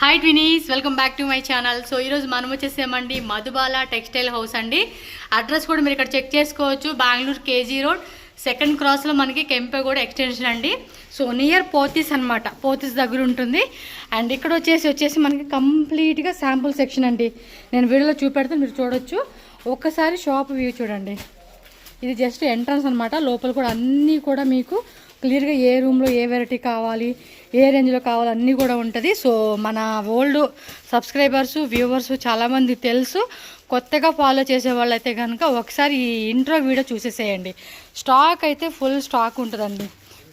Hi twinnies, welcome back to my channel. So ఈరోజు మనం వచ్చేసామండి మధుబాల టెక్స్టైల్ హౌస్ అండి. అడ్రస్ కూడా మీరు ఇక్కడ చెక్ చేసుకోవచ్చు. బెంగళూరు కేజీ రోడ్ సెకండ్ క్రాస్లో మనకి కెంపెగూడ ఎక్స్టెన్షన్ అండి. సో నియర్ పోతీస్ అనమాట, పోతీస్ దగ్గర ఉంటుంది. అండ్ ఇక్కడ వచ్చేసి మనకి కంప్లీట్గా శాంపుల్ సెక్షన్ అండి. నేను వీడియోలో చూపెడతాను, మీరు చూడొచ్చు. ఒక్కసారి షాప్ వ్యూ చూడండి. ఇది జస్ట్ ఎంట్రన్స్ అనమాట. లోపల కూడా అన్నీ కూడా మీకు క్లియర్గా ఏ రూమ్లో ఏ వెరైటీ కావాలి, ఏ రేంజ్లో కావాలి అన్నీ కూడా ఉంటుంది. సో మన ఓల్డ్ సబ్స్క్రైబర్స్ వ్యూవర్స్ చాలామంది తెలుసు. కొత్తగా ఫాలో చేసే వాళ్ళైతే కనుక ఒకసారి ఈ ఇంట్రో వీడియో చూసేసేయండి. స్టాక్ అయితే ఫుల్ స్టాక్ ఉంటుందండి.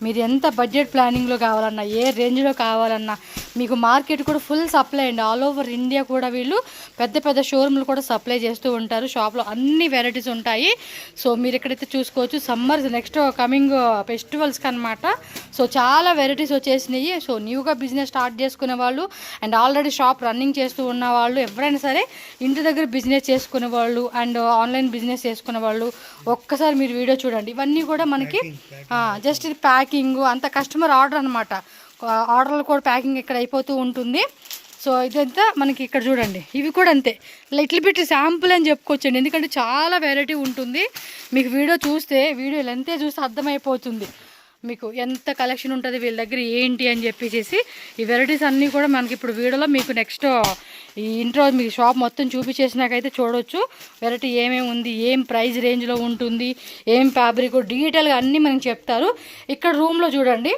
మీరు ఎంత బడ్జెట్ ప్లానింగ్లో కావాలన్నా, ఏ రేంజ్లో కావాలన్నా మీకు మార్కెట్ కూడా ఫుల్ సప్లై అండి. ఆల్ ఓవర్ ఇండియా కూడా వీళ్ళు పెద్ద పెద్ద షోరూమ్లు కూడా సప్లై చేస్తూ ఉంటారు. షాప్లో అన్ని వెరైటీస్ ఉంటాయి. సో మీరు ఇక్కడైతే చూసుకోవచ్చు. సమ్మర్ నెక్స్ట్ కమింగ్ ఫెస్టివల్స్కి అనమాట. సో చాలా వెరైటీస్ వచ్చేసినాయి. సో న్యూగా బిజినెస్ స్టార్ట్ చేసుకునే వాళ్ళు అండ్ ఆల్రెడీ షాప్ రన్నింగ్ చేస్తూ ఉన్న వాళ్ళు, ఎవరైనా సరే ఇంటి దగ్గర బిజినెస్ చేసుకునే వాళ్ళు అండ్ ఆన్లైన్ బిజినెస్ చేసుకునే వాళ్ళు ఒక్కసారి మీరు వీడియో చూడండి. ఇవన్నీ కూడా మనకి జస్ట్ ఇది ప్యాకింగ్ అంత కస్టమర్ ఆర్డర్ అనమాట. ఆర్డర్లు కూడా ప్యాకింగ్ ఇక్కడ అయిపోతూ ఉంటుంది. సో ఇదంతా మనకి ఇక్కడ చూడండి. ఇవి కూడా అంతే, లిటిల్ బిట్ శాంపుల్ అని చెప్పుకోవచ్చండి. ఎందుకంటే చాలా వెరైటీ ఉంటుంది. మీకు వీడియో చూస్తే, వీడియో లెంతే చూస్తే అర్థమైపోతుంది మీకు ఎంత కలెక్షన్ ఉంటుంది వీళ్ళ దగ్గర ఏంటి అని చెప్పేసి. ఈ వెరైటీస్ అన్నీ కూడా మనకి ఇప్పుడు వీడియోలో మీకు నెక్స్ట్ ఈ ఇంట్రో మీకు షాప్ మొత్తం చూపించేసినాకైతే చూడవచ్చు. వెరైటీ ఏమేమి ఉంది, ఏం ప్రైస్ రేంజ్లో ఉంటుంది, ఏం ఫ్యాబ్రిక్ డీటెయిల్గా అన్నీ మనకి చెప్తారు. ఇక్కడ రూమ్లో చూడండి,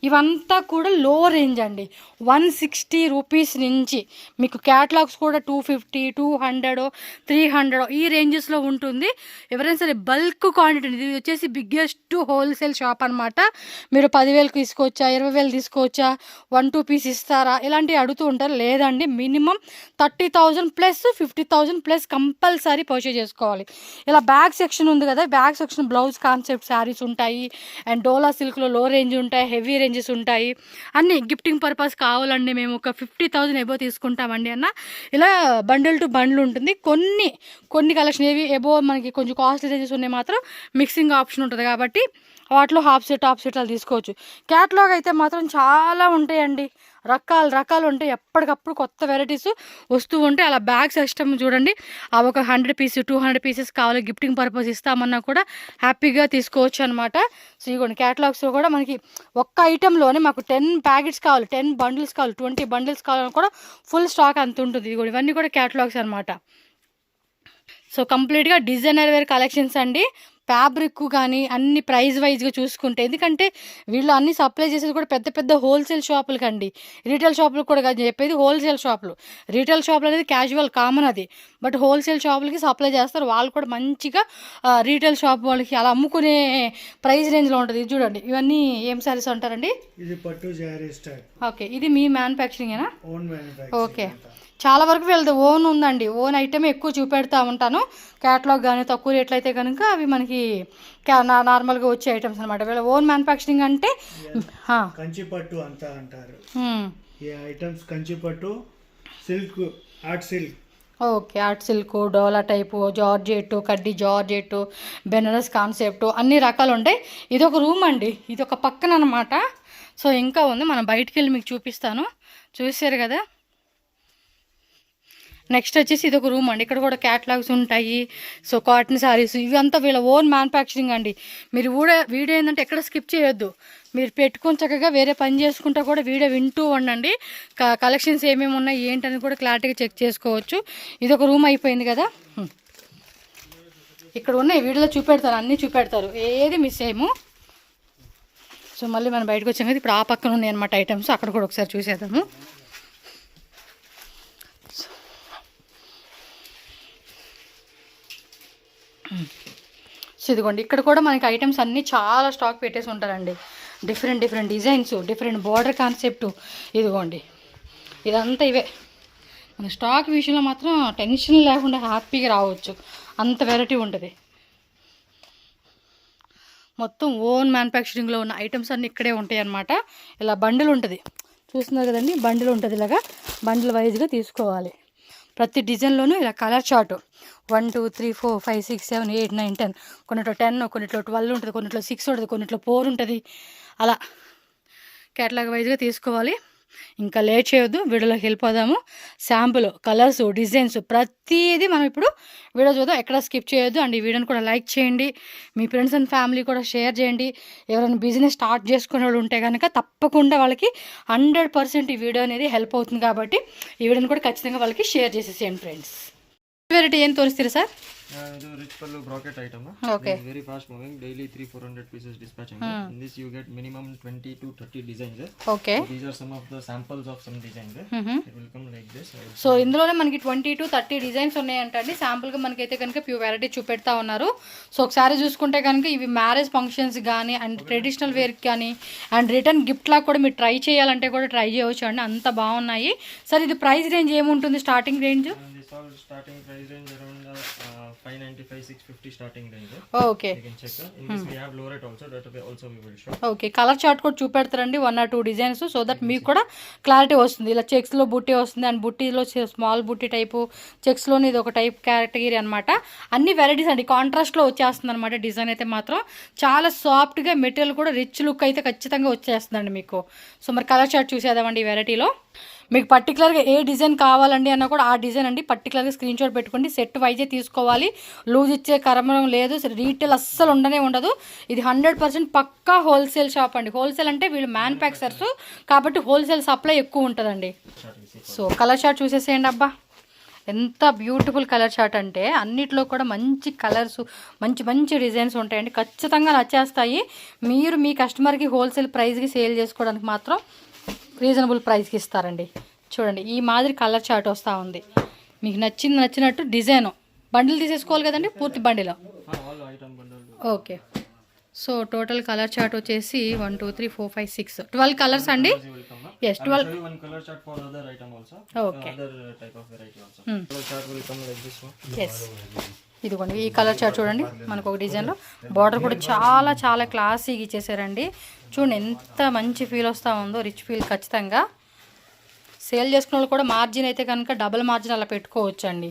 ఇవంతా కూడా లో రేంజ్ అండి. 160 రూపీస్ నుంచి మీకు క్యాటలాగ్స్ కూడా 250, 200, 300 ఈ రేంజెస్లో ఉంటుంది. ఎవరైనా సరే బల్క్ క్వాంటిటీ, ఇది వచ్చేసి బిగ్గెస్ట్ హోల్సేల్ షాప్ అనమాట. మీరు 10,000 తీసుకోవచ్చా, 20,000 తీసుకోవచ్చా, 1-2 పీస్ ఇస్తారా, ఇలాంటివి అడుగుతూ ఉంటారు. లేదండి, minimum 30,000 plus 50,000 plus compulsory purchase చేసుకోవాలి. ఇలా బ్యాగ్ సెక్షన్ ఉంది కదా, bag section blouse concept saris ఉంటాయి అండ్ డోలా సిల్క్లో లో రేంజ్ ఉంటాయి, హెవీ రేంజెస్ ఉంటాయి. అన్నీ గిఫ్టింగ్ పర్పస్ కావాలండి, మేము ఒక 50,000 ఎబో తీసుకుంటామండి అన్న. ఇలా బండిల్ టు బండిల్ ఉంటుంది. కొన్ని కలెక్షన్ ఏవి ఎబో మనకి కొంచెం కాస్ట్లీ రేంజెస్ ఉన్నాయి మాత్రం మిక్సింగ్ ఆప్షన్ ఉంటుంది కాబట్టి వాటిలో హాఫ్ సెట్ అలా తీసుకోవచ్చు. క్యాటలాగ్ అయితే మాత్రం చాలా ఉంటాయండి, రకాలు ఉంటాయి. ఎప్పటికప్పుడు కొత్త వెరైటీస్ వస్తూ ఉంటాయి. అలా బ్యాగ్ సిస్టమ్ చూడండి. అవి ఒక 100 పీస్ 200 పీసెస్ కావాలి, గిఫ్టింగ్ పర్పస్ ఇస్తామన్నా కూడా హ్యాపీగా తీసుకోవచ్చు అనమాట. సో ఇదిగోండి, క్యాటలాగ్స్లో కూడా మనకి ఒక్క ఐటెంలోనే మాకు 10 ప్యాకెట్స్ కావాలి, 10 బండిల్స్ కావాలి, 20 బండిల్స్ కావాలని కూడా ఫుల్ స్టాక్ అంత ఉంటుంది. ఇదిగోండి, ఇవన్నీ కూడా క్యాటలాగ్స్ అనమాట. సో కంప్లీట్గా డిజైనర్ వేర్ కలెక్షన్స్ అండి. ఫ్యాబ్రిక్ కానీ అన్ని ప్రైస్ వైజ్గా చూసుకుంటే, ఎందుకంటే వీళ్ళు అన్ని సప్లై చేసేది కూడా పెద్ద పెద్ద హోల్సేల్ షాపులకి అండి. రీటైల్ షాపులకు కూడా కాదు చెప్పేది, హోల్సేల్ షాపులు. రీటైల్ షాపులు అనేది క్యాజువల్ కామన్ అది, బట్ హోల్సేల్ షాపులకి సప్లై చేస్తారు. వాళ్ళు కూడా మంచిగా రీటైల్ షాప్ వాళ్ళకి అలా అమ్ముకునే ప్రైస్ రేంజ్లో ఉంటుంది. ఇది చూడండి, ఇవన్నీ ఏం సారీస్ అంటారండి? ఇది పట్టు శారీ స్టైల్. ఓకే, ఇది మీ మ్యానుఫ్యాక్చరింగేనా? Own manufacturing. ఓకే, చాలా వరకు వీళ్ళది ఓన్ ఉందండి. ఓన్ ఐటమే ఎక్కువ చూపెడతా ఉంటాను. క్యాటలాగ్ కానీ తక్కువ రేట్లు అయితే కనుక అవి మనకి నార్మల్గా వచ్చే ఐటమ్స్ అనమాట. వీళ్ళ ఓన్ మ్యానుఫ్యాక్చరింగ్ అంటే కంచిపట్టు అంతా అంటారు ఈ items. Kanchipattu, silk, art silk. Okay, art silk, డోలా టైపు, జార్జెట్, కడ్డీ జార్జెట్, బెనారస్ కాన్సెప్ట్ అన్ని రకాలు ఉంటాయి. ఇది ఒక రూమ్ అండి, ఇది ఒక పక్కన అనమాట. సో ఇంకా ఉంది, మనం బయటికి వెళ్ళి మీకు చూపిస్తాను. చూసారు కదా. నెక్స్ట్ వచ్చేసి ఇది ఒక రూమ్ అండి. ఇక్కడ కూడా క్యాటలాగ్స్ ఉంటాయి. సో కాటన్ శారీస్ ఇవంతా వీళ్ళ ఓన్ మ్యానుఫ్యాక్చరింగ్ అండి. మీరు వీడియో ఏంటంటే ఎక్కడ స్కిప్ చేయొద్దు. మీరు పెట్టుకొని చక్కగా వేరే పని చేసుకుంటా కూడా వీడియో వింటూ ఉండండి. కలెక్షన్స్ ఏమేమి ఉన్నాయి ఏంటని కూడా క్లారిటీగా చెక్ చేసుకోవచ్చు. ఇది ఒక రూమ్ అయిపోయింది కదా. ఇక్కడ ఉన్నాయి, వీడియోలో చూపెడతారు, అన్నీ చూపెడతారు, ఏది మిస్ అయ్యము. సో మళ్ళీ మనం బయటకు వచ్చాం కదా, ఇప్పుడు ఆ పక్కన ఉన్నాయి అనమాట ఐటమ్స్. అక్కడ కూడా ఒకసారి చూసేద్దాము. సో ఇదిగోండి, ఇక్కడ కూడా మనకి ఐటమ్స్ అన్నీ చాలా స్టాక్ పెట్టేసి ఉంటారండి. Different designs, different border concept. ఇదిగోండి, ఇదంతా ఇవే. మన స్టాక్ విషయంలో మాత్రం టెన్షన్ లేకుండా హ్యాపీగా రావచ్చు, అంత వెరైటీ ఉంటుంది. మొత్తం ఓన్ మ్యానుఫ్యాక్చరింగ్లో ఉన్న ఐటమ్స్ అన్నీ ఇక్కడే ఉంటాయి అన్నమాట. ఇలా బండిల్ ఉంటుంది, చూస్తున్నారు కదండి, బండిల్ ఉంటుంది. ఇలాగా బండిల్ వైజ్గా తీసుకోవాలి. ప్రతి డిజైన్లోనూ ఇలా కలర్ చార్ట్ 1 2 3 4 5 6 7 8 9 10, కొన్నిట్లో 10, కొన్నిట్లో 12 ఉంటుంది, కొన్నిట్లో 6 ఉంటుంది, కొన్నిట్లో 4 ఉంటుంది. అలా కేటలాగ్ వైజ్గా తీసుకోవాలి. ఇంకా లేట్ చేయొద్దు, వీడియోలోకి వెళ్ళిపోదాము. శాంపుల్ కలర్స్ డిజైన్స్ ప్రతిదీ మనం ఇప్పుడు వీడియో చూద్దాం. ఎక్కడ స్కిప్ చేయొద్దు. అండ్ ఈ వీడియోని కూడా లైక్ చేయండి, మీ ఫ్రెండ్స్ అండ్ ఫ్యామిలీ కూడా షేర్ చేయండి. ఎవరైనా బిజినెస్ స్టార్ట్ చేసుకునే వాళ్ళు ఉంటే కనుక తప్పకుండా వాళ్ళకి 100% ఈ వీడియో అనేది హెల్ప్ అవుతుంది. కాబట్టి ఈ వీడియోని కూడా ఖచ్చితంగా వాళ్ళకి షేర్ చేసేసేయండి ఫ్రెండ్స్. వెరైటీ ఏం తోరిస్తారు సార్? ಇದು rich pallu bracket item. Okay. Very fast moving. Daily 300-400 pieces dispatching. In this you get minimum 20 to 30 designs. Okay. So these are some of the samples of some designs. It will come like this. So ఇందులోనే మనకి 20 to 30 designs ఉన్నాయంటండి. శాంపుల్గా మనకైతే కనుక pure variety చూపెడతా ఉన్నారు. So ఒకసారి చూసుకుంటే కనుక ఇవి మ్యారేజ్ ఫంక్షన్స్ కానీ అండ్ ట్రెడిషనల్ వేర్కి కానీ అండ్ రిటర్న్ గిఫ్ట్ లాగా కూడా మీరు ట్రై చేయాలంటే కూడా ట్రై చేయవచ్చు అండి. అంత బాగున్నాయి. సార్ ఇది ప్రైస్ రేంజ్ ఏముంటుంది starting range? And this all starting price range around 595-650 starting range. Okay. You can check. In this we have low rate also. That also we will show. Okay, colour chart కూడా చూపెడతారండి 1 or 2 designs. So that మీకు కూడా clarity వస్తుంది. ఇలా చెక్స్లో బుట్టి వస్తుంది and బుట్టీలో small బుట్టి type, చెక్స్లోని ఇది ఒక టైప్ కేటగిరీ అనమాట. అన్ని వెరైటీస్ అండి కాంట్రాస్ట్లో వచ్చేస్తుంది అనమాట. డిజైన్ అయితే మాత్రం చాలా సాఫ్ట్గా, మెటీరియల్ కూడా రిచ్ లుక్ అయితే ఖచ్చితంగా వచ్చేస్తుందండి మీకు. సో మరి కలర్ చార్ట్ చూసేద్దామండి ఈ వెరైటీలో. మీకు పర్టికులర్గా ఏ డిజైన్ కావాలండి అన్నా కూడా ఆ డిజైన్ అండి పర్టికులర్గా స్క్రీన్ షాట్ పెట్టుకోండి. సెట్ వైజే తీసుకోవాలి, లూజ్ ఇచ్చే కరమడం లేదు, రీటైల్ అస్సలు ఉండదు. ఇది 100% పక్కా హోల్సేల్ షాప్ అండి. హోల్సేల్ అంటే వీళ్ళు మ్యానుఫ్యాక్చరర్స్ కాబట్టి హోల్సేల్ సప్లై ఎక్కువ ఉంటుందండి. సో కలర్ చార్ట్ చూసేసేయండి. అబ్బా ఎంత బ్యూటిఫుల్ కలర్ చార్ట్ అంటే అన్నిట్లో కూడా మంచి కలర్స్, మంచి మంచి డిజైన్స్ ఉంటాయండి. ఖచ్చితంగా నచ్చేస్తాయి. మీరు మీ కస్టమర్కి హోల్సేల్ ప్రైస్కి సేల్ చేసుకోవడానికి మాత్రం రీజనబుల్ ప్రైస్కి ఇస్తారండి. చూడండి ఈ మాదిరి కలర్ చార్ట్ వస్తూ ఉంది. మీకు నచ్చినట్టు డిజైన్ బండిల్ తీసేసుకోవాలి కదండి, పూర్తి బండిలో. All item bundle. Okay. So total colour chart వచ్చేసి 1 2 3 4 5 6 12 కలర్స్ అండి. Yes, 12. Show you one color chart for other item also. Okay. Other type of variety also. Color chart will come like this one. Yes, ఇదిగోండి ఈ colour chart చూడండి. మనకు ఒక డిజైన్లో border కూడా చాలా చాలా క్లాసీగా ఇచ్చేసారండి. చూడండి ఎంత మంచి ఫీల్ వస్తూ ఉందో, రిచ్ ఫీల్. ఖచ్చితంగా సేల్ చేసుకున్న వాళ్ళు కూడా మార్జిన్ అయితే కనుక డబుల్ మార్జిన్ అలా పెట్టుకోవచ్చు అండి.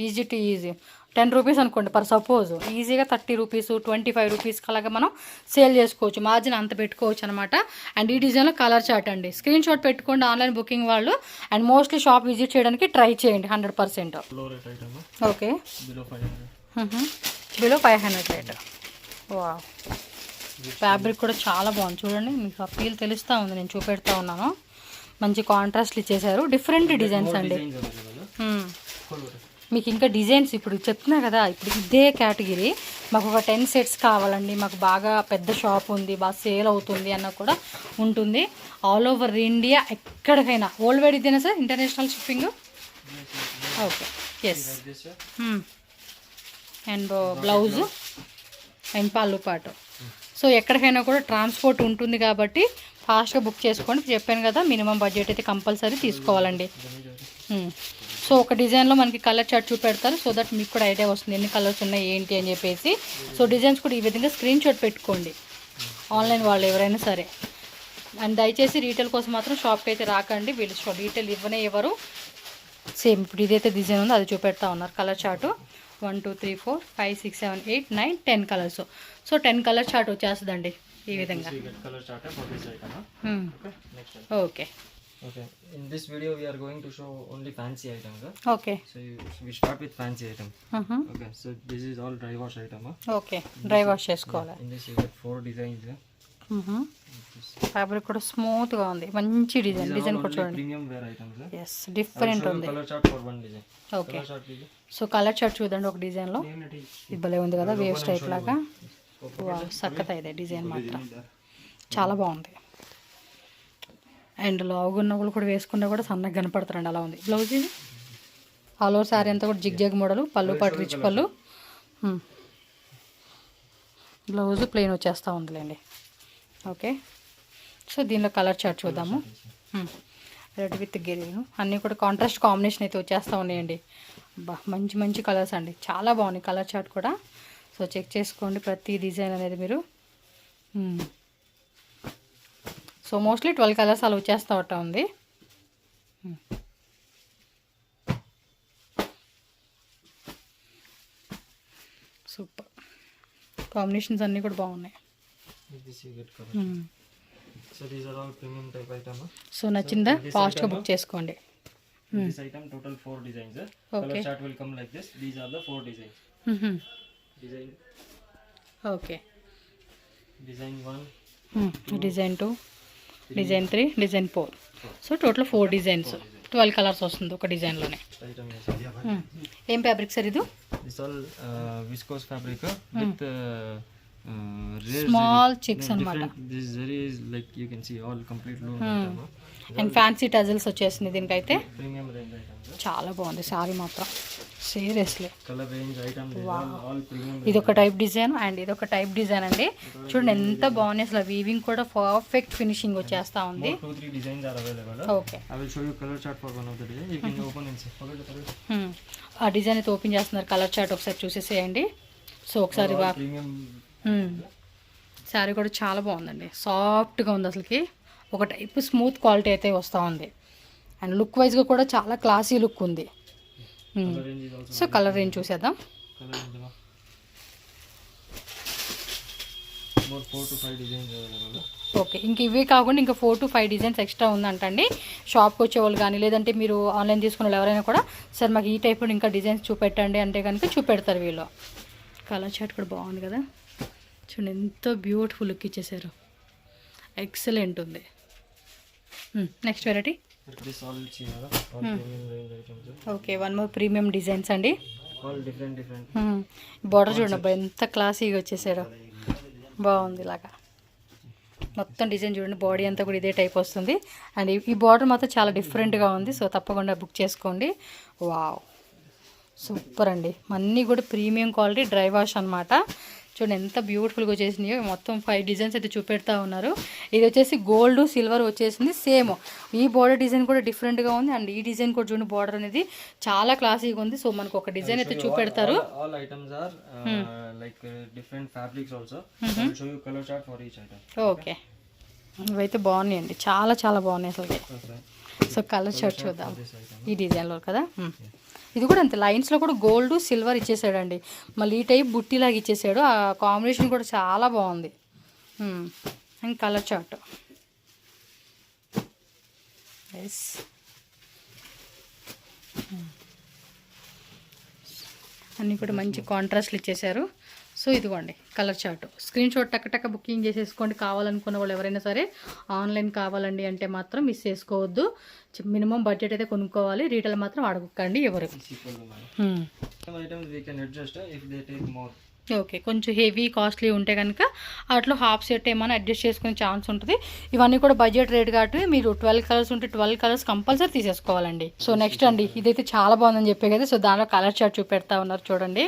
ఈజీ టు ఈజీ 10 రూపీస్ అనుకోండి పర్ సపోజ్, ఈజీగా 30 రూపీస్ 25 రూపీస్కి అలాగా మనం సేల్ చేసుకోవచ్చు. మార్జిన్ అంత పెట్టుకోవచ్చు అనమాట. అండ్ ఈ డిజైన్లో కలర్ చార్ట్ అండి. స్క్రీన్ షాట్ పెట్టుకోండి ఆన్లైన్ బుకింగ్ వాళ్ళు. అండ్ మోస్ట్లీ షాప్ విజిట్ చేయడానికి ట్రై చేయండి 100%. Low rate item. Okay. Below 500. Below 500 rate. వా, ఫ్యాబ్రిక్ కూడా చాలా బాగుంది చూడండి. మీకు ఆ ఫీల్ తెలుస్తూ ఉంది, నేను చూపెడతా ఉన్నాను. మంచి కాంట్రాస్ట్లు ఇచ్చేసారు. డిఫరెంట్ డిజైన్స్ అండి. Designs available. Full rate. మీకు ఇంకా డిజైన్స్ ఇప్పుడు చెప్తున్నా కదా, ఇప్పుడు ఇదే కేటగిరీ మాకు ఒక 10 సెట్స్ కావాలండి, మాకు బాగా పెద్ద షాప్ ఉంది, బాగా సేల్ అవుతుంది అన్న కూడా ఉంటుంది. ఆల్ ఓవర్ ఇండియా ఎక్కడికైనా. ఓల్డ్ వైడ్ ఇదేనా sir? International shipping. Okay. Yes. Like this, yeah. And blouse and పళ్ళు పాటు. సో ఎక్కడికైనా కూడా ట్రాన్స్పోర్ట్ ఉంటుంది కాబట్టి ఫాస్ట్గా బుక్ చేసుకోండి. చెప్పాను కదా మినిమం బడ్జెట్ అయితే కంపల్సరీ తీసుకోవాలండి. సో ఒక డిజైన్లో మనకి కలర్ చార్ట్ చూపెడతారు. సో దట్ మీకు కూడా ఐడియా వస్తుంది ఎన్ని కలర్స్ ఉన్నాయి ఏంటి అని చెప్పేసి. సో డిజైన్స్ కూడా ఈ విధంగా స్క్రీన్ షాట్ పెట్టుకోండి ఆన్లైన్ వాళ్ళు ఎవరైనా సరే. అండ్ దయచేసి రీటైల్ కోసం మాత్రం షాప్కి అయితే రాకండి, వీళ్ళు రీటైల్ ఇవ్వరు. సేమ్ ఇప్పుడు ఇదైతే డిజైన్ ఉందో అది చూపెడతా ఉన్నారు. Colour chart 1 2 3 4 5 6 7 8 9 10 colours. So 10 colour chart వచ్చేస్తుందండి ఈ విధంగా. You get color chart for this item. Okay. Next item. Okay. Okay. In this video we are going to show only fancy items. Okay. So we start with fancy item. Okay. So this is all dry wash item. Okay, dry wash చేసుకోవాలి. In this you get 4 designs. Fabric కూడా స్మూత్గా ఉంది, మంచి design. Design కూడా చూడండి. Premium wear items. Yes, different ఉంది. Color chart for one design. Okay. Color chart please. So colour chart చూడండి ఒక డిజైన్లో. ఇది భలే ఉంది కదా, వేవ్స్ టైప్ లాగా. సక్కత ಇದೆ డిజైన్ మాత్రం చాలా బాగుంది. అండ్ లావుగున్న వాళ్ళు కూడా వేసుకున్నా కూడా సన్నగా కనపడతారండి, అలా ఉంది. బ్లౌజ్ ఇది ఆల్ ఓవర్ శారీ అంతా కూడా జిగ్ జగ్ మోడల్, పళ్ళు పాటు రిచ్ పళ్ళు. బ్లౌజ్ ప్లెయిన్ వచ్చేస్తూ ఉందిలేండి. ఓకే. సో దీనిలో కలర్ చార్ట్ చూద్దాము. రెడ్ విత్ గ్రీన్ అన్నీ కూడా కాంట్రాస్ట్ కాంబినేషన్ అయితే వచ్చేస్తూ ఉన్నాయండి. బా మంచి మంచి కలర్స్ అండి, చాలా బాగున్నాయి కలర్ చార్ట్ కూడా. సో చెక్ చేసుకోండి ప్రతి డిజైన్ అనేది మీరు. సో మోస్ట్లీ 12 కలర్స్ అలా వచ్చేస్తూ ఉంది. సూపర్ కాంబినేషన్స్ అన్నీ కూడా బాగున్నాయి. So these are all premium type item. So నచ్చిందా ఫాస్ట్గా బుక్ చేసుకోండి. This item total 4 designs. Color Okay. chart will come like this. These are the 4 designs. Design okay. design 1. Design 2, design 3, design 4. So total 4 designs, 12 colours వస్తుంది ఒక డిజైన్లోనే. Item is ఏం fabric sir ఇది? this all viscose fabric with rare small zari. Checks అనమాట. Different, this zari is like you can see all complete loom item. And fancy tassels వచ్చేసింది దీనికైతే. Premium range items. చాలా బాగుంది sorry మాత్రం seriously. Color range item, these are all premium. ఇది ఒక type design and ఇది ఒక టైప్ డిజైన్ అండి. చూడండి ఎంత బాగుంది అసలు, వీవింగ్ కూడా పర్ఫెక్ట్ ఫినిషింగ్ వచ్చేస్తా ఉంది. 2-3 designs are available. Okay. I will show you color chart for one of the design. You can open and see. Forget the color. ఆ డిజైన్ అయితే ఓపెన్ చేస్తున్నారు. కలర్ చార్ట్ ఒకసారి చూసేసేయండి. సో ఒకసారి All premium. Sari కూడా చాలా బాగుందండి, సాఫ్ట్గా ఉంది అసలుకి. ఒక టైప్ స్మూత్ క్వాలిటీ అయితే వస్తూ ఉంది అండ్ లుక్ వైజ్గా కూడా చాలా క్లాసీ లుక్ ఉంది. Color range is also so colour range చూసేద్దాం. color range. More 4 to 5 designs available. Okay, ఇంక ఇవే కాకుండా ఇంకా 4 to 5 డిజైన్స్ ఎక్స్ట్రా ఉందంటండి. షాప్కి వచ్చేవాళ్ళు కానీ లేదంటే మీరు ఆన్లైన్ తీసుకునే వాళ్ళు ఎవరైనా కూడా సార్ మాకు ఈ టైప్లో ఇంకా డిజైన్స్ చూపెట్టండి అంటే కనుక చూపెడతారు వీళ్ళు. కలర్ చార్ట్ కూడా బాగుంది కదా, చూడండి ఎంతో బ్యూటిఫుల్ లుక్ ఇచ్చేసారు, ఎక్సలెంట్ ఉంది. Next variety. This all chiara, all premium range items. Okay, 1 more premium designs అండి. All different. బార్డర్ చూడండి అబ్బా ఎంత క్లాసీగా వచ్చేసాడు, బాగుంది ఇలాగా. మొత్తం డిజైన్ చూడండి, బాడీ అంతా కూడా ఇదే టైప్ వస్తుంది అండ్ ఈ బార్డర్ మాత్రం చాలా డిఫరెంట్గా ఉంది. సో తప్పకుండా బుక్ చేసుకోండి. వావ్, సూపర్ అండి. అన్నీ కూడా ప్రీమియం క్వాలిటీ డ్రై వాష్ అనమాట. చూడండి ఎంత బ్యూటిఫుల్గా వచ్చేసినాయో. మొత్తం 5 డిజైన్స్ అయితే చూపెడతా ఉన్నారు. ఇది వచ్చేసి గోల్డ్ సిల్వర్ వచ్చేసింది సేమ్. ఈ బార్డర్ డిజైన్ కూడా డిఫరెంట్గా ఉంది అండ్ ఈ డిజైన్ కూడా చూడండి, బార్డర్ అనేది చాలా క్లాసీగా ఉంది. సో మనకు ఒక డిజైన్ అయితే చూపెడతారు. All items are like different fabrics also. I will show you color chart for each item. Okay, ఇవైతే బాగున్నాయండి, చాలా చాలా బాగున్నాయి అసలుకి. సో కలర్ చార్ట్ చూద్దాం ఈ డిజైన్లో కదా. ఇది కూడా అంతే, లైన్స్లో కూడా గోల్డ్ సిల్వర్ ఇచ్చేసాడండి. మళ్ళీ ఈ టైప్ బుట్టిలాగా ఇచ్చేసాడు. ఆ కాంబినేషన్ కూడా చాలా బాగుంది. అండ్ కలర్ చార్ట్ ఎస్, అన్నీ కూడా మంచి కాంట్రాస్ట్లు ఇచ్చేసారు. సో ఇదిగోండి కలర్ చార్ట్, స్క్రీన్ షాట్ టక్క బుకింగ్ చేసేసుకోండి. కావాలనుకున్న వాళ్ళు ఎవరైనా సరే ఆన్లైన్ కావాలండి అంటే మాత్రం మిస్ చేసుకోవద్దు. మినిమం బడ్జెట్ అయితే కొనుక్కోవాలి, రీటైల్ మాత్రం అడగకండి ఎవరు. Some items we can adjust if they take more. Okay, కొంచెం హెవీ కాస్ట్లీ ఉంటే కనుక అట్లా హాఫ్ సెట్ ఏమైనా అడ్జస్ట్ చేసుకునే ఛాన్స్ ఉంటుంది. ఇవన్నీ కూడా బడ్జెట్ రేట్ కాబట్టి మీరు 12 కలర్స్ ఉంటే 12 కలర్స్ కంపల్సరీ తీసేసుకోవాలండి. సో నెక్స్ట్ అండి, ఇదైతే చాలా బాగుందని చెప్పే కదా. సో దానిలో కలర్ చార్ట్ చూపెడతా ఉన్నారు చూడండి.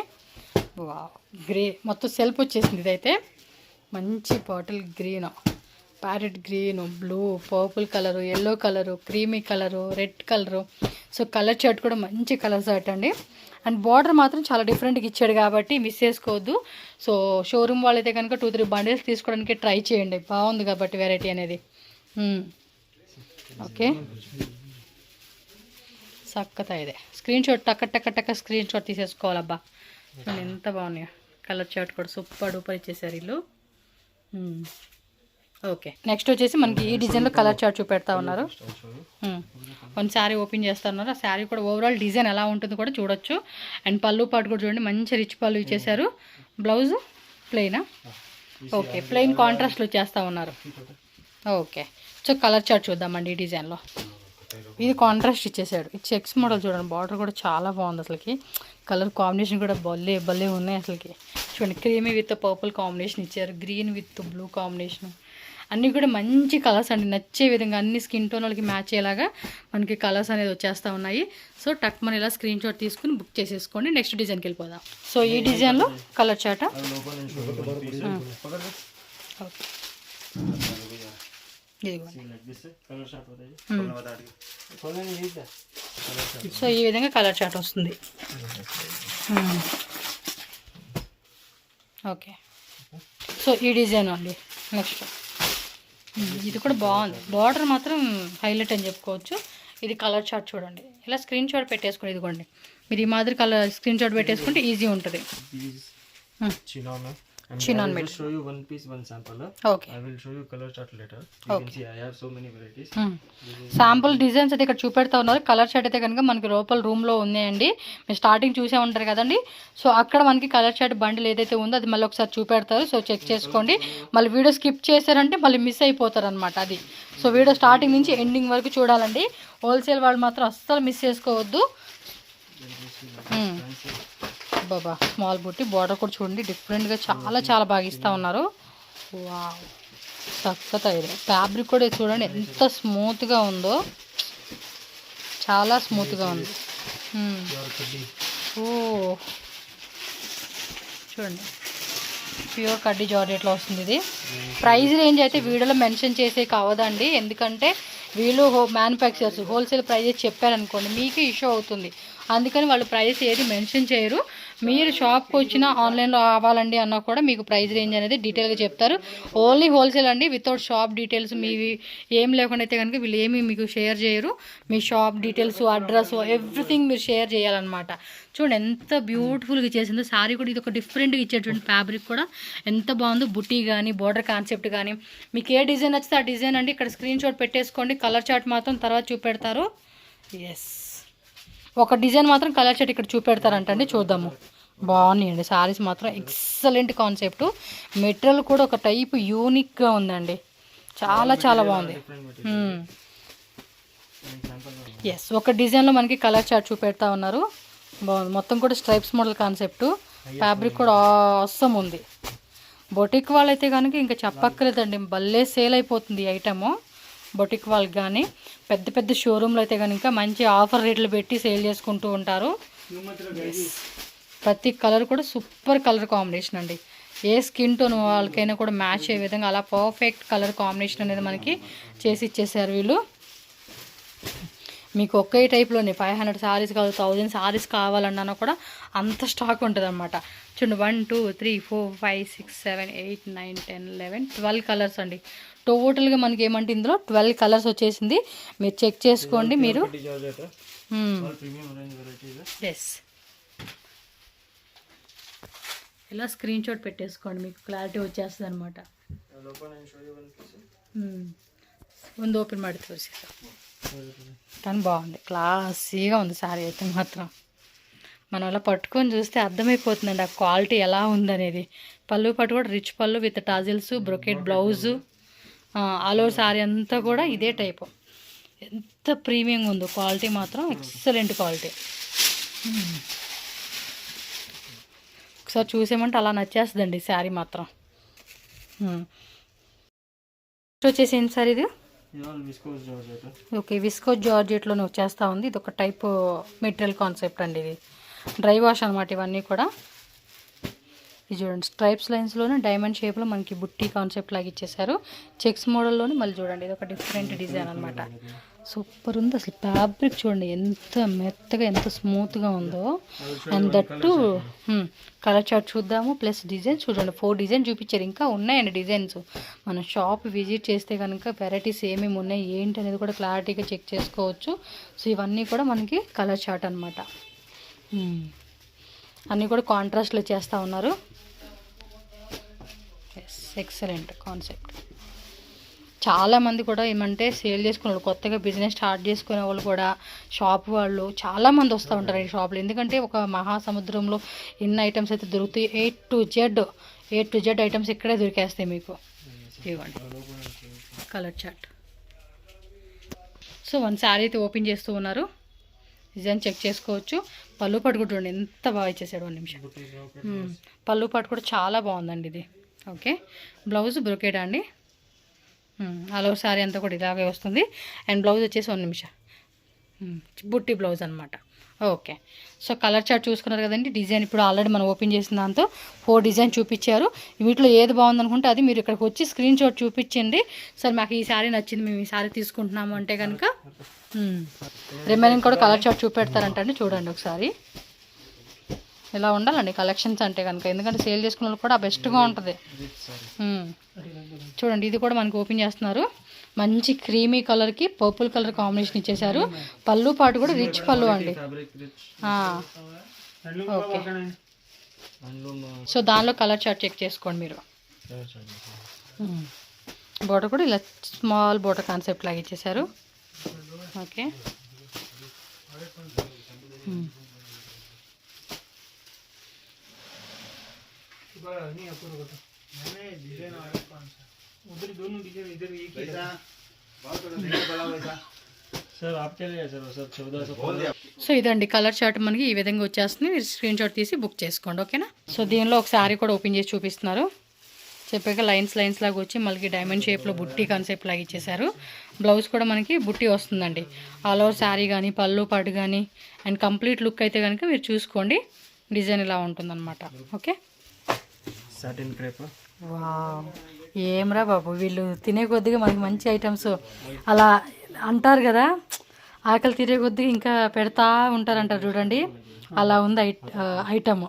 వావ్, గ్రే మొత్తం సెల్ఫ్ వచ్చేసింది. ఇదైతే మంచి bottle green, parrot green, blue, purple colour, yellow colour, creamy colour, red colour. So colour chart కూడా మంచి కలర్ చార్ట్ అండి. అండ్ బార్డర్ మాత్రం చాలా డిఫరెంట్గా ఇచ్చాడు కాబట్టి మిస్ చేసుకోవద్దు. సో షోరూమ్ వాళ్ళైతే కనుక 2-3 బండిల్స్ తీసుకోవడానికి ట్రై చేయండి, బాగుంది కాబట్టి వెరైటీ అనేది. ఓకే, సక్కత ఇదే స్క్రీన్ షాట్ టక్క స్క్రీన్ షాట్ తీసేసుకోవాలబ్బా. ఎంత బాగున్నాయి. కలర్ చార్ట్ కూడా సూపర్ డూపర్ ఇచ్చేసారు వీళ్ళు. ఓకే, నెక్స్ట్ వచ్చేసి మనకి ఈ డిజైన్లో కలర్ చార్ట్ చూపెడతా ఉన్నారు. వన్ శారీ ఓపెన్ చేస్తా ఉన్నారు. ఆ శారీ కూడా ఓవరాల్ డిజైన్ ఎలా ఉంటుందో కూడా చూడొచ్చు. అండ్ పళ్ళు పాటు కూడా చూడండి, మంచి రిచ్ పళ్ళు ఇచ్చేసారు. బ్లౌజ్ ప్లెయినా? ఓకే, ప్లెయిన్ కాంట్రాస్ట్లో చేస్తూ ఉన్నారు. ఓకే, సో కలర్ చార్ట్ చూద్దామండి ఈ డిజైన్లో. ఇది కాంట్రాస్ట్ ఇచ్చేసాడు. ఇది చెక్స్ మోడల్ చూడండి, బార్డర్ కూడా చాలా బాగుంది అసలుకి. కలర్ కాంబినేషన్ కూడా భలే ఉన్నాయి అసలుకి. చూడండి, క్రీమీ విత్ పర్పుల్ కాంబినేషన్ ఇచ్చారు, గ్రీన్ విత్ బ్లూ కాంబినేషన్. అన్నీ కూడా మంచి కలర్స్ అండి, నచ్చే విధంగా అన్ని స్కిన్ టోన్ వాళ్ళకి మ్యాచ్ అయ్యేలాగా మనకి కలర్స్ అనేది వచ్చేస్తూ ఉన్నాయి. సో టక్ మన ఇలా స్క్రీన్ షాట్ తీసుకుని బుక్ చేసేసుకోండి. నెక్స్ట్ డిజైన్కి వెళ్ళిపోదాం. సో ఈ డిజైన్లో కలర్ చార్ట్. సో ఈ విధంగా కలర్ చార్ట్ వస్తుంది. ఓకే, సో ఈ డిజైన్ అండి. నెక్స్ట్ ఇది కూడా బాగుంది, బార్డర్ మాత్రం హైలైట్ అని చెప్పుకోవచ్చు. ఇది కలర్ చార్ట్ చూడండి, ఇలా స్క్రీన్ షాట్ పెట్టేసుకోండి. ఇదిగోండి, మీరు ఈ మాదిరి కలర్ స్క్రీన్ షాట్ పెట్టేసుకుంటే ఈజీ ఉంటుంది. And Chinon I will material. just show you one piece, one sample. Okay I will show you color chart later. You can see I have so many varieties. Sample designs అయితే ఇక్కడ చూపెడతా ఉన్నారు. Colour shirt అయితే కనుక మనకి లోపల రూమ్లో ఉన్నాయండి. మీరు స్టార్టింగ్ చూసే ఉంటారు కదండి. సో అక్కడ మనకి కలర్ షర్ట్ బండిల్ ఏదైతే ఉందో అది మళ్ళీ ఒకసారి చూపెడతారు. సో చెక్ చేసుకోండి. మళ్ళీ వీడియో స్కిప్ చేశారంటే మళ్ళీ మిస్ అయిపోతారు అనమాట అది. సో వీడియో స్టార్టింగ్ నుంచి ఎండింగ్ వరకు చూడాలండి. హోల్సేల్ వాళ్ళు మాత్రం అస్సలు మిస్ చేసుకోవద్దు. బాబా స్మాల్ బుట్టి బార్డర్ కూడా చూడండి డిఫరెంట్గా చాలా చాలా బాగా ఇస్తూ ఉన్నారు. వావ్ చక్కగా ఇది ఫ్యాబ్రిక్ కూడా చూడండి ఎంత స్మూత్గా ఉందో, చాలా స్మూత్గా ఉంది. ఓ చూడండి ప్యూర్ కడ్డీ జార్జెట్లో వస్తుంది ఇది. ప్రైస్ రేంజ్ అయితే వీడియోలో మెన్షన్ చేసే కావదండి, ఎందుకంటే వీళ్ళు మ్యానుఫ్యాక్చరర్స్ హోల్సేల్ ప్రైజెస్ చెప్పారనుకోండి మీకు ఇష్యూ అవుతుంది. అందుకని వాళ్ళు ప్రైస్ ఏది మెన్షన్ చేయరు. మీరు షాప్కి వచ్చినా ఆన్లైన్లో అవ్వాలండి అన్నా కూడా మీకు ప్రైస్ రేంజ్ అనేది డీటెయిల్గా చెప్తారు. ఓన్లీ హోల్సేల్ అండి, వితౌట్ షాప్ డీటెయిల్స్ మీవి ఏం లేకుండా అయితే కనుక వీళ్ళు ఏమీ మీకు షేర్ చేయరు. మీ షాప్ డీటెయిల్స్, అడ్రస్, ఎవ్రీథింగ్ మీరు షేర్ చేయాలన్నమాట. చూడండి ఎంత బ్యూటిఫుల్గా చేసిందో. శారీ కూడా ఇది ఒక డిఫరెంట్గా ఇచ్చారు చూడండి. ఫ్యాబ్రిక్ కూడా ఎంత బాగుందో. బుటీ కానీ బోర్డర్ కాన్సెప్ట్ కానీ మీకు ఏ డిజైన్ నచ్చితే ఆ డిజైన్ అండి. ఇక్కడ స్క్రీన్ షాట్ పెట్టేసుకోండి. కలర్ చార్ట్ మాత్రం తర్వాత చూపెడతారు. ఎస్ ఒక డిజైన్ మాత్రం కలర్ చార్ట్ ఇక్కడ చూపెడతారంటండి. చూద్దాము. బాగున్నాయండి శారీస్ మాత్రం ఎక్సలెంట్ కాన్సెప్ట్. మెటీరియల్ కూడా ఒక టైప్ యూనిక్గా ఉందండి, చాలా చాలా బాగుంది. ఎస్ ఒక డిజైన్లో మనకి కలర్ చార్ట్ చూపెడతా ఉన్నారు. బాగుంది. మొత్తం కూడా స్ట్రైప్స్ మోడల్ కాన్సెప్ట్. ఫ్యాబ్రిక్ కూడా అవసరం ఉంది. బొటిక్ వాళ్ళైతే కనుక ఇంకా చెప్పక్కర్లేదండి, భలే సేల్ అయిపోతుంది ఈ ఐటము. బొటిక్ వాళ్ళకి కానీ పెద్ద పెద్ద షోరూమ్లో అయితే కనుక మంచి ఆఫర్ రేట్లు పెట్టి సేల్ చేసుకుంటూ ఉంటారు. ప్రతి కలర్ కూడా సూపర్ కలర్ కాంబినేషన్ అండి. ఏ స్కిన్ టోన్ వాళ్ళకైనా కూడా మ్యాచ్ అయ్యే విధంగా అలా పర్ఫెక్ట్ కలర్ కాంబినేషన్ అనేది మనకి చేసి ఇచ్చేసారు వీళ్ళు. మీకు ఒకే టైప్లోనే 500 సారీస్ కావాలి, 1000 సారీస్ కావాలన్నా కూడా అంత స్టాక్ ఉంటుంది అనమాట. చూడండి 1 2 3 4 5 6 7 8 9 10 11 12 కలర్స్ అండి. టోటల్గా మనకి ఏమంటే ఇందులో 12 కలర్స్ వచ్చేసింది. మీరు చెక్ చేసుకోండి. మీరు ఎస్ ఇలా స్క్రీన్ షాట్ పెట్టేసుకోండి, మీకు క్లారిటీ వచ్చేస్తుంది అనమాట. ముందు ఓపెన్ ಮಾಡಿ ತೋರಿಸಿದ కానీ బాగుంది, క్లాసీగా ఉంది శారీ అయితే మాత్రం. మనం అలా పట్టుకొని చూస్తే అర్థమైపోతుందండి ఆ క్వాలిటీ ఎలా ఉందనేది. పళ్ళు పట్టు కూడా రిచ్ పళ్ళు with tassels, brocade blouse, all over sari అంతా కూడా ఇదే టైపు. ఎంత ప్రీమియంగా ఉందో, క్వాలిటీ మాత్రం ఎక్సలెంట్ క్వాలిటీ. ఒకసారి చూసేమంటే అలా నచ్చేస్తుందండి శారీ మాత్రం. వచ్చేసి ఏంటి సార్ ఇది? ఓకే విస్కోస్ జార్జెట్లోనే వచ్చేస్తూ ఉంది. ఇది ఒక టైప్ మెటీరియల్ కాన్సెప్ట్ అండి. ఇది డ్రై వాష్ అనమాట ఇవన్నీ కూడా. ఇది చూడండి స్ట్రైప్స్ లైన్స్లోనే డైమండ్ షేప్లో మనకి బుట్టి కాన్సెప్ట్ లాగా ఇచ్చేసారు. చెక్స్ మోడల్లోనే మళ్ళీ చూడండి ఇది ఒక డిఫరెంట్ డిజైన్ అనమాట. సూపర్ ఉంది అసలు. ఫ్యాబ్రిక్ చూడండి ఎంత మెత్తగా ఎంత స్మూత్గా ఉందో. అండ్ దట్టు కలర్ చార్ట్ చూద్దాము ప్లస్ డిజైన్ చూడండి. 4 డిజైన్ చూపించారు, ఇంకా ఉన్నాయండి డిజైన్స్. మనం షాప్ విజిట్ చేస్తే కనుక వెరైటీస్ ఏమేమి ఉన్నాయి ఏంటి అనేది కూడా క్లారిటీగా చెక్ చేసుకోవచ్చు. సో ఇవన్నీ కూడా మనకి కలర్ చార్ట్ అనమాట. అన్నీ కూడా కాంట్రాస్ట్లో చేస్తూ ఉన్నారు. Excellent concept. చాలామంది కూడా ఏమంటే సేల్ చేసుకునే వాళ్ళు, కొత్తగా బిజినెస్ స్టార్ట్ చేసుకునే వాళ్ళు కూడా, షాప్ వాళ్ళు చాలామంది వస్తూ ఉంటారు ఈ షాప్లో. ఎందుకంటే ఒక మహాసముద్రంలో ఎన్ని ఐటమ్స్ అయితే దొరుకుతాయి, ఏ టు జెడ్ ఐటమ్స్ ఇక్కడే దొరికేస్తాయి మీకు. ఇవ్వండి కలర్ చార్ట్. సో 1 శారీ అయితే ఓపెన్ చేస్తూ ఉన్నారు. డిజైన్ చెక్ చేసుకోవచ్చు. పళ్ళు పట్టు కూడా చూడండి ఎంత బాగా ఇచ్చేసాడు. 1 నిమిషం. పళ్ళు పట్టు కూడా చాలా బాగుందండి ఇది. ఓకే బ్లౌజ్ బ్రొకేడా అండి. అలో శారీ అంతా కూడా ఇలాగే వస్తుంది. అండ్ బ్లౌజ్ వచ్చేసి 1 నిమిషం బుట్టి బ్లౌజ్ అనమాట. ఓకే సో కలర్ చార్ట్ చూసుకున్నారు కదండి. డిజైన్ ఇప్పుడు ఆల్రెడీ మనం ఓపెన్ చేసిన దాంతో 4 డిజైన్ చూపించారు. వీటిలో ఏది బాగుందనుకుంటే అది మీరు ఇక్కడికి వచ్చి స్క్రీన్ షాట్ చూపించండి. సార్ మాకు ఈ శారీ నచ్చింది, మేము ఈ శారీ తీసుకుంటున్నాము అంటే కనుక రిమైనింగ్ కూడా కలర్ చార్ట్ చూపెడతారంటండి. చూడండి ఒకసారి ఇలా ఉండాలండి కలెక్షన్స్ అంటే కనుక, ఎందుకంటే సేల్ చేసుకున్న వాళ్ళు కూడా బెస్ట్గా ఉంటుంది. చూడండి ఇది కూడా మనకి ఓపెన్ చేస్తున్నారు. మంచి క్రీమీ కలర్కి పర్పుల్ కలర్ కాంబినేషన్ ఇచ్చేసారు. పళ్ళు పాటు కూడా రిచ్ పళ్ళు అండి. ఓకే హ్యాండ్లూమ్ సో దానిలో కలర్ చార్ట్ చెక్ చేసుకోండి మీరు. బోర్డర్ కూడా ఇలా స్మాల్ బోర్డర్ కాన్సెప్ట్ లాగా ఇచ్చేసారు. ఓకే, सर आपके लिए सर सर 1400 సో ఇదండి కలర్ చార్ట్ మనకి ఈ విధంగా వచ్చేస్తుంది. మీరు స్క్రీన్ షాట్ తీసి బుక్ చేసుకోండి. ఓకేనా. సో దీనిలో ఒక శారీ కూడా ఓపెన్ చేసి చూపిస్తున్నారు. చెప్పాక లైన్స్ లాగా వచ్చి మళ్ళీ డైమండ్ షేప్లో బుట్టి కాన్సెప్ట్ లాగా ఇచ్చేసారు. బ్లౌజ్ కూడా మనకి బుట్టి వస్తుందండి. ఆల్ ఓవర్ శారీ కానీ పళ్ళు పాటు కానీ అండ్ కంప్లీట్ లుక్ అయితే కనుక మీరు చూసుకోండి. డిజైన్ ఇలా ఉంటుందన్నమాట. Okay, satin crepe. వావ్, ఏమ్రా బాబు, వీళ్ళు తినే కొద్దిగా మనకి మంచి ఐటమ్స్ అలా అంటారు కదా, ఆకలి తీరే కొద్దిగా ఇంకా పెడతా ఉంటారంటారు చూడండి, అలా ఉంది ఐటమ్.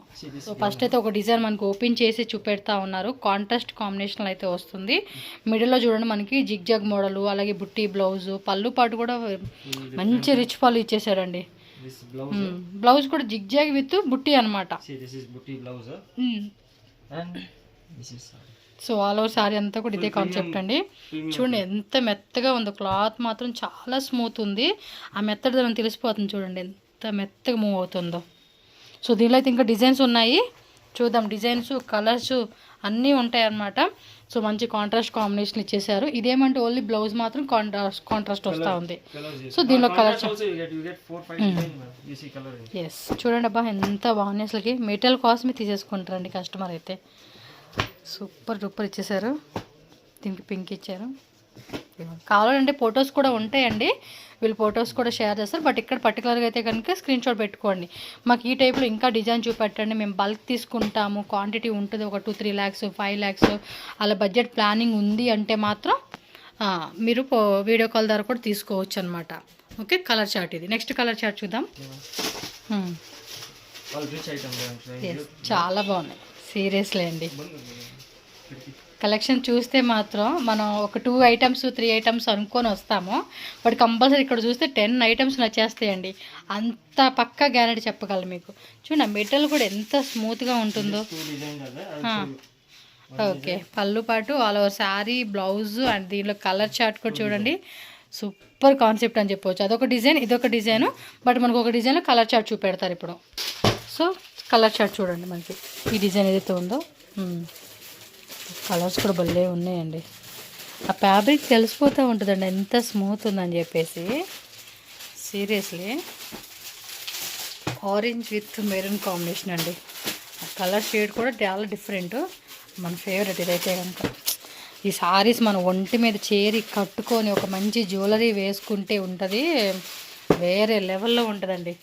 సో ఫస్ట్ అయితే ఒక డిజైన్ మనకి ఓపెన్ చేసి చూపెడతా ఉన్నారు. కాంట్రాస్ట్ కాంబినేషన్ అయితే వస్తుంది. మిడిల్లో చూడండి మనకి జిగ్ జగ్ మోడల్, అలాగే బుట్టి బ్లౌజ్, పళ్ళు పాటు కూడా మంచి రిచ్ పళ్ళు ఇచ్చేసాడండి. బ్లౌజ్ కూడా జిగ్ జాగ్ విత్ బుట్టి అనమాట. సో ఆల్ ఓవర్ శారీ అంతా కూడా ఇదే కాన్సెప్ట్ అండి. చూడండి ఎంత మెత్తగా ఉందో, క్లాత్ మాత్రం చాలా స్మూత్ ఉంది. ఆ మెత్తడిదనం తెలిసిపోతుంది చూడండి ఎంత మెత్తగా మూవ్ అవుతుందో. సో దీనిలో అయితే ఇంకా డిజైన్స్ ఉన్నాయి, చూద్దాం. డిజైన్స్ కలర్స్ అన్నీ ఉంటాయి అన్నమాట. సో మంచి కాంట్రాస్ట్ కాంబినేషన్ ఇచ్చేసారు. ఇదేమంటే ఓన్లీ బ్లౌజ్ మాత్రం కాంట్రాస్ట్ వస్తూ ఉంది. సో దీనిలో కలర్ ఎస్ చూడండి అబ్బా ఎంత బాగున్నాయి. అసలుకి మెటీరియల్ కాస్ట్మే తీసేసుకుంటారండి కస్టమర్ అయితే. సూపర్ డూపర్ ఇచ్చేసారు. దీనికి పింక్ ఇచ్చారు. కావాలంటే ఫొటోస్ కూడా ఉంటాయండి, వీళ్ళు ఫొటోస్ కూడా షేర్ చేస్తారు. బట్ ఇక్కడ పర్టికులర్గా అయితే కనుక స్క్రీన్ షాట్ పెట్టుకోండి. మాకు ఈ టైప్లో ఇంకా డిజైన్ చూపెట్టండి, మేము బల్క్ తీసుకుంటాము, క్వాంటిటీ ఉంటుంది, ఒక 2-3 lakhs 5 lakhs అలా బడ్జెట్ ప్లానింగ్ ఉంది అంటే మాత్రం మీరు వీడియో కాల్ ద్వారా కూడా తీసుకోవచ్చు అనమాట. ఓకే, కలర్ చార్ట్ ఇది. నెక్స్ట్ కలర్ చార్ట్ చూద్దాం. చాలా బాగున్నాయి సీరియస్లీ అండి. కలెక్షన్ చూస్తే మాత్రం మనం ఒక 2 items 3 items అనుకొని వస్తాము, బట్ కంపల్సరీ ఇక్కడ చూస్తే 10 items నచ్చేస్తాయండి. అంత పక్కా గ్యారెంటీ చెప్పగలను మీకు. చూడండి మెటీరియల్ కూడా ఎంత స్మూత్గా ఉంటుందో. ఓకే, పళ్ళు పాటు all over sari blouse and దీనిలో కలర్ చార్ట్ కూడా చూడండి. సూపర్ కాన్సెప్ట్ అని చెప్పవచ్చు. అదొక డిజైన్ ఇదొక డిజైను, బట్ మనకు ఒక డిజైన్లో కలర్ చార్ట్ చూపెడతారు ఇప్పుడు. సో కలర్ చార్ట్ చూడండి మనకి ఈ డిజైన్ ఏదైతే ఉందో. కలర్స్ కూడా భలే ఉన్నాయండి. ఆ ఫ్యాబ్రిక్ తెలిసిపోతూ ఉంటుందండి ఎంత స్మూత్ ఉందని చెప్పేసి. Seriously orange with maroon combination అండి. ఆ కలర్ షేడ్ కూడా చాలా డిఫరెంట్. మన ఫేవరెట్ ఇదైతే కనుక. ఈ సారీస్ మన ఒంటి మీద చేరి కట్టుకొని ఒక మంచి జ్యువెలరీ వేసుకుంటే ఉంటుంది, వేరే లెవెల్లో ఉంటుందండి.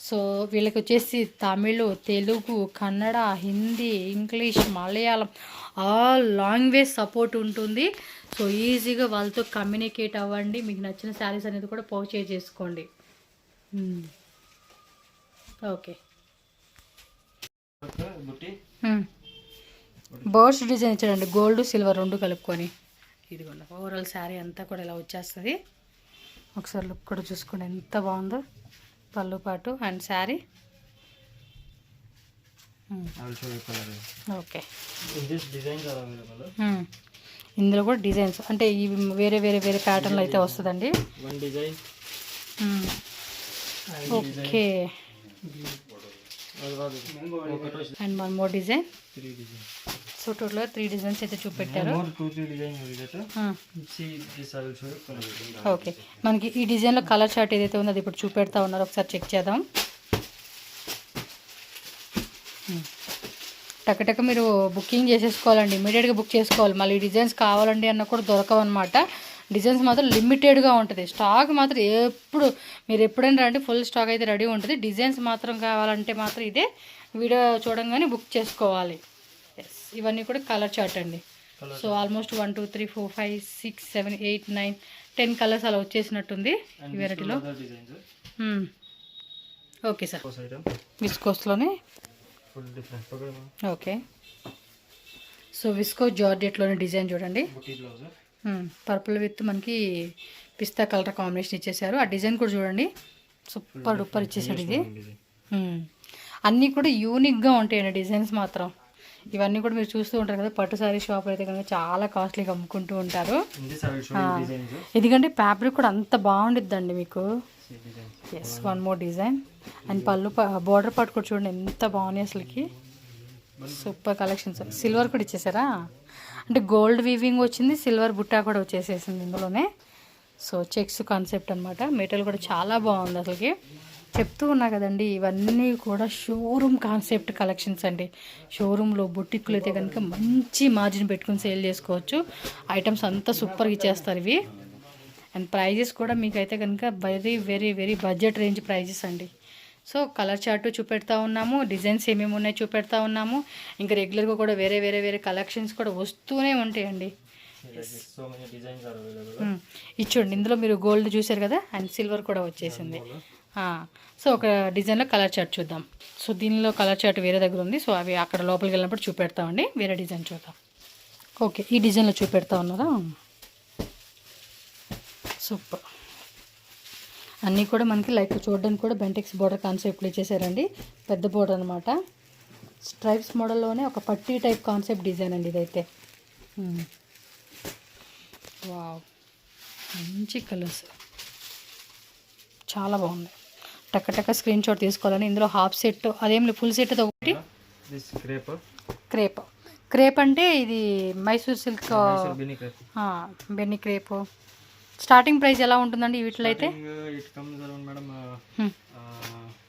సో వీళ్ళకి వచ్చేసి Tamil, Telugu, Kannada, Hindi, English, Malayalam all language support ఉంటుంది. సో ఈజీగా వాళ్ళతో కమ్యూనికేట్ అవ్వండి. మీకు నచ్చిన శారీస్ అనేది కూడా పర్చేజ్ చేసుకోండి. ఓకే, బర్డ్స్ డిజైన్ ఇచ్చాడండి, గోల్డ్ సిల్వర్ 2 కలుపుకొని. ఇదిగోండి ఓవరాల్ శారీ అంతా కూడా ఇలా వచ్చేస్తుంది. ఒకసారి లుక్ కూడా చూసుకోండి ఎంత బాగుందో. పళ్ళు పాటు అండ్ శారీ. ఓకే, ఇందులో కూడా డిజైన్స్ అంటే ఇవి వేరే ప్యాటర్న్లో అయితే వస్తుందండి. Okay, and 1 more design. So టోటల్గా 3 డిజైన్స్ అయితే చూపెట్టారు. ఓకే, మనకి ఈ డిజైన్లో కలర్ చార్ట్ ఏదైతే ఉందో అది ఇప్పుడు చూపెడతా ఉన్నారు, ఒకసారి చెక్ చేద్దాం. టకటక మీరు బుకింగ్ చేసేసుకోవాలండి, ఇమీడియట్గా బుక్ చేసుకోవాలి. మళ్ళీ డిజైన్స్ కావాలండి అన్న కూడా దొరకవన్నమాట. డిజైన్స్ మాత్రం లిమిటెడ్గా ఉంటుంది. స్టాక్ మాత్రం ఎప్పుడు మీరు ఎప్పుడైనా రండి, ఫుల్ స్టాక్ అయితే రెడీ ఉంటుంది. డిజైన్స్ మాత్రం కావాలంటే మాత్రం ఇదే వీడియో చూడంగానే బుక్ చేసుకోవాలి. ఎస్, ఇవన్నీ కూడా కలర్ చార్ట్ అండి. సో ఆల్మోస్ట్ 1 2 3 4 5 6 7 8 9 10 కలర్స్ అలా వచ్చేసినట్టుంది ఈ వెరైటీలో. ఓకే సార్, విస్కోస్లోనే. ఓకే, సో విస్కో జార్జెట్లోని డిజైన్ చూడండి. పర్పుల్ విత్ మనకి పిస్తా కలర్ కాంబినేషన్ ఇచ్చేసారు. ఆ డిజైన్ కూడా చూడండి సూపర్ డూపర్ ఇచ్చేసాడు ఇది. అన్నీ కూడా యూనిక్గా ఉంటాయండి డిజైన్స్ మాత్రం. ఇవన్నీ కూడా మీరు చూస్తూ ఉంటారు కదా, పట్టు సారీ షాప్ అయితే కనుక చాలా కాస్ట్లీగా అమ్ముకుంటూ ఉంటారు. In this I will show you designs. ఎందుకంటే ఫ్యాబ్రిక్ కూడా అంత బాగుండిద్దండి మీకు. Yes, one more design. And పళ్ళు బోర్డర్ పార్ట్ కూడా చూడండి ఎంత బాగున్నాయి అసలుకి. Super collections. సిల్వర్ కూడా ఇచ్చేసారా, అంటే గోల్డ్ వీవింగ్ వచ్చింది, సిల్వర్ బుట్టా కూడా వచ్చేసేసింది ఇందులోనే. సో చెక్స్ కాన్సెప్ట్ అనమాట. మెటీరియల్ కూడా చాలా బాగుంది అసలుకి. చెప్తూ ఉన్నా కదండి, ఇవన్నీ కూడా షోరూమ్ కాన్సెప్ట్ కలెక్షన్స్ అండి. షోరూంలో బుటిక్లు అయితే కనుక మంచి మార్జిన్ పెట్టుకుని సేల్ చేసుకోవచ్చు. ఐటమ్స్ అంతా సూపర్గా ఇచ్చేస్తారు ఇవి. అండ్ ప్రైజెస్ కూడా మీకైతే కనుక very very very budget range prices అండి. సో కలర్ చార్ట్ చూపెడతా ఉన్నాము, డిజైన్స్ ఏమేమి ఉన్నాయో చూపెడతా ఉన్నాము. ఇంకా రెగ్యులర్గా కూడా వేరే వేరే వేరే కలెక్షన్స్ కూడా వస్తూనే ఉంటాయండి. So many designs are available. ఇచ్చోండి, ఇందులో మీరు గోల్డ్ చూసారు కదా, అండ్ సిల్వర్ కూడా వచ్చేసింది. సో ఒక డిజైన్లో కలర్ చార్ట్ చూద్దాం. సో దీనిలో కలర్ చార్ట్ వేరే దగ్గర ఉంది. సో అవి అక్కడ లోపలికి వెళ్ళినప్పుడు చూపెడతామండి. వేరే డిజైన్ చూద్దాం. ఓకే, ఈ డిజైన్లో చూపెడతా ఉన్నారా. సూపర్. అన్నీ కూడా మనకి లైక్ చూడడానికి కూడా బెంటెక్స్ బోర్డర్ కాన్సెప్ట్లు ఇచ్చేసారండి. పెద్ద బోర్డర్ అనమాట. స్ట్రైప్స్ మోడల్లోనే ఒక పట్టీ టైప్ కాన్సెప్ట్ డిజైన్ అండి ఇదైతే. వావ్, మంచి కలర్స్ చాలా బాగున్నాయి. టక్క టక్క స్క్రీన్ షాట్ తీసుకోవాలని. ఇందులో హాఫ్ సెట్ అదేం లేదు, ఫుల్ సెట్ ఒకటి. This crepe. క్రేప్. క్రేప్ అంటే ఇది మైసూర్ సిల్క్ Beni crepe. బెన్నీ క్రేప్. స్టార్టింగ్ ప్రైస్ ఎలా ఉంటుందండి వీటిలో అయితే? It comes around madam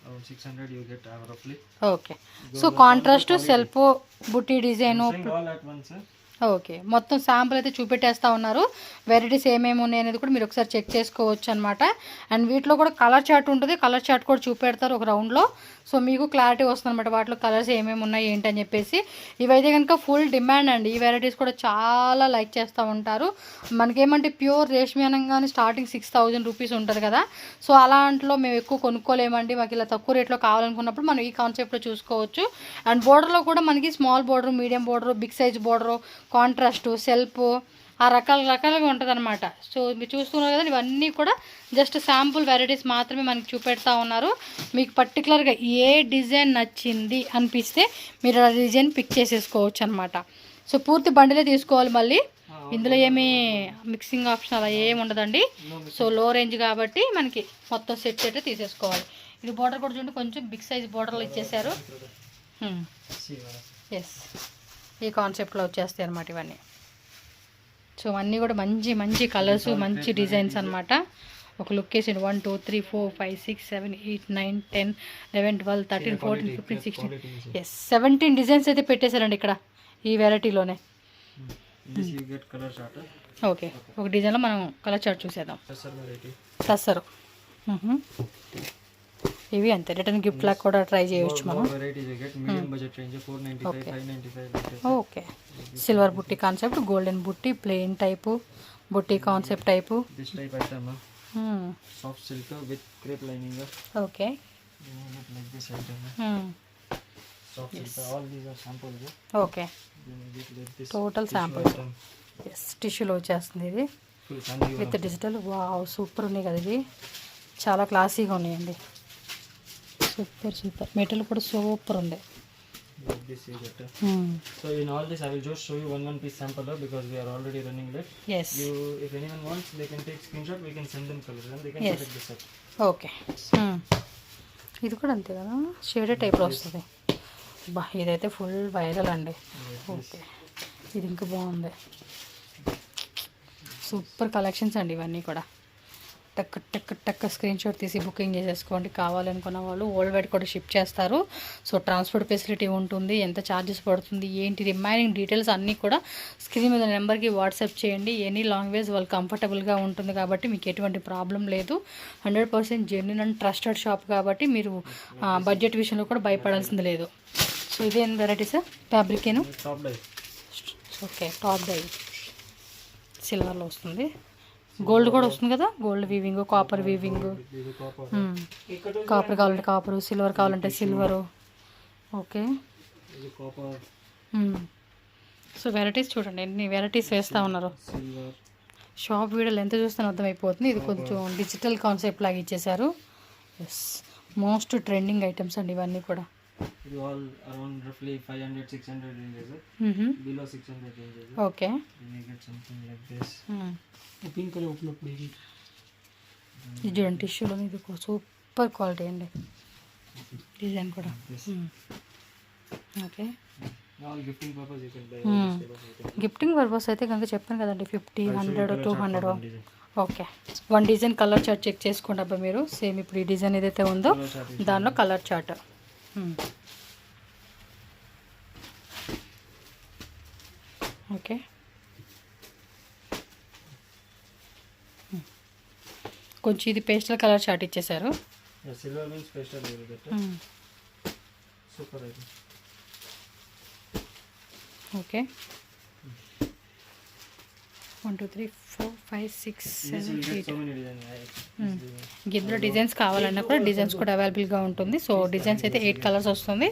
around 600 you get roughly. Okay. So contrast self బుట్టి design. All at once. Okay, మొత్తం శాంపుల్ అయితే చూపెట్టేస్తూ ఉన్నారు. వెరైటీస్ ఏమేమి ఉన్నాయి అనేది కూడా మీరు ఒకసారి చెక్ చేసుకోవచ్చు అనమాట. అండ్ వీటిలో కూడా కలర్ చార్ట్ ఉంటుంది. కలర్ చార్ట్ కూడా చూపెడతారు ఒక రౌండ్లో. సో మీకు క్లారిటీ వస్తుంది అనమాట వాటిలో కలర్స్ ఏమేమి ఉన్నాయి ఏంటి అని చెప్పేసి. ఇవైతే కనుక ఫుల్ డిమాండ్ అండి. ఈ వెరైటీస్ కూడా చాలా లైక్ చేస్తూ ఉంటారు. మనకేమంటే ప్యూర్ రేష్మి అనగానే స్టార్టింగ్ 6000 రూపీస్ ఉంటుంది కదా. సో అలాంటిలో మేము ఎక్కువ కొనుక్కోలేమండి. మాకు ఇలా తక్కువ రేట్లో కావాలనుకున్నప్పుడు మనం ఈ కాన్సెప్ట్లో చూసుకోవచ్చు. అండ్ బోర్డర్లో కూడా మనకి small border, medium border, big size border, contrast, self, ఆ రకాలుగా ఉంటుంది అనమాట. సో మీరు చూస్తున్నారు కదా, ఇవన్నీ కూడా జస్ట్ శాంపుల్ వెరైటీస్ మాత్రమే మనకి చూపెడతా ఉన్నారు. మీకు పర్టికులర్గా ఏ డిజైన్ నచ్చింది అనిపిస్తే మీరు ఆ డిజైన్ పిక్ చేసేసుకోవచ్చు అనమాట. సో పూర్తి బండిలే తీసుకోవాలి మళ్ళీ. ఇందులో ఏమీ మిక్సింగ్ ఆప్షన్ అలా ఏమి ఉండదండి. సో లో రేంజ్ కాబట్టి మనకి మొత్తం సెట్ అయితే తీసేసుకోవాలి. ఇది బోర్డర్ కూడా చూడండి, కొంచెం బిగ్ సైజ్ బోర్డర్లో ఇచ్చేసారు. ఎస్, ఈ కాన్సెప్ట్లో వచ్చేస్తాయి అనమాట ఇవన్నీ. సో అన్నీ కూడా మంచి మంచి కలర్స్, మంచి డిజైన్స్ అనమాట. ఒక లుక్ వేసి 1 2 3 4 5 6 7 8 9 10 11 12 13 14 15 16 ఎస్ 17 డిజైన్స్ అయితే పెట్టేశారండి ఇక్కడ ఈ వెరైటీలోనే. This you get color chart. Okay, ఒక డిజైన్లో మనం కలర్ చార్ట్ చూసేద్దాం. టస్సరు. ఇవి అంతే, రిటర్న్ గిఫ్ట్ లాగా కూడా ట్రై చేయవచ్చు మనం. ఓకే, సిల్వర్ బుట్టి కాన్సెప్ట్, గోల్డెన్ బుట్టి, ప్లెయిన్ టైపు బుట్టి concept type. Soft silk with crepe lining. Okay, like this item. Soft silk. All these are samples. ఓకే, టోటల్ శాంపుల్. ఎస్, టిష్యూలో వచ్చేస్తుంది ఇది విత్ డిజిటల్. వావ్, సూపర్ ఉన్నాయి కదా ఇవి, చాలా క్లాసీగా ఉన్నాయండి. సూపర్ సూపర్, మెటీరియల్ కూడా సూపర్ ఉంది. So in all this I will just show you one piece sample because we are already running late. Yes. If anyone wants, they can take screenshot, we can send them colors and they can select this set. Okay, ఇది కూడా అంతే కదా, shaded టైప్లో వస్తుంది. బా, ఇదైతే full viral అండి. Okay, ఇది ఇంకా బాగుంది. సూపర్ కలెక్షన్స్ అండి ఇవన్నీ కూడా. టక్ టక్ టక్ స్క్రీన్ షాట్ తీసి బుకింగ్ చేసేసుకోండి. కావాలనుకున్న వాళ్ళు వరల్డ్ వైడ్ కూడా షిప్ చేస్తారు. సో ట్రాన్స్పోర్ట్ ఫెసిలిటీ ఉంటుంది, ఎంత ఛార్జెస్ పడుతుంది ఏంటి రిమైనింగ్ డీటెయిల్స్ అన్నీ కూడా స్క్రీన్ మీద నెంబర్కి వాట్సాప్ చేయండి. ఎనీ లాంగ్వేజ్ వాళ్ళు కంఫర్టబుల్గా ఉంటుంది కాబట్టి మీకు ఎటువంటి ప్రాబ్లం లేదు. 100% జెన్యూన్ అండ్ ట్రస్టెడ్ షాప్ కాబట్టి మీరు బడ్జెట్ విషయంలో కూడా భయపడాల్సింది లేదు. సో ఇదేం వెరైటీస్ ఫ్యాబ్రిక్ ఏను. ఓకే, టాప్ డై సిల్వర్లో వస్తుంది. గోల్డ్ కూడా వస్తుంది కదా, gold weaving, copper weaving. Copper కావాలంటే కాపరు, సిల్వర్ కావాలంటే సిల్వరు. ఓకే, సో వెరైటీస్ చూడండి ఎన్ని వెరైటీస్ వేస్తూ ఉన్నారు. షాప్ వీడియోలు ఎంత చూస్తానో అర్థమైపోతుంది. ఇది కొంచెం డిజిటల్ కాన్సెప్ట్ లాగా ఇచ్చేసారు. ఎస్, మోస్ట్ ట్రెండింగ్ ఐటమ్స్ అండి ఇవన్నీ కూడా. ఇది all around roughly 500 600 ranges. Below 600 ranges. Okay. You get something like this. Pink colour open up ఇది ఇది చూడండి టిష్యూలో ఇది సూపర్ క్వాలిటీ అండి, డిజైన్ కూడా. Okay. All gifting purpose you can buy all this type of item. Gifting purpose అయితే కనుక చెప్పాను కదండి, 50, 100, 200. Design. Okay. One design colour chart check చేసుకోండి అబ్బా మీరు. సేమ్ ఇప్పుడు ఈ డిజైన్ ఏదైతే ఉందో దానిలో కలర్ చార్ట్. ఓకే. కొంచెం ఇది పేస్టల్ కలర్ చార్ట్ ఇచ్చేసారు. Yeah, silver means pastel you will get. Super item. Okay. 1 2 3 4 5 6 Yes, 7 you get 8. so many designs. ఇందులో డిజైన్స్ కావాలన్నా కూడా డిజైన్స్ కూడా అవైలబుల్గా ఉంటుంది. సో డిజైన్స్ అయితే 8 కలర్స్ వస్తుంది.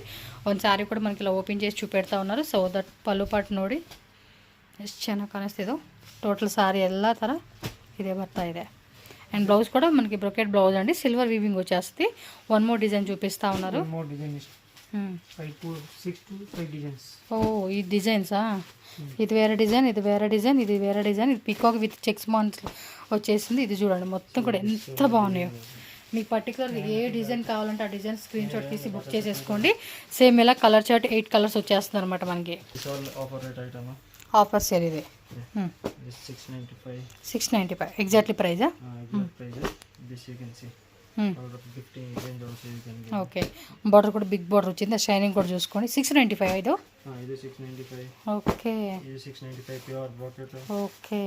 ಒಂದು ಸಾರಿ ಕೂಡ మనకి ఇలా ఓపెన్ చేసి చూపెడతా ఉన్నారు. ಸೊ ದಟ್ ಪಲ್ಲು ಪಾಟ್ ನೋಡಿ ಎಷ್ಟು ಚೆನ್ನಾಗಿ ಕಾಣಿಸ್ತಿದ್ದು. ಟೋಟಲ್ ಸಾರಿ ಎಲ್ಲ ಥರ ఇదే ಬರ್ತಾ ಇದೆ. అండ్ బ్లౌజ్ కూడా మనకి బ్రొకెట్ బ్లౌజ్ అండి, సిల్వర్ వీవింగ్ వచ్చేస్తుంది. వన్ మోర్ డిజైన్ చూపిస్తా ఉన్నారు. One more design is 5 to 6 to 5 designs. ఓ ఈ డిజైన్సా, ఇది వేరే డిజైన్, ఇది వేరే డిజైన్, ఇది వేరే డిజైన్, ఇది పీకాక్ విత్ చెక్స్ మాన్స్ వచ్చేసింది. ఇది చూడండి మొత్తం కూడా ఎంత బాగున్నాయో. మీకు పర్టికులర్గా ఏ డిజైన్ కావాలంటే ఆ డిజైన్ స్క్రీన్ షాట్ తీసి బుక్ చేసేసుకోండి. సేమ్ ఇలా కలర్ చార్ట్ 8 కలర్స్ వచ్చేస్తుంది అనమాట మనకి. It's all offer rate item. Offer sale ఇది. This 695. 695 ఎగ్జాక్ట్లీ ప్రైజా? Exact price. This you can see. Out of gifting range also you can get. Okay. Border కూడా big border వచ్చింది, ఆ shining కూడా చూసుకోండి. 695 ఇది. ఇది 695. ఓకే. ఇది 695 ప్యూర్ బ్రోకెట్. ఓకే.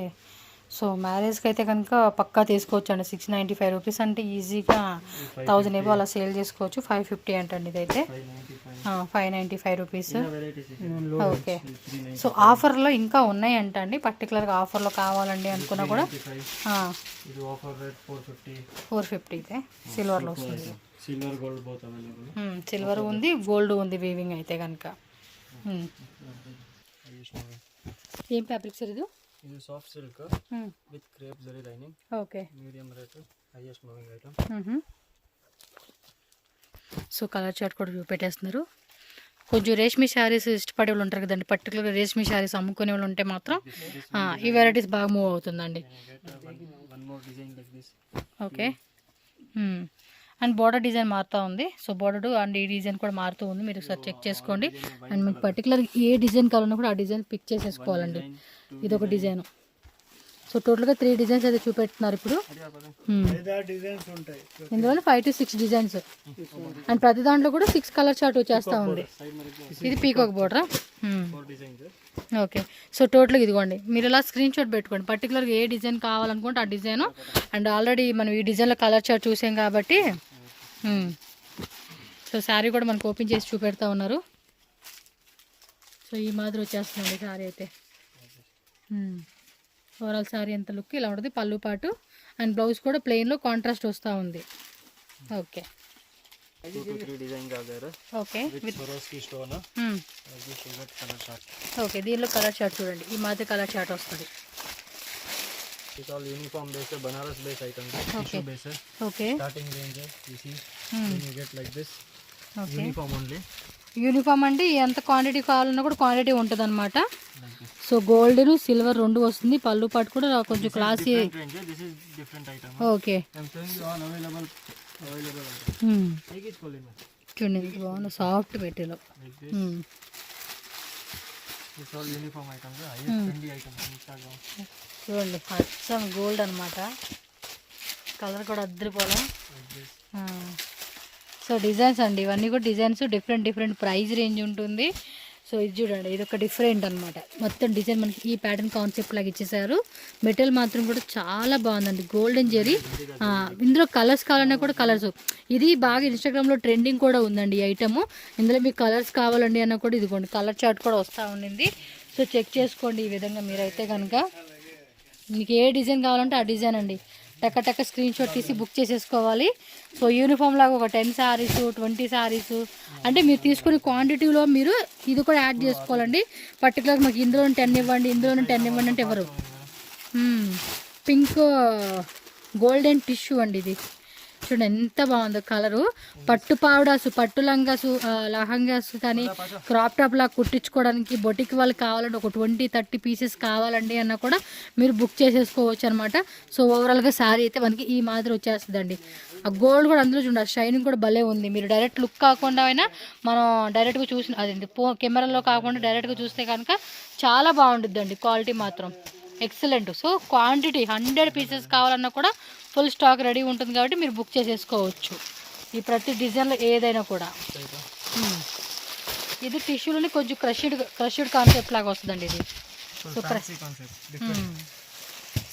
సో మ్యారేజ్కి అయితే కనుక పక్కా తీసుకోవచ్చు అండి. 695 రూపీస్ అంటే ఈజీగా 1000 ఏవో అలా సేల్ చేసుకోవచ్చు. 550 అంటండి ఇదైతే. 595 రూపీస్. ఓకే. సో ఆఫర్లో ఇంకా ఉన్నాయి అంట అండి, పర్టికులర్గా ఆఫర్లో కావాలండి అనుకున్నా కూడా. ఇది ఆఫర్ రేట్ 450. 450 అయితే సిల్వర్లో వస్తుంది. Silver gold both available. Silver ఉంది, గోల్డ్ ఉంది వీవింగ్ అయితే కనుక. ఏం ఫ్యాబ్రిక్ సార్ ఇది? ఇది soft silk with crepe zari lining. Okay. Medium rate, highest moving item. So colour chart కూడా చూపెట్టేస్తున్నారు. కొంచెం రేష్మి శారీస్ ఇష్టపడే వాళ్ళు ఉంటారు కదండి, పర్టికులర్గా రేష్మి శారీస్ అమ్ముకునే వాళ్ళు ఉంటే మాత్రం ఈ వెరైటీస్ బాగా మూవ్ అవుతుందండి. ఓకే. అండ్ బార్డర్ డిజైన్ మారుతూ ఉంది. సో బార్డర్ అండ్ ఈ డిజైన్ కూడా మారుతూ ఉంది, మీరు ఒకసారి చెక్ చేసుకోండి. అండ్ మీకు పర్టికులర్ ఏ డిజైన్ కావాలన్నా కూడా ఆ డిజైన్ పిక్ చేసేసుకోవాలండి. ఇది ఒక డిజైన్. సో టోటల్గా 3 డిజైన్స్ అయితే చూపెడుతున్నారు ఇప్పుడు. ఇందులో 5 to 6 డిజైన్స్ అండ్ ప్రతి దాంట్లో కూడా 6 కలర్ చార్ట్ వచ్చేస్తూ ఉంది. ఇది పీకాక్ బోర్డరా? ఓకే. సో టోటల్గా ఇదిగోండి, మీరు ఇలా స్క్రీన్ షాట్ పెట్టుకోండి. పర్టికులర్గా ఏ డిజైన్ కావాలనుకుంటే ఆ డిజైను. అండ్ ఆల్రెడీ మనం ఈ డిజైన్లో కలర్ చార్ట్ చూసాం కాబట్టి సో శారీ కూడా మనకు ఓపెన్ చేసి చూపెడతా ఉన్నారు. సో ఈ మాదిరి వచ్చేస్తుందండి శారీ అయితే. ఓవరాల్ శారీ ఎంత లుక్ ఇలా ఉంటుంది. పళ్ళు పాటు అండ్ బ్లౌజ్ కూడా ప్లెయిన్లో కాంట్రాస్ట్ వస్తూ ఉంది. ఓకే. 2 to 3 డిజైన్ కావాలి. Okay. With సరోస్కి stone. Colour chart. Okay. దీనిలో కలర్ చార్ట్ చూడండి, ఈ మాదిరి కలర్ చార్ట్ వస్తుంది. It's all uniform based, Banaras based items. Tissue based. Okay. Starting range, you see, then you get like this. Okay. Uniform only. Uniform అంటే ఎంత quantity కావాలన్నా కూడా quantity ఉంటుంది అనమాట. Like this. So gold silver 2 వస్తుంది. పళ్ళు పాటు కూడా కొంచెం classy. Different range. This is different item. Okay. I'm showing you all available item. Take it fully, man. చూడండి బాగుంది, soft material. Like this. It's all uniform items. Highest trendy items. Instagram. చూడండి అచ్చం gold అనమాట. Colour కూడా అద్దరిపోలా. Like this. So designs అండి, ఇవన్నీ కూడా designs different price range ఉంటుంది. సో ఇది చూడండి, ఇది ఒక డిఫరెంట్ అనమాట. మొత్తం డిజైన్ మనకి ఈ ప్యాటర్న్ కాన్సెప్ట్ లాగా ఇచ్చేసారు. మెటల్ మాత్రం కూడా చాలా బాగుందండి, గోల్డెన్ జెరీ. ఇందులో కలర్స్ కావాలన్నా కూడా కలర్స్. ఇది బాగా ఇన్స్టాగ్రామ్లో ట్రెండింగ్ కూడా ఉందండి ఈ ఐటమ్. ఇందులో మీకు కలర్స్ కావాలండి అన్న కూడా ఇదిగోండి కలర్ చార్ట్ కూడా వస్తూ ఉండింది. సో చెక్ చేసుకోండి ఈ విధంగా మీరైతే కనుక. మీకు ఏ డిజైన్ కావాలంటే ఆ డిజైన్ అండి, టక్క స్క్రీన్ షాట్ తీసి బుక్ చేసేసుకోవాలి. సో యూనిఫామ్ లాగా ఒక 10 శారీస్ 20 శారీస్ అంటే మీరు తీసుకునే క్వాంటిటీలో మీరు ఇది కూడా యాడ్ చేసుకోవాలండి. పర్టికులర్ మాకు ఇందులో 10 ఇవ్వండి, ఇందులో 10 ఇవ్వండి అంటే ఎవరు. పింక్ గోల్డెన్ టిష్యూ అండి ఇది. చూడండి ఎంత బాగుందో కలరు. పట్టు పావడాసు, పట్టు లంగాసు, లహంగాసు కానీ క్రాప్ టాప్ లా కుట్టించుకోవడానికి బొటిక్ వాళ్ళు కావాలంటే ఒక 20-30 పీసెస్ కావాలండి అన్న కూడా మీరు బుక్ చేసేసుకోవచ్చు అనమాట. సో ఓవరాల్గా శారీ అయితే మనకి ఈ మాదిరి వచ్చేస్తుందండి. ఆ గోల్డ్ కూడా అందులో చూడండి, షైనింగ్ కూడా భలే ఉంది. మీరు డైరెక్ట్ లుక్ కాకుండా అయినా మనం డైరెక్ట్గా చూసిన అదేంటి కెమెరాలో కాకుండా డైరెక్ట్గా చూస్తే కనుక చాలా బాగుంటుందండి. క్వాలిటీ మాత్రం ఎక్సలెంట్. సో క్వాంటిటీ 100 పీసెస్ కావాలన్నా కూడా ఫుల్ స్టాక్ రెడీ ఉంటుంది కాబట్టి మీరు బుక్ చేసేసుకోవచ్చు ఈ ప్రతి డిజైన్లో ఏదైనా కూడా. ఇది టిష్యూలోని కొంచెం క్రష్డ్ కాన్సెప్ట్ లాగా వస్తుందండి ఇది. సో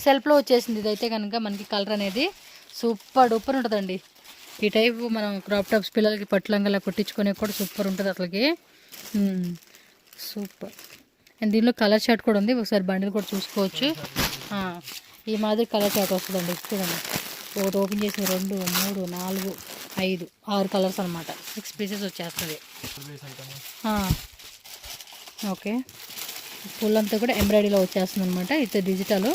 సెల్ఫ్లో వచ్చేసింది ఇదైతే కనుక మనకి కలర్ అనేది సూపర్ డూపర్ ఉంటుందండి. ఈ టైపు మనం క్రాప్ టాప్స్ పిల్లలకి పట్లంగా కుట్టించుకునే కూడా సూపర్ ఉంటుంది అసలుకి. సూపర్. అండ్ దీనిలో కలర్ చార్ట్ కూడా ఉంది, ఒకసారి బండిల్ కూడా చూసుకోవచ్చు. ఈ మాదిరి కలర్ చార్ట్ వస్తుందండి. చూడండి, ఒకటి ఓపెన్ చేసి 2, 3, 4, 5, 6 కలర్స్ అనమాట. 6 పీసెస్ వచ్చేస్తుంది. ఓకే, ఫుల్ అంతా కూడా ఎంబ్రాయిడరీలో వచ్చేస్తుంది అనమాట. ఇది డిజిటల్.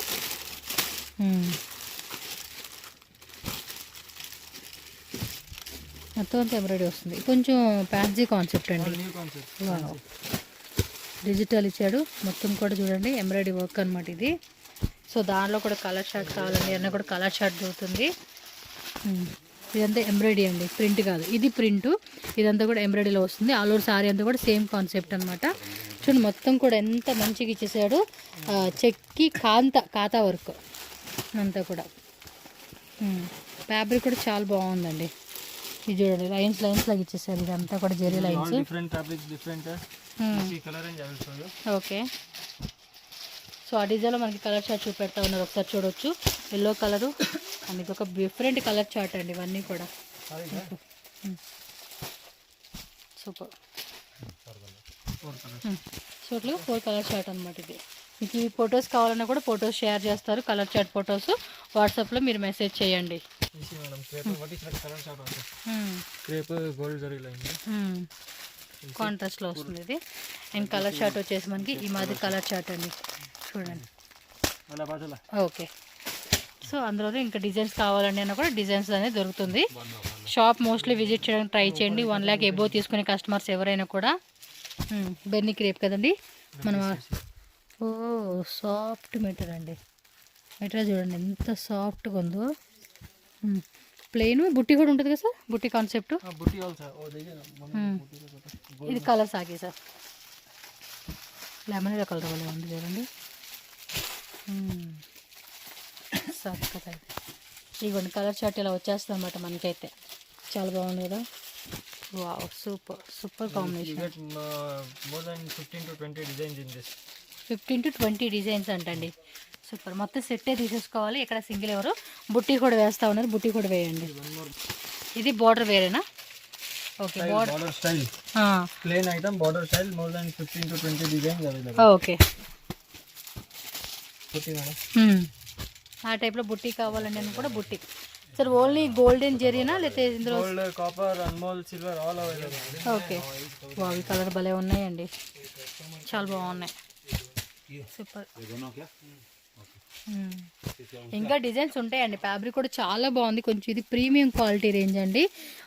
మొత్తం అంతా ఎంబ్రాయిడరీ వస్తుంది. కొంచెం ఫ్యాన్సీ కాన్సెప్ట్ అండి. డిజిటల్ ఇచ్చాడు మొత్తం కూడా చూడండి, ఎంబ్రాయిడరీ వర్క్ అనమాట ఇది. సో దానిలో కూడా కలర్ షార్ట్ కావాలండి అన్న కూడా కలర్ షార్ట్ దొరుకుతుంది. ఇదంతా ఎంబ్రాయిడరీ అండి, ప్రింట్ కాదు, ఇది ప్రింట్. ఇదంతా కూడా ఎంబ్రాయిడరీలో వస్తుంది. ఆల్ ఓవర్ సారీ అంతా కూడా సేమ్ కాన్సెప్ట్ అనమాట. చూడండి మొత్తం కూడా ఎంత మంచిగా ఇచ్చేసాడు. చెక్కి కాతా వర్క్ అంతా కూడా. ఫ్యాబ్రిక్ కూడా చాలా బాగుందండి. ఇది చూడండి, లైన్స్ లాగా ఇచ్చేసారు. ఇదంతా కూడా జెరీ లైన్స్. ఓకే, సో ఆ డిజైన్లో మనకి కలర్ చార్ట్ చూపెడతా ఉన్నారు, ఒకసారి చూడవచ్చు. ఎల్లో కలరు అండ్ ఇది ఒక డిఫరెంట్ కలర్ చార్ట్ అండి. ఇవన్నీ కూడా సూపర్. సో ఇట్లా 4 కలర్ చార్ట్ అనమాట ఇది. మీకు ఈ ఫొటోస్ కావాలన్నా కూడా ఫొటోస్ షేర్ చేస్తారు, కలర్ చార్ట్ ఫొటోస్ వాట్సాప్లో మీరు మెసేజ్ చేయండి. కాంట్రాస్ట్లో వస్తుంది ఇది. అండ్ కలర్ చార్ట్ వచ్చేసి మనకి ఈ మాదిరి కలర్ చార్ట్ అండి, చూడండి. ఓకే, సో అందులో ఇంకా డిజైన్స్ కావాలండి అన్న కూడా డిజైన్స్ అనేది దొరుకుతుంది. షాప్ మోస్ట్లీ విజిట్ చేయడానికి ట్రై చేయండి. 1 lakh ఎబో తీసుకునే కస్టమర్స్ ఎవరైనా కూడా. బెన్నీ క్రేప్ కదండి మనం. ఓ సాఫ్ట్ మెటీరియల్ అండి. మెటీరియల్ చూడండి ఎంత సాఫ్ట్గా ఉందో. ప్లెయిన్ బుట్టి కూడా ఉంటుంది కదా సార్, బుట్టి కాన్సెప్ట్. ఇది కలర్ సాగే సార్, లెమన్ కలర్ వల్ల ఉంది చూడండి. సాఫ్ట్ ఇవ్వండి కలర్ చార్ట్ ఇలా వచ్చేస్తుంది అనమాట మనకైతే. చాలా బాగుంది కదా. Wow, super combination. 15 to 20 designs అంటండి. సూపర్. మొత్తం సెట్టే తీసేసుకోవాలి, ఇక్కడ సింగిల్ ఎవరు. బుట్టి కూడా వేస్తా ఉన్నారు, బుట్టి కూడా వేయండి. ఇది బార్డర్ వేరేనా? Okay, border style plain item, border style. More than 15 to 20 designs available. Okay, బుట్టి మేడం ఆ టైప్లో బుట్టి కావాలండి అని కూడా బుట్టి. సార్ ఓన్లీ గోల్డెన్ జెరీనా లేకపోతే ఇందులో gold, copper, Anmol, silver all available. Okay, wow, ఈ కలర్ భలే ఉన్నాయండి, చాలా బాగున్నాయి. సూపర్. ఇంకా డిజైన్స్ ఉంటాయండి. ఫ్యాబ్రిక్ కూడా చాలా బాగుంది. కొంచెం ఇది ప్రీమియం క్వాలిటీ రేంజ్ అండి.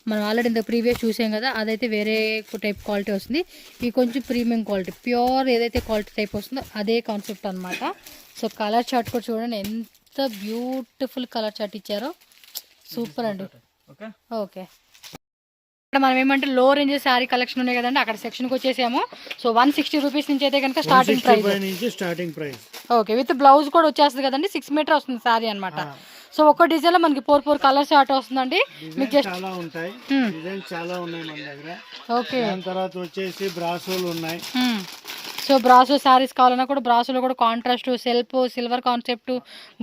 మనం ఆల్రెడీ ఇంత ప్రీవియస్ చూసాం కదా, అదైతే వేరే టైప్ క్వాలిటీ వస్తుంది. ఇది కొంచెం ప్రీమియం క్వాలిటీ, ప్యూర్ ఏదైతే క్వాలిటీ టైప్ వస్తుందో అదే కాన్సెప్ట్ అనమాట. సో కలర్ చార్ట్ కూడా చూడండి, ఎంత బ్యూటిఫుల్ కలర్ చార్ట్ ఇచ్చారో. సూపర్ అండి. ఓకే, ఇక్కడ మనం ఏమంటే లో రేంజ్ శారీ కలెక్షన్ ఉన్నాయి కదండి, అక్కడ సెక్షన్కి వచ్చేసాము. సో 160 రూపీస్ నుంచి అయితే కనుక starting price. Okay, with blouse కూడా వచ్చేస్తుంది కదండి. 6 మీటర్ వస్తుంది శారీ అనమాట. సో ఒక్క డిజైన్ లో మనకి 4 కలర్స్ చార్ట్ వస్తుందండి. మీకు జస్ట్ చాలా ఉంటాయి, డిజైన్స్ చాలా ఉన్నాయి మన దగ్గర. ఓకే, దాని తర్వాత వచ్చేసి బ్రాసోలు ఉన్నాయి. సో బ్రాసో శారీస్ కావాలన్నా కూడా బ్రాసోలో కూడా contrast, self, silver concept,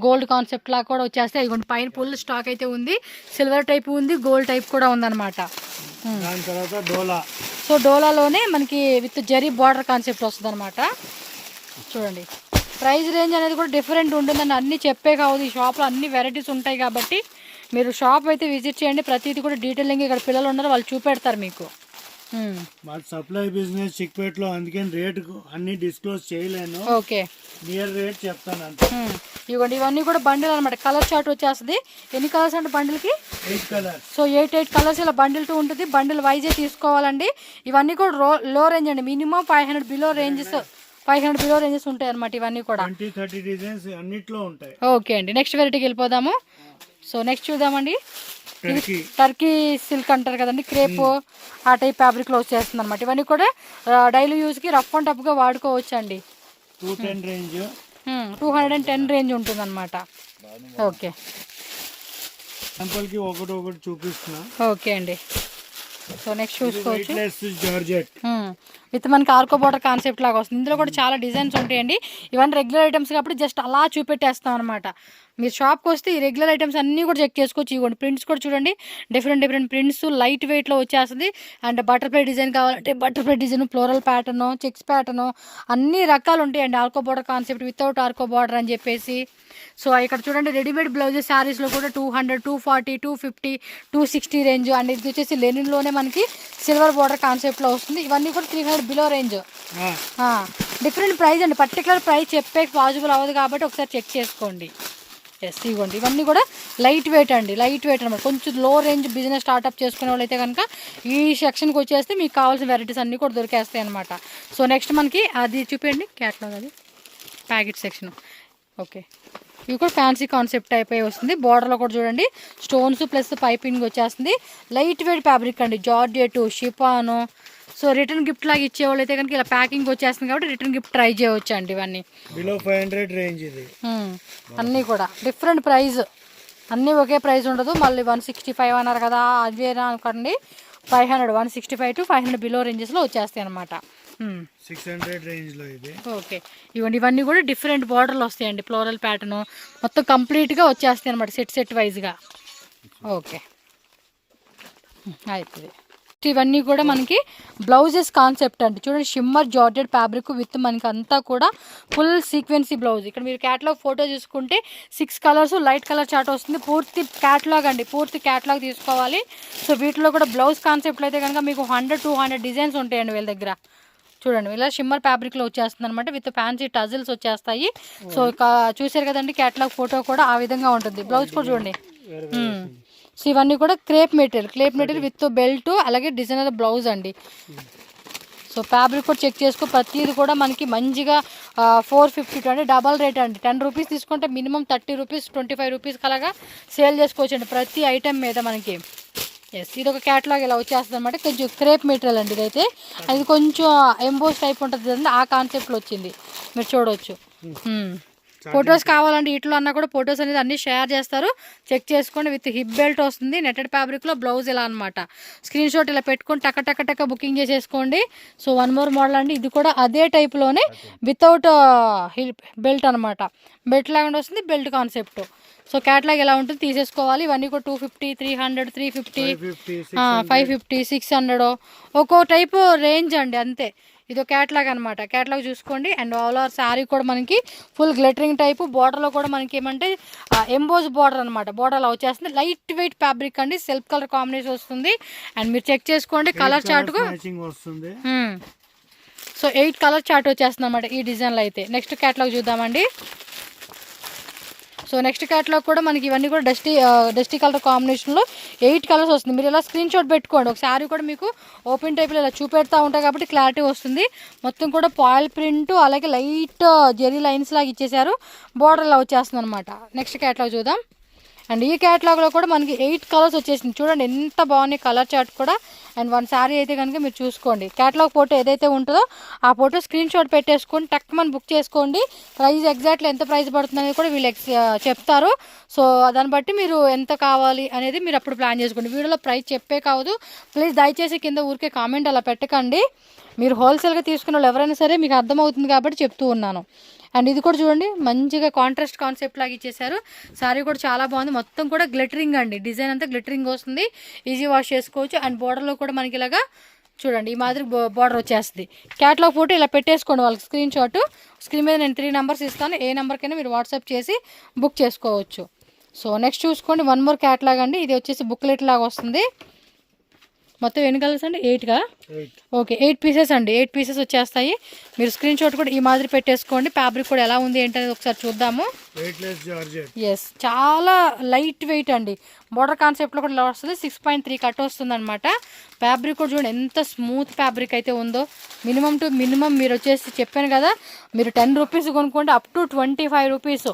gold concept లాగా కూడా వచ్చేస్తాయి. ఇదిగోండి పైన ఫుల్ స్టాక్ అయితే ఉంది. సిల్వర్ టైప్ ఉంది, గోల్డ్ టైప్ కూడా ఉందన్నమాట. దాని తర్వాత డోలా. సో డోలాలోనే మనకి విత్ జరీ బార్డర్ కాన్సెప్ట్ వస్తుంది అనమాట. చూడండి ప్రైస్ రేంజ్ అనేది కూడా డిఫరెంట్ ఉంటుందండి. అన్నీ చెప్పే కావద్దు, ఈ షాప్లో అన్ని వెరైటీస్ ఉంటాయి కాబట్టి మీరు షాప్ అయితే విజిట్ చేయండి. ప్రతిదీ కూడా డీటెయిలింగ్ ఇక్కడ పిల్లలు ఉన్నారు, వాళ్ళు చూపెడతారు మీకు. మా సప్లై బిజినెస్ చిక్పేటలో, అందుకని రేట్ అన్ని డిస్క్లోజ్ చేయలేను, ఓకే నియర్ రేట్ చెప్తాను అంతే. ఇవ్వండి ఇవన్నీ కూడా బండిల్ అనమాట. కలర్ చార్ట్ వచ్చేస్తుంది. ఎన్ని కలర్స్ అంటే బండిల్కి? 8 కలర్స్. సో 8 కలర్స్ ఇలా బండిల్ 2 ఉంటుంది. బండిల్ వైజే తీసుకోవాలండి. ఇవన్నీ కూడా లో రేంజ్ అండి. మినిమం 500 బిలో రేంజెస్ ఉంటాయి అనమాట. ఇవన్నీ కూడా 20-30 డిజైన్స్ అన్నిట్లో ఉంటాయి. ఓకే అండి, నెక్స్ట్ వెరైటీకి వెళ్ళిపోదాము. సో నెక్స్ట్ చూద్దామండి. టర్కీ సిల్క్ అంటారు కదండి, క్రేప్ ఆ టైప్ ఫ్యాబ్రిక్లో వచ్చేస్తుంది అనమాట. ఇవన్నీ కూడా డైలీ యూజ్కి రఫ్ అండ్ టఫ్గా వాడుకోవచ్చు అండి. 210 రేంజ్, 210 రేంజ్ ఉంటుంది అనమాట. ఓకే కి ఒకటి చూపిస్తున్నా. ఓకే అండి, సో నెక్స్ట్ చూసుకోవచ్చు. జార్జెట్ విత్ మనకి ఆర్కో బోర్డర్ కాన్సెప్ట్ లాగా వస్తుంది. ఇందులో కూడా చాలా డిజైన్స్ ఉంటాయండి. ఇవన్నీ రెగ్యులర్ ఐటమ్స్ కాబట్టి జస్ట్ అలా చూపెట్టేస్తాం అనమాట. మీరు షాప్కి వస్తే ఈ రెగ్యులర్ ఐటమ్స్ అన్నీ కూడా చెక్ చేసుకోవచ్చు. ఇవ్వండి ప్రింట్స్ కూడా చూడండి, డిఫరెంట్ ప్రింట్స్ లైట్ వెయిట్లో వచ్చేస్తుంది. అండ్ బటర్ఫ్లై డిజైన్ కావాలంటే butterfly design, floral pattern, checks pattern అన్ని రకాలు ఉంటాయండి. Arko border concept, without Arko border అని చెప్పేసి. సో ఇక్కడ చూడండి రెడీమేడ్ బ్లౌజెస్ శారీస్లో కూడా 200, 240, 250, 260 రేంజ్. అండ్ ఇది వచ్చేసి లెనిన్లోనే మనకి సిల్వర్ బోర్డర్ కాన్సెప్ట్లో వస్తుంది. ఇవన్నీ కూడా 300 బిలో రేంజ్. డిఫరెంట్ ప్రైస్ అండి, పర్టికులర్ ప్రైస్ చెప్పే పాసిబుల్ అవ్వదు కాబట్టి ఒకసారి చెక్ చేసుకోండి. ఎస్ ఇవ్వండి ఇవన్నీ కూడా లైట్ వెయిట్ అండి, లైట్ వెయిట్ అనమాట. కొంచెం లో రేంజ్ బిజినెస్ స్టార్ట్అప్ చేసుకునే వాళ్ళు అయితే కనుక ఈ సెక్షన్కి వచ్చేస్తే మీకు కావాల్సిన వెరైటీస్ అన్నీ కూడా దొరికేస్తాయి అనమాట. సో నెక్స్ట్ మనకి అది చూపించండి, క్యాట్లాగ్ అది ప్యాకెట్ సెక్షన్. ఓకే ఇవి కూడా ఫ్యాన్సీ కాన్సెప్ట్ అయిపోయి వస్తుంది. బార్డర్లో కూడా చూడండి స్టోన్స్ ప్లస్ పైపింగ్ వచ్చేస్తుంది. లైట్ వెయిట్ ఫ్యాబ్రిక్ అండి, georgette, chiffon. So return gift లాగా ఇచ్చేవాళ్ళు అయితే కనుక ఇలా ప్యాకింగ్ వచ్చేస్తుంది కాబట్టి రిటర్న్ గిఫ్ట్ ట్రై చేయవచ్చు అండి. ఇవన్నీ బిలో 500 రేంజ్. ఇది అన్నీ కూడా డిఫరెంట్ ప్రైస్, అన్నీ ఒకే ప్రైస్ ఉండదు. మళ్ళీ 165 అన్నారు కదా, అదేనా అనుకోండి. 500, 165 to 500 బిలో రేంజెస్లో వచ్చేస్తాయి అనమాట. 600 రేంజ్లో ఇది. ఓకే ఇవ్వండి ఇవన్నీ కూడా డిఫరెంట్ బార్డర్లు వస్తాయండి. ఫ్లోరల్ ప్యాటర్న్ మొత్తం కంప్లీట్గా వచ్చేస్తాయి అనమాట, సెట్ వైజ్గా. ఓకే అయిపోయింది. ఇవన్నీ కూడా మనకి బ్లౌజెస్ కాన్సెప్ట్ అండి. చూడండి షిమ్మర్ జార్జెట్ ఫ్యాబ్రిక్ విత్ మనకి అంతా కూడా ఫుల్ సీక్వెన్సీ బ్లౌజ్. ఇక్కడ మీరు క్యాటలాగ్ ఫోటో చూసుకుంటే 6 కలర్స్ లైట్ కలర్ చార్ట్ వస్తుంది. పూర్తి క్యాటలాగ్ అండి, పూర్తి క్యాటలాగ్ తీసుకోవాలి. సో వీటిలో కూడా బ్లౌజ్ కాన్సెప్ట్లో అయితే కనుక మీకు 100-200 డిజైన్స్ ఉంటాయండి వీళ్ళ దగ్గర. చూడండి ఇలా షిమ్మర్ ఫ్యాబ్రిక్లో వచ్చేస్తుంది అనమాట, విత్ ఫ్యాన్సీ టజిల్స్ వచ్చేస్తాయి. సో చూసారు కదండి క్యాటలాగ్ ఫోటో కూడా ఆ విధంగా ఉంటుంది. బ్లౌజ్ కూడా చూడండి. సో ఇవన్నీ కూడా క్రేప్ మెటీరియల్ విత్ బెల్ట్, అలాగే డిజైనర్ బ్లౌజ్ అండి. సో ఫ్యాబ్రిక్ కూడా చెక్ చేసుకో, ప్రతిది కూడా మనకి మంచిగా 450 అంటే డబల్ రేట్ అండి. 10 రూపీస్ తీసుకుంటే మినిమం 30 రూపీస్, 25 రూపీస్కి అలాగా సేల్ చేసుకోవచ్చు అండి ప్రతి ఐటెం మీద మనకి. ఎస్ ఇది ఒక క్యాటలాగ్ ఇలా వచ్చేస్తుంది అనమాట. కొంచెం క్రేప్ మెటీరియల్ అండి ఇదైతే. అది కొంచెం ఎంబోస్ టైప్ ఉంటుంది కదండి, ఆ కాన్సెప్ట్లో వచ్చింది, మీరు చూడవచ్చు. ఫొటోస్ కావాలంటే ఇట్లో అన్నా కూడా ఫొటోస్ అనేది అన్ని షేర్ చేస్తారు, చెక్ చేసుకోండి. విత్ హిప్ బెల్ట్ వస్తుంది, నెట్టెడ్ ఫ్యాబ్రిక్లో బ్లౌజ్ ఇలా అనమాట. స్క్రీన్ షాట్ ఇలా పెట్టుకొని టక బుకింగ్ చేసేసుకోండి. సో 1 more మోడల్ అండి, ఇది కూడా అదే టైప్లోనే వితౌట్ హిప్ బెల్ట్ అనమాట. బెల్ట్ లాగా వస్తుంది, బెల్ట్ కాన్సెప్ట్. సో క్యాటలాగ్ ఎలా ఉంటుంది తీసేసుకోవాలి. ఇవన్నీ కూడా 250, 300, 350, 550, 600 ఒక్కో టైపు రేంజ్ అండి అంతే. ఇది క్యాటలాగ్ అనమాట. క్యాటలాగ్ చూసుకోండి. అండ్ ఆల్ ఓవర్ శారీ కూడా మనకి ఫుల్ గ్లిటరింగ్ టైపు. బార్డర్లో కూడా మనకి ఏమంటే ఎంబోజ్ బార్డర్ అనమాట. బార్డర్ అలా వచ్చేస్తుంది. లైట్ వెయిట్ ఫ్యాబ్రిక్ అండి, సెల్ఫ్ కలర్ కాంబినేషన్ వస్తుంది. అండ్ మీరు చెక్ చేసుకోండి కలర్ చార్ట్కు వస్తుంది. సో 8 కలర్ చార్ట్ వచ్చేస్తుంది అనమాట ఈ డిజైన్లో అయితే. నెక్స్ట్ క్యాటలాగ్ చూద్దామండి. సో నెక్స్ట్ క్యాటలాగ్ కూడా మనకి ఇవన్నీ కూడా డస్టీ కలర్ కాంబినేషన్లో 8 కలర్స్ వస్తుంది. మీరు ఇలా స్క్రీన్ షాట్ పెట్టుకోండి. ఒక శారీ కూడా మీకు ఓపెన్ టైప్లో ఇలా చూపెడతా ఉంటాయి కాబట్టి క్లారిటీ వస్తుంది. మొత్తం కూడా పాయిల్ ప్రింట్, అలాగే లైట్ జెరీ లైన్స్ లాగా ఇచ్చేసారు. బార్డర్ ఇలా వచ్చేస్తుంది అనమాట. నెక్స్ట్ క్యాటలాగ్ చూద్దాం. అండ్ ఈ క్యాటలాగ్లో కూడా మనకి 8 కలర్స్ వచ్చేసింది. చూడండి ఎంత బాగున్నాయి కలర్ చార్ట్ కూడా. అండ్ 1 శారీ అయితే కనుక మీరు చూసుకోండి. క్యాటలాగ్ ఫోటో ఏదైతే ఉంటుందో ఆ ఫోటో స్క్రీన్ షాట్ పెట్టేసుకొని టక్మని బుక్ చేసుకోండి. ప్రైస్ ఎగ్జాక్ట్లీ ఎంత ప్రైస్ పడుతుంది అనేది కూడా వీళ్ళు చెప్తారు. సో దాన్ని బట్టి మీరు ఎంత కావాలి అనేది మీరు అప్పుడు ప్లాన్ చేసుకోండి. వీడియోలో ప్రైస్ చెప్పే కావద్దు ప్లీజ్. దయచేసి కింద ఊరికే కామెంట్ అలా పెట్టకండి. మీరు హోల్సేల్గా తీసుకున్న వాళ్ళు ఎవరైనా సరే మీకు అర్థమవుతుంది కాబట్టి చెప్తూ ఉన్నాను. అండ్ ఇది కూడా చూడండి మంచిగా కాంట్రాస్ట్ కాన్సెప్ట్ లాగా ఇచ్చేసారు. శారీ కూడా చాలా బాగుంది. మొత్తం కూడా గ్లిటరింగ్ అండి, డిజైన్ అంతా గ్లిటరింగ్ వస్తుంది. ఈజీ వాష్ చేసుకోవచ్చు. అండ్ బోర్డర్లో కూడా మనకి ఇలాగా చూడండి ఈ మాదిరి బోర్డర్ వచ్చేస్తుంది. క్యాటలాగ్ ఫోటో ఇలా పెట్టేసుకోండి వాళ్ళకి స్క్రీన్ షాట్. స్క్రీన్ మీద నేను 3 నెంబర్స్ ఇస్తాను, ఏ నెంబర్కైనా మీరు వాట్సాప్ చేసి బుక్ చేసుకోవచ్చు. సో నెక్స్ట్ చూసుకోండి 1 more క్యాటలాగ్ అండి. ఇది వచ్చేసి బుక్లెట్ లాగా వస్తుంది. మొత్తం ఎన్ని కలర్స్ అండి? 8గా? 8. ఓకే, 8 పీసెస్ అండి. 8 పీసెస్ వచ్చేస్తాయి. మీరు స్క్రీన్ షాట్ కూడా ఈ మాదిరి పెట్టేసుకోండి. ఫ్యాబ్రిక్ కూడా ఎలా ఉంది ఏంటనేది ఒకసారి చూద్దాము. Weightless georgette. ఎస్, చాలా లైట్ వెయిట్ అండి. బోర్డర్ కాన్సెప్ట్లో కూడా ఇలా వస్తుంది. 6.3 కట్ వస్తుంది అనమాట. ఫ్యాబ్రిక్ కూడా చూడండి ఎంత స్మూత్ ఫ్యాబ్రిక్ అయితే ఉందో. మినిమం టు మినిమం మీరు వచ్చేసి చెప్పాను కదా, మీరు 10 రూపీస్ కొనుక్కోండి అప్ టు 25 రూపీస్,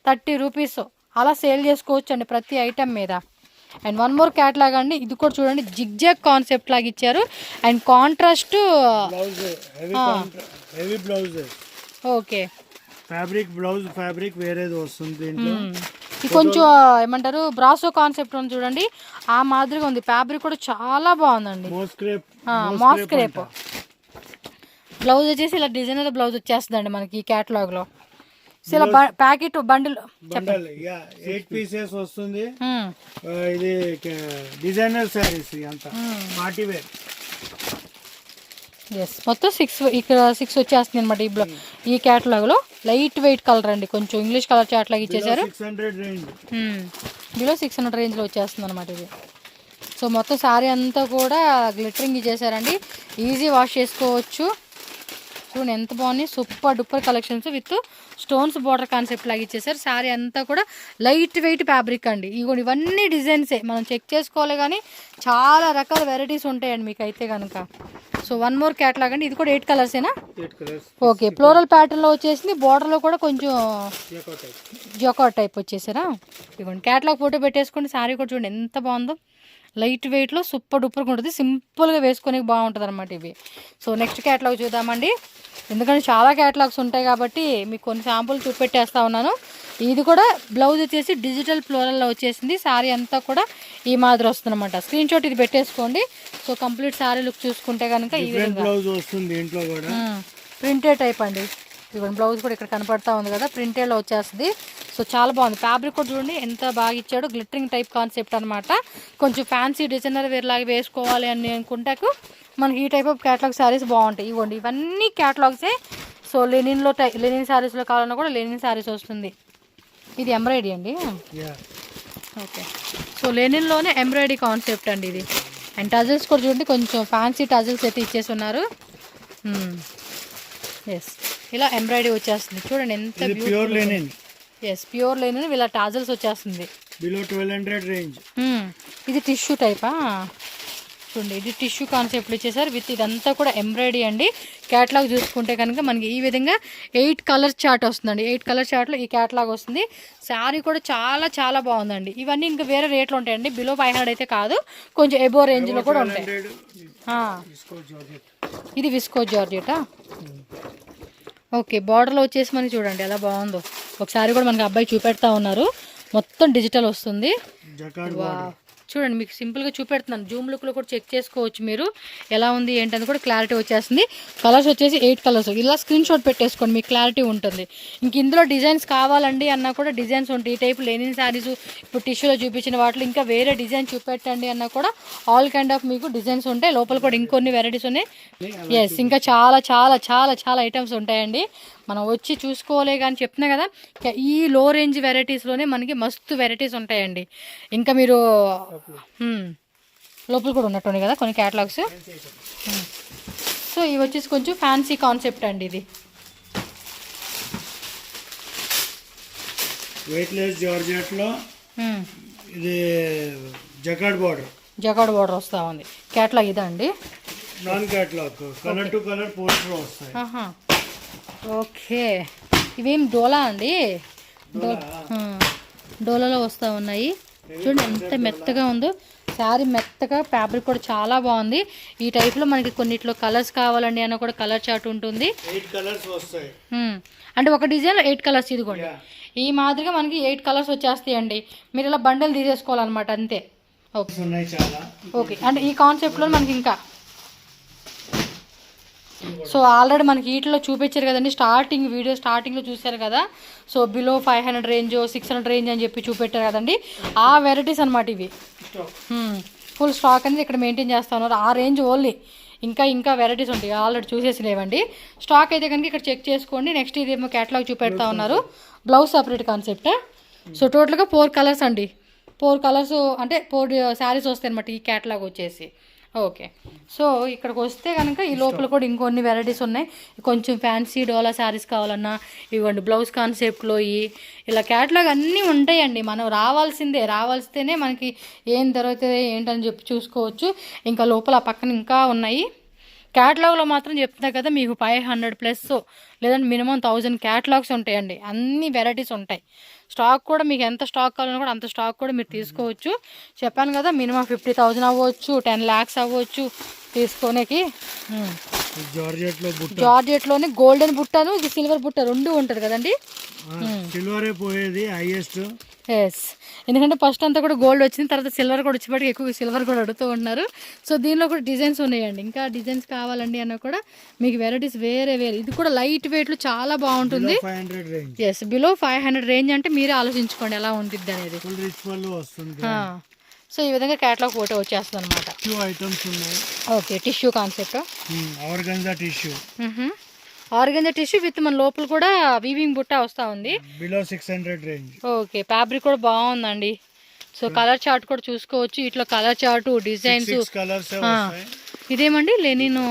30 రూపీస్ అలా సేల్ చేసుకోవచ్చు అండి ప్రతి ఐటమ్ మీద. అండ్ వన్ మోర్ క్యాట్లాగ్ అండి, ఇది కూడా చూడండి జిగ్జాగ్ కాన్సెప్ట్ లాగా ఇచ్చారు. And contrast blouse, heavy blouse. Okay, blouse fabric వేరేది వస్తుంది దీంట్లో. ఇది కొంచెం ఏమంటారు బ్రాసో కాన్సెప్ట్ ఉంది చూడండి, ఆ మాదిరిగా ఉంది. ఫ్యాబ్రిక్ కూడా చాలా బాగుందండి. మాస్క్రేప్ బ్లౌజ్ వచ్చేసి ఇలా డిజైనర్ బ్లౌజ్ వచ్చేస్తుందండి మనకి ఈ క్యాటలాగ్ లో. ఇలా ప్యాకెట్ బండిల్ 8 పీసెస్ వస్తుంది. ఇది డిజైనర్ శారీస్ అంతా పార్టీ వేర్. ఎస్, మొత్తం 6 వచ్చేస్తుంది అనమాట ఈ క్యాటలాగ్ లో. లైట్ వెయిట్ కలర్ అండి, కొంచెం ఇంగ్లీష్ కలర్ క్యాటలాగ్ ఇచ్చేసారు. 600 రేంజ్, బిలో 600 రేంజ్ లో వచ్చేస్తుంది అనమాట ఇది. సో మొత్తం శారీ అంతా కూడా గ్లిటరింగ్ ఇచ్చేసారండి. ఈజీ వాష్ చేసుకోవచ్చు. చూడండి ఎంత బాగున్నాయి, super duper collections with stones border concept లాగా ఇచ్చేసారు. శారీ అంతా కూడా లైట్ వెయిట్ ఫ్యాబ్రిక్ అండి. ఇవన్నీ డిజైన్సే మనం చెక్ చేసుకోవాలి, కానీ చాలా రకాల వెరైటీస్ ఉంటాయండి మీకు అయితే కనుక. సో వన్ మోర్ క్యాటలాగ్ అండి, ఇది కూడా 8 కలర్సేనా? ఓకే, ఫ్లోరల్ ప్యాటర్న్లో వచ్చేసింది. బార్డర్లో కూడా కొంచెం జోకాట్ టైప్ వచ్చేసారా. ఇవ్వండి క్యాటలాగ్ ఫోటో పెట్టేసుకోండి. శారీ కూడా చూడండి ఎంత బాగుందో, లైట్ వెయిట్లో సూపర్ డూపర్గా ఉంటుంది. సింపుల్గా వేసుకొని బాగుంటుంది అనమాట ఇవి. సో నెక్స్ట్ క్యాటలాగ్ చూద్దామండి, ఎందుకంటే చాలా క్యాటలాగ్స్ ఉంటాయి కాబట్టి మీకు కొన్ని శాంపుల్ చూపెట్టేస్తా ఉన్నాను. ఇది కూడా బ్లౌజ్ వచ్చేసి డిజిటల్ ఫ్లోరల్లో వచ్చేసింది. శారీ అంతా కూడా ఈ మాదిరి వస్తుంది అనమాట. స్క్రీన్ షాట్ ఇది పెట్టేసుకోండి. సో కంప్లీట్ శారీ లుక్ చూసుకుంటే కనుక ఈ విధంగా ప్రింటెడ్ టైప్ అండి. ఇవ్వండి బ్లౌజ్ కూడా ఇక్కడ కనపడతా ఉంది కదా, ప్రింటెడ్లో వచ్చేస్తుంది. సో చాలా బాగుంది. ఫ్యాబ్రిక్ కూడా చూడండి ఎంత బాగా ఇచ్చాడు. గ్లిటరింగ్ టైప్ కాన్సెప్ట్ అనమాట. కొంచెం ఫ్యాన్సీ డిజైనర్ వేర్ లాగా వేసుకోవాలి అని అనుకుంటాకు మనకి ఈ టైప్ ఆఫ్ క్యాటలాగ్ శారీస్ బాగుంటాయి. ఇవ్వండి ఇవన్నీ క్యాటలాగ్సే. సో లెనిన్ శారీస్లో కావాలన్నా కూడా లెనిన్ శారీస్ వస్తుంది. ఇది ఎంబ్రాయిడరీ అండి. ఓకే, సో లెనిన్లోనే ఎంబ్రాయిడరీ కాన్సెప్ట్ అండి ఇది. అండ్ టజల్స్ కూడా చూడండి కొంచెం ఫ్యాన్సీ టజల్స్ అయితే ఇచ్చేసి ఉన్నారు. ఎస్, ఇలా ఎంబ్రాయిడరీ వచ్చేస్తుంది చూడండి ఎంత pure linen. Yes, pure linen ఇలా టాజల్స్ వచ్చేస్తుంది. Below 1200 range. ఇది టిష్యూ టైపా చూడండి, ఇది టిష్యూ కాన్సెప్ట్లు ఇచ్చేసారు విత్ ఇదంతా కూడా ఎంబ్రాయిడరీ అండి. క్యాటలాగ్ చూసుకుంటే కనుక మనకి ఈ విధంగా 8 కలర్ చార్ట్ వస్తుందండి. 8 కలర్ చార్ట్లో ఈ క్యాటలాగ్ వస్తుంది. శారీ కూడా చాలా చాలా బాగుందండి. ఇవన్నీ ఇంకా వేరే రేట్లు ఉంటాయండి, బిలో 500 అయితే కాదు, కొంచెం ఎబో రేంజ్లో కూడా ఉంటాయి. ఇది విస్కో జార్జెటా. ఓకే, బార్డర్లో వచ్చేసి మనకి చూడండి ఎలా బాగుందో. ఒకసారి కూడా మనకి అబ్బాయి చూపెడతా ఉన్నారు. మొత్తం డిజిటల్ వస్తుంది. చూడండి మీకు సింపుల్గా చూపెడుతున్నాను. జూమ్ లుక్లో కూడా చెక్ చేసుకోవచ్చు మీరు ఎలా ఉంది ఏంటని కూడా క్లారిటీ వచ్చేస్తుంది. కలర్స్ వచ్చేసి 8 కలర్స్. ఇలా స్క్రీన్ షాట్ పెట్టేసుకోండి, మీకు క్లారిటీ ఉంటుంది. ఇంక ఇందులో డిజైన్స్ కావాలండి అన్నా కూడా డిజైన్స్ ఉంటాయి. ఈ టైప్ లెనిన్ శారీస్ ఇప్పుడు టిష్యూలో చూపించిన వాటిలో ఇంకా వేరే డిజైన్ చూపెట్టండి అన్నా కూడా ఆల్ కైండ్ ఆఫ్ మీకు డిజైన్స్ ఉంటాయి. లోపల కూడా ఇంకొన్ని వెరైటీస్ ఉన్నాయి. ఎస్, ఇంకా చాలా చాలా చాలా చాలా ఐటమ్స్ ఉంటాయండి. మనం వచ్చి చూసుకోలే కానీ చెప్తున్నా కదా, ఈ లో రేంజ్ వెరైటీస్లోనే మనకి మస్తు వెరైటీస్ ఉంటాయండి. ఇంకా మీరు లోపల కూడా ఉన్నట్టు కదా కొన్ని క్యాటలాగ్స్. సో ఇవి వచ్చేసి కొంచెం ఫ్యాన్సీ కాన్సెప్ట్ అండి. ఇది వెయిట్లెస్ జార్జెట్లో ఇది జకార్డ్ బార్డర్ వస్తూ ఉంది. క్యాటలాగ్ ఇదా అండి? Non catalogue, colour to colour poster వస్తాయి. ఓకే, ఇవేం డోలా అండి? డోలాలో వస్తూ ఉన్నాయి. చూడండి ఎంత మెత్తగా ఉందో శారీ, మెత్తగా. ఫ్యాబ్రిక్ కూడా చాలా బాగుంది. ఈ టైప్లో మనకి కొన్నిట్లో కలర్స్ కావాలండి అన్న కూడా కలర్ చార్ట్ ఉంటుంది. 8 కలర్స్ వస్తాయి. అంటే ఒక డిజైన్లో 8 కలర్స్. ఇదిగోండి ఈ మాదిరిగా మనకి 8 కలర్స్ వచ్చేస్తాయండి. మీరు ఇలా బండల్ తీసేసుకోవాలన్నమాట అంతే. ఓకే, అంటే ఈ కాన్సెప్ట్లో మనకి ఇంకా సో ఆల్రెడీ మనకి వీటిలో చూపించారు కదండి, వీడియో స్టార్టింగ్లో చూసారు కదా. సో బిలో 500 రేంజ్ 600 రేంజ్ అని చెప్పి చూపెట్టారు కదండి, ఆ వెరైటీస్ అనమాట ఇవి. ఫుల్ స్టాక్ అనేది ఇక్కడ మెయింటైన్ చేస్తా ఉన్నారు. ఆ రేంజ్ ఓన్లీ. ఇంకా వెరైటీస్ ఉంటాయి, ఆల్రెడీ చూసేసి లేవండి. స్టాక్ అయితే కనుక ఇక్కడ చెక్ చేసుకోండి. నెక్స్ట్ ఇదేమో క్యాటలాగ్ చూపెడతా ఉన్నారు. Blouse separate concept. సో టోటల్గా 4 కలర్స్ అండి. 4 కలర్స్ అంటే 4 శారీస్ వస్తాయి అనమాట ఈ క్యాటలాగ్ వచ్చేసి. ఓకే. సో ఇక్కడికి వస్తే కనుక ఈ లోపల కూడా ఇంకొన్ని వెరైటీస్ ఉన్నాయి. కొంచెం ఫ్యాన్సీ డోలా శారీస్ కావాలన్నా ఇవ్వండి, బ్లౌజ్ కాన్సెప్ట్లో ఇలా క్యాటలాగ్ అన్నీ ఉంటాయండి. మనం రావాల్సితేనే మనకి ఏం దొరుకుతుంది ఏంటని చెప్పి చూసుకోవచ్చు. ఇంకా లోపల పక్కన ఇంకా ఉన్నాయి. క్యాటలాగ్లో మాత్రం చెప్తున్నా కదా మీకు 500+ లేదంటే మినిమం 1000 క్యాటలాగ్స్ ఉంటాయండి. అన్ని వెరైటీస్ ఉంటాయి. స్టాక్ కూడా మీకు ఎంత స్టాక్ కావాలన్నా కూడా అంత స్టాక్ కూడా మీరు తీసుకోవచ్చు. చెప్పాను కదా మినిమం 50,000 అవ్వచ్చు, 10 lakhs అవ్వచ్చు తీసుకోనికి. జార్జెట్లోనే గోల్డెన్ బుట్టను ఇది సిల్వర్ బుట్ట రెండు ఉంటుంది కదండి. సిల్వరే పోయేది హైయెస్ట్. ఎస్, ఎందుకంటే ఫస్ట్ అంతా కూడా గోల్డ్ వచ్చింది, తర్వాత సిల్వర్ కూడా వచ్చేప్పటికి ఎక్కువ సిల్వర్ కూడా అడుగుతూ ఉన్నారు. సో దీనిలో కూడా డిజైన్స్ ఉన్నాయండి. ఇంకా డిజైన్స్ కావాలండి అన్న కూడా మీకు వెరైటీస్ వేరే. ఇది కూడా లైట్ వెయిట్లో చాలా బాగుంటుంది. ఎస్, బిలో 500 రేంజ్ అంటే మీరే ఆలోచించుకోండి ఎలా ఉంటుంది అనేది. సో ఈ విధంగా క్యాటలాగ్ ఫోటో వచ్చేస్తుంది అనమాట. Okay, tissue concept, organza tissue, organza tissue with మన లోపల కూడా వీవింగ్ బుట్ట వస్తూ ఉంది. Below 600 range. ఓకే, ఫ్యాబ్రిక్ కూడా బాగుందండి. సో కలర్ చార్ట్ కూడా చూసుకోవచ్చు. ఇట్లా కలర్ చార్ట్ డిజైన్స్. ఇదేమండి linen.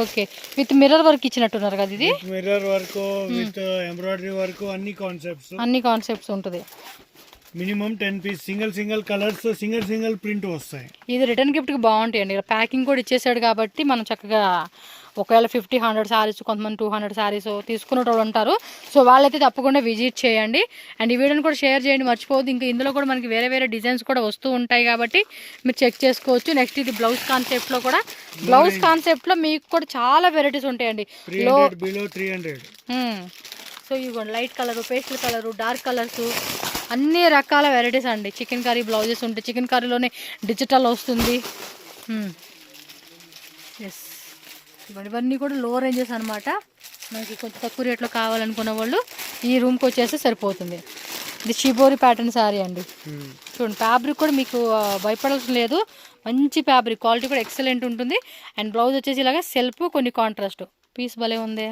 Okay, with mirror work ఇచ్చినట్టున్నారు కదా. ఇది mirror work with embroidery work అన్ని కాన్సెప్ట్స్ ఉంటుంది. Minimum 10 piece single colours single print వస్తాయి. ఇది రిటర్న్ గిఫ్ట్కి బాగుంటాయండి. ప్యాకింగ్ కూడా ఇచ్చేసాడు కాబట్టి మనం చక్కగా ఒకవేళ 50-100 శారీస్, కొంతమంది 200 శారీస్ తీసుకునే వాళ్ళు ఉంటారు. సో వాళ్ళైతే తప్పకుండా విజిట్ చేయండి. అండ్ ఈ వీడియోని కూడా షేర్ చేయండి మర్చిపోవద్దు. ఇంకా ఇందులో కూడా మనకి వేరే డిజైన్స్ కూడా వస్తూ ఉంటాయి కాబట్టి మీరు చెక్ చేసుకోవచ్చు. నెక్స్ట్ ఇది బ్లౌజ్ కాన్సెప్ట్లో కూడా, బ్లౌజ్ కాన్సెప్ట్లో మీకు కూడా చాలా వెరైటీస్ ఉంటాయండి. బిలో 300. సో ఇవ్వండి light colour, pastel colour, dark colours, అన్ని రకాల వెరైటీస్ అండి. చికెన్ కర్రీ బ్లౌజెస్ ఉంటాయి. చికెన్ కర్రీలోనే డిజిటల్ వస్తుంది. ఎస్, ఇవన్నీ కూడా లో రేంజెస్ అనమాట. మనకి కొంచెం తక్కువ రేట్లో కావాలనుకున్న వాళ్ళు ఈ రూమ్కి వచ్చేస్తే సరిపోతుంది. ఇది షిబోరి ప్యాటర్న్ శారీ అండి. చూడండి ఫ్యాబ్రిక్ కూడా మీకు భయపడాల్సిన లేదు. మంచి ఫ్యాబ్రిక్, క్వాలిటీ కూడా ఎక్సలెంట్ ఉంటుంది. అండ్ బ్లౌజ్ వచ్చేసి ఇలాగా సెల్ఫ్, కొన్ని కాంట్రాస్ట్ పీస్ భలే ఉంది.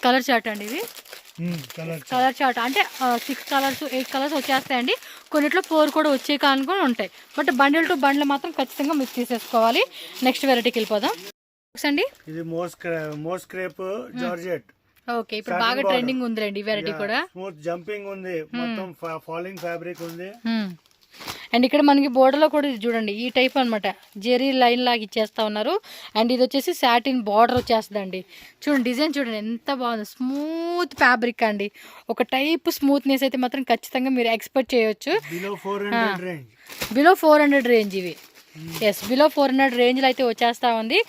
కలర్ చార్ట్ అండి ఇది. కలర్ చార్ట్ అంటే 6 కలర్స్ 8 కలర్స్ వచ్చేస్తాయండి. కొన్నిట్లో 4 కూడా వచ్చే కానీ కూడా ఉంటాయి. బట్ బండిల్ టు బండిల్ మాత్రం ఖచ్చితంగా మిక్స్ తీసేసుకోవాలి. నెక్స్ట్ వెరైటీకి వెళ్ళిపోదాం అండి. ఇది మోస్క్రేప్ జార్జెట్. ఓకే, ఇప్పుడు బాగా ట్రెండింగ్ ఉందిలేండి ఈ వెరైటీ కూడా. స్మూత్ జంపింగ్ ఉంది, మొత్తం ఫాలింగ్ ఫ్యాబ్రిక్ ఉంది. అండ్ ఇక్కడ మనకి బోర్డర్లో కూడా ఇది చూడండి ఈ టైప్ అనమాట, జెరీ లైన్ లాగా ఇచ్చేస్తా ఉన్నారు. అండ్ ఇది వచ్చేసి సాటిన్ బార్డర్ వచ్చేస్తుందండి. చూడండి డిజైన్ చూడండి ఎంత బాగుంది. స్మూత్ ఫ్యాబ్రిక్ అండి. ఒక టైప్ స్మూత్నెస్ అయితే మాత్రం ఖచ్చితంగా మీరు ఎక్స్పెక్ట్ చేయొచ్చు. బిలో 400 రేంజ్ ఇవి. ఎస్, బిలో 400 రేంజ్లో అయితే వచ్చేస్తా ఉంది.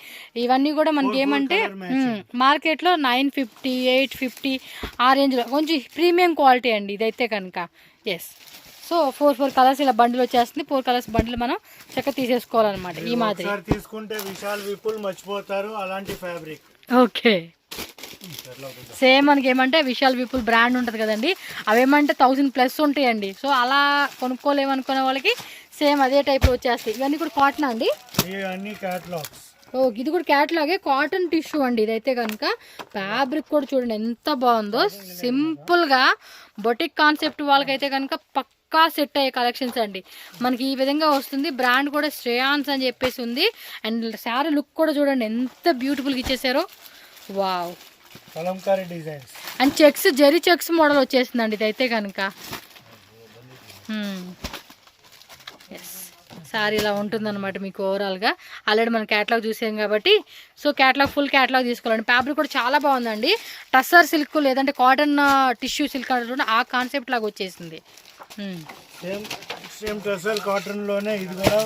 ఇవన్నీ కూడా మనకి ఏమంటే మార్కెట్లో 950, 850 ఆ రేంజ్లో కొంచెం ప్రీమియం క్వాలిటీ అండి ఇదైతే కనుక. ఎస్, సో 4 కలర్స్ ఇలా బండిల్ వచ్చేస్తుంది. 4 కలర్స్ బండిల్ మనం చక్కగా తీసేసుకోవాలన్నమాట. ఈ మాదిరి తీసుకుంటే విశాల్ విపుల్ మర్చిపోతారు అలాంటి ఫ్యాబ్రిక్. ఓకే, సేమ్ మనకి ఏమంటే విశాల్ విపుల్ బ్రాండ్ ఉంటుంది కదండి, అవేమంటే 1000+ ఉంటాయండి. సో అలా కొనుక్కోలేమనుకునే వాళ్ళకి సేమ్ అదే టైప్లో వచ్చేస్తాయి. ఇవన్నీ కూడా కాటన్ అండి. ఇది కూడా క్యాటలాగే, కాటన్ టిష్యూ అండి ఇదైతే కనుక. ఫ్యాబ్రిక్ కూడా చూడండి ఎంత బాగుందో. సింపుల్గా బొటిక్ కాన్సెప్ట్ వాళ్ళకైతే కనుక పక్కా సెట్ అయ్యే కలెక్షన్స్ అండి. మనకి ఈ విధంగా వస్తుంది. బ్రాండ్ కూడా శ్రేయాన్స్ అని చెప్పేసి ఉంది. అండ్ శారీ లుక్ కూడా చూడండి ఎంత బ్యూటిఫుల్గా ఇచ్చేసారో. Wow, Kalamkari designs and checks, zari checks model వచ్చేస్తుందండి ఇదైతే కనుక. శారీ ఇలా ఉంటుందన్నమాట మీకు ఓవరాల్గా. ఆల్రెడీ మనం క్యాటలాగ్ చూసాం కాబట్టి సో ఫుల్ క్యాటలాగ్ తీసుకోవాలండి. ఫ్యాబ్రిక్ కూడా చాలా బాగుందండి. టస్సర్ సిల్క్ లేదంటే కాటన్ టిష్యూ సిల్క్ అంటే ఆ కాన్సెప్ట్ లాగా వచ్చేసింది. సేమ్ టస్సర్ కాటన్ లోనే ఇది కూడా.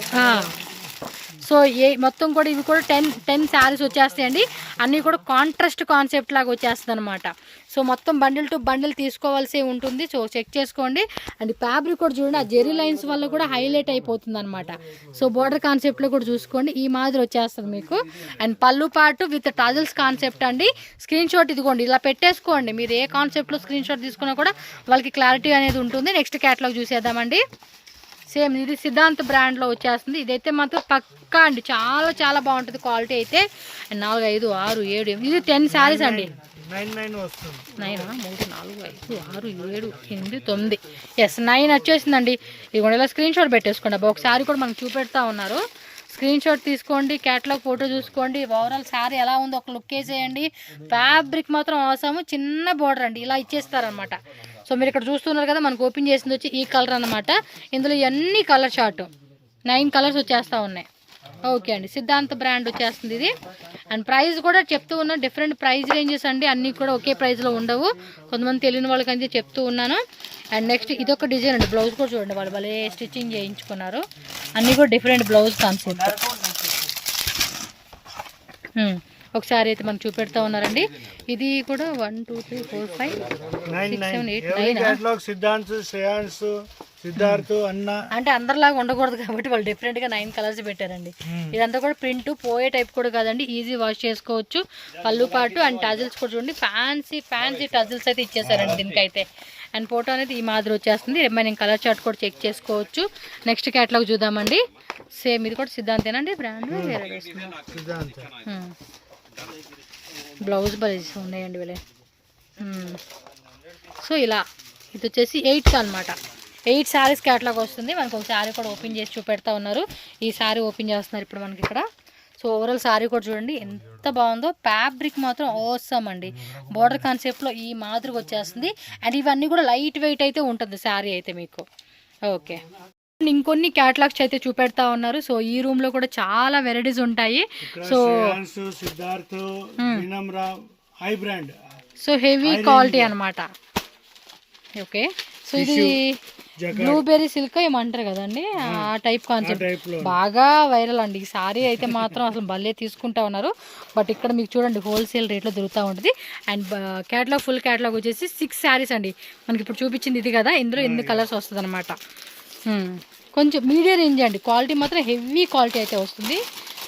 సో మొత్తం కూడా ఇవి కూడా 10 శారీస్ వచ్చేస్తాయండి. అన్నీ కూడా కాంట్రాస్ట్ కాన్సెప్ట్ లాగా వచ్చేస్తుంది అనమాట. సో మొత్తం బండిల్ టు బండిల్ తీసుకోవాల్సి ఉంటుంది. సో చెక్ చేసుకోండి. అండ్ ఫ్యాబ్రిక్ కూడా చూడండి, ఆ జెరీ లైన్స్ వల్ల కూడా హైలైట్ అయిపోతుంది అనమాట. సో బోర్డర్ కాన్సెప్ట్లో కూడా చూసుకోండి ఈ మాదిరి వచ్చేస్తుంది మీకు. అండ్ పళ్ళు పాటు విత్ టజల్స్ కాన్సెప్ట్ అండి. స్క్రీన్ షాట్ ఇదిగోండి ఇలా పెట్టేసుకోండి. మీరు ఏ కాన్సెప్ట్లో స్క్రీన్ షాట్ తీసుకున్నా కూడా వాళ్ళకి క్లారిటీ అనేది ఉంటుంది. నెక్స్ట్ క్యాటలాగ్ చూసేద్దామండి. సేమ్ ఇది సిద్ధాంత్ బ్రాండ్లో వచ్చేస్తుంది. ఇదైతే మాత్రం పక్కా అండి, చాలా చాలా బాగుంటుంది క్వాలిటీ అయితే. 4, 5, 6, 7 ఇది 10 శారీస్ అండి. 9 వస్తుంది. 9 3 4 5 6 7 8 9 ఎస్ 9 వచ్చేసిందండి. ఇదిగోండి ఇలా స్క్రీన్ షాట్ పెట్టేసుకోండి అబ్బా. ఒకసారి కూడా మనకు చూపెడతా ఉన్నారు. స్క్రీన్ షాట్ తీసుకోండి, క్యాటలాగ్ ఫోటో చూసుకోండి, ఓవరాల్ శారీ ఎలా ఉందో ఒక లుక్ వేసేయండి. ఫ్యాబ్రిక్ మాత్రం అవసరం, చిన్న బోర్డర్ అండి ఇలా ఇచ్చేస్తారనమాట. సో మీరు ఇక్కడ చూస్తున్నారు కదా, మనకు ఓపెన్ చేసింది వచ్చి ఈ కలర్ అనమాట. ఇందులో అన్ని కలర్ షార్ట్ 9 కలర్స్ వచ్చేస్తూ ఉన్నాయి. ఓకే అండి, సిద్ధాంత్ బ్రాండ్ వచ్చేస్తుంది ఇది. అండ్ ప్రైస్ కూడా చెప్తూ ఉన్నా, డిఫరెంట్ ప్రైస్ రేంజెస్ అండి, అన్నీ కూడా ఒకే ప్రైస్లో ఉండవు. కొంతమంది తెలియని వాళ్ళకి అయితే చెప్తూ ఉన్నాను. అండ్ నెక్స్ట్ ఇదొక డిజైన్ అండి, బ్లౌజ్ కూడా చూడండి, వాళ్ళు భలే స్టిచ్చింగ్ చేయించుకున్నారు. అన్నీ కూడా డిఫరెంట్ బ్లౌజ్ కాన్సెప్ట్. ఒకసారి అయితే మనకు చూపెడతా ఉన్నారండి. ఇది కూడా 1 2 3 4 5 6 7 8 9 సిద్ధాంత్, శ్రేయాన్స్, సిద్ధార్థ్ అన్న అంటే అందరిలాగా ఉండకూడదు కాబట్టి వాళ్ళు డిఫరెంట్గా 9 కలర్స్ పెట్టారండి. ఇదంతా కూడా ప్రింట్ పోయే టైప్ కూడా కాదండి, ఈజీ వాష్ చేసుకోవచ్చు. పళ్ళు పాటు అండ్ టజిల్స్ కూడా చూడండి, ఫ్యాన్సీ టజిల్స్ అయితే ఇచ్చేసారండి దీనికైతే. అండ్ ఫోటో అనేది ఈ మాదిరి వచ్చేస్తుంది. రిమైనింగ్ కలర్ చార్ట్ కూడా చెక్ చేసుకోవచ్చు. నెక్స్ట్ క్యాటలాగ్ చూద్దామండి. సేమ్ ఇది కూడా సిద్ధాంతేనండి బ్రాండ్, వేరే సిద్ధాంత్. బ్లౌజ్ బలేజ్ ఉన్నాయండి వీళ్ళే. సో ఇలా ఇది వచ్చేసి 8 అనమాట. 8 శారీస్ క్యాటలాగ్ వస్తుంది. మనకు ఒక శారీ కూడా ఓపెన్ చేసి చూపెడతా ఉన్నారు. ఈ శారీ ఓపెన్ చేస్తున్నారు ఇప్పుడు మనకి ఇక్కడ. సో ఓవరాల్ శారీ కూడా చూడండి ఎంత బాగుందో. ఫ్యాబ్రిక్ మాత్రం అవసరం అండి, బోర్డర్ కాన్సెప్ట్లో ఈ మాదిరిగా వచ్చేస్తుంది. అండ్ ఇవన్నీ కూడా లైట్ వెయిట్ అయితే ఉంటుంది శారీ అయితే మీకు. ఓకే, ఇంకొన్ని క్యాటలాగ్స్ అయితే చూపెడతా ఉన్నారు. సో ఈ రూమ్ లో కూడా చాలా వెరైటీస్ ఉంటాయి. So Siddharth, Vinamra, high brand, so heavy quality అన్నమాట. ఓకే, సో ఇది బ్లూబెర్రీ సిల్క్ ఏమంటారు కదండి, ఆ టైప్ కాన్సెప్ట్ బాగా వైరల్ అండి. ఈ సారీ అయితే మాత్రం అసలు భలే తీసుకుంటా ఉన్నారు. బట్ ఇక్కడ మీకు చూడండి హోల్సేల్ రేట్లో దొరుకుతూ ఉంటుంది. అండ్ క్యాటలాగ్ ఫుల్ క్యాటలాగ్ వచ్చేసి 6 శారీస్ అండి. మనకి ఇప్పుడు చూపించింది ఇది కదా, ఇందులో 8 కలర్స్ వస్తుంది అనమాట. కొంచెం మీడియం రేంజ్ అండి, క్వాలిటీ మాత్రం హెవీ క్వాలిటీ అయితే వస్తుంది.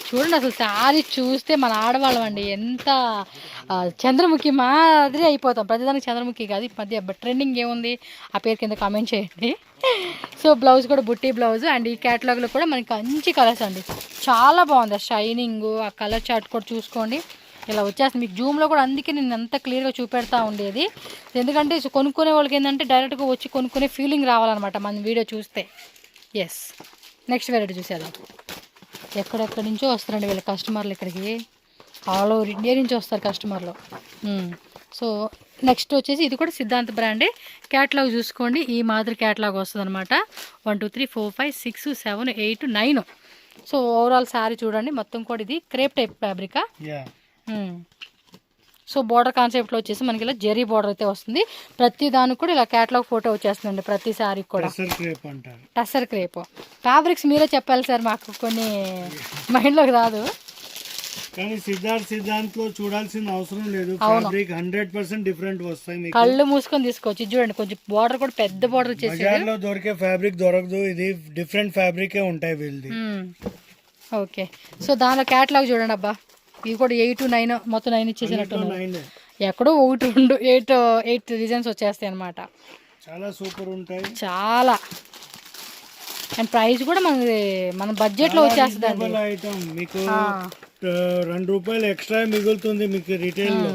చూడండి అసలు శారీ చూస్తే మన ఆడవాళ్ళం అండి ఎంత చంద్రముఖి మాదిరి అయిపోతాం. ప్రతిదానికి చంద్రముఖి కాదు, ఈ మధ్య ట్రెండింగ్ ఏముంది ఆ పేరు కింద కామెంట్ చేయండి. సో బ్లౌజ్ కూడా బుట్టి బ్లౌజ్. అండ్ ఈ క్యాటలాగ్లో కూడా మనకి మంచి కలర్స్ అండి, చాలా బాగుంది. షైనింగ్ ఆ కలర్ చార్ట్ కూడా చూసుకోండి ఇలా వచ్చేస్తుంది మీకు జూమ్లో కూడా. అందుకే నేను అంత క్లియర్గా చూపెడతా ఉండేది, ఎందుకంటే కొనుక్కునే వాళ్ళకి ఏంటంటే డైరెక్ట్గా వచ్చి కొనుక్కునే ఫీలింగ్ రావాలన్నమాట మన వీడియో చూస్తే. ఎస్, నెక్స్ట్ వెరైటీ చూసేద్దాం. ఎక్కడెక్కడి నుంచో వస్తారండి వీళ్ళ కస్టమర్లు ఇక్కడికి, ఆల్ ఓవర్ ఇండియా నుంచి వస్తారు కస్టమర్లు. సో నెక్స్ట్ వచ్చేసి ఇది కూడా సిద్ధాంత్ బ్రాండే. క్యాటలాగ్ చూసుకోండి ఈ మాదిరి క్యాటలాగ్ వస్తుంది అనమాట. 1 2 3 4 5 6 7 8 9. సో ఓవరాల్ శారీ చూడండి మొత్తం కూడా ఇది క్రేప్ టైప్ ఫ్యాబ్రికా. సో బోర్డర్ కాన్సెప్ట్లో వచ్చేసి మనకి ఇలా జెరీ బోర్డర్ అయితే వస్తుంది. ప్రతి దానికి కూడా ఇలా క్యాటలాగ్ ఫోటో వచ్చేస్తుందండి ప్రతి శారీకి కూడా. టసర్ క్రేప్ ఫ్యాబ్రిక్స్ మీరే చెప్పాలి సార్, మాకు కొన్ని మైండ్లోకి రాదు. కానీ సిద్ధాంత్ లో చూడాల్సిన అవసరం లేదు, ఫ్యాబ్రిక్ 100% డిఫరెంట్ వస్తాయి. కళ్ళు మూసుకొని తీసుకోవచ్చు. చూడండి కొంచెం బోర్డర్ కూడా పెద్ద బోర్డర్ వచ్చేసి. బజార్లో దొరికే ఫ్యాబ్రిక్ దొరకదు, ఇది డిఫరెంట్ ఫ్యాబ్రికే ఉంటాయి వీళ్ళది. ఓకే, సో దానిలో క్యాటలాగ్ చూడండి అబ్బా, ఇవి కూడా 8 9 మొత్తం 9 ఇచ్చేసినట్టు. ఎక్కడో 1 2 8 డిజైన్స్ వచ్చేస్తాయి అనమాట. చాలా సూపర్ ఉంటాయి చాలా. అండ్ ప్రైస్ కూడా మన బడ్జెట్ లో వచ్చేస్తుంది అండి. ఐటమ్ మీకు 2 రూపాయలు ఎక్స్ట్రా మిగులుతుంది మీకు రిటైల్ లో.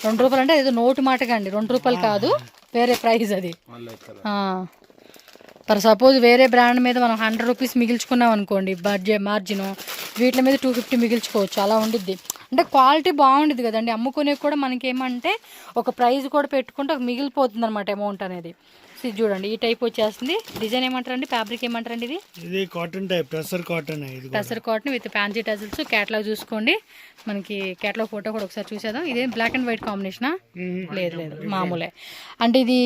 2 రూపాయలు అంటే ఏదో నోటు మాటగా అండి, 2 రూపాయలు కాదు, వేరే ప్రైస్ అది. ఫర్ సపోజ్ వేరే బ్రాండ్ మీద మనం 100 రూపీస్ మిగిల్చుకున్నాం అనుకోండి బడ్జెట్ మార్జిన్, వీటి మీద 250 మిగిల్చుకోవచ్చు, అలా ఉండిద్ది. అంటే క్వాలిటీ బాగుండిద్ది కదండి, అమ్ముకునే కూడా మనకి ఏమంటే ఒక ప్రైస్ కూడా పెట్టుకుంటే ఒక మిగిలిపోతుంది అనమాట అమౌంట్ అనేది. ఇది చూడండి ఈ టైప్ వచ్చేస్తుంది. డిజైన్ ఏమంటారండి, ఫ్యాబ్రిక్ ఏమంటారండి ఇది? ఇది cotton type, tussar cotton. Tussar cotton with fancy tassels. Catalogue చూసుకోండి, మనకి క్యాటలాగ్ ఫోటో కూడా ఒకసారి చూసేద్దాం. ఇదేం బ్లాక్ అండ్ వైట్ కాంబినేషనా? లేదు మామూలే. అంటే ఇది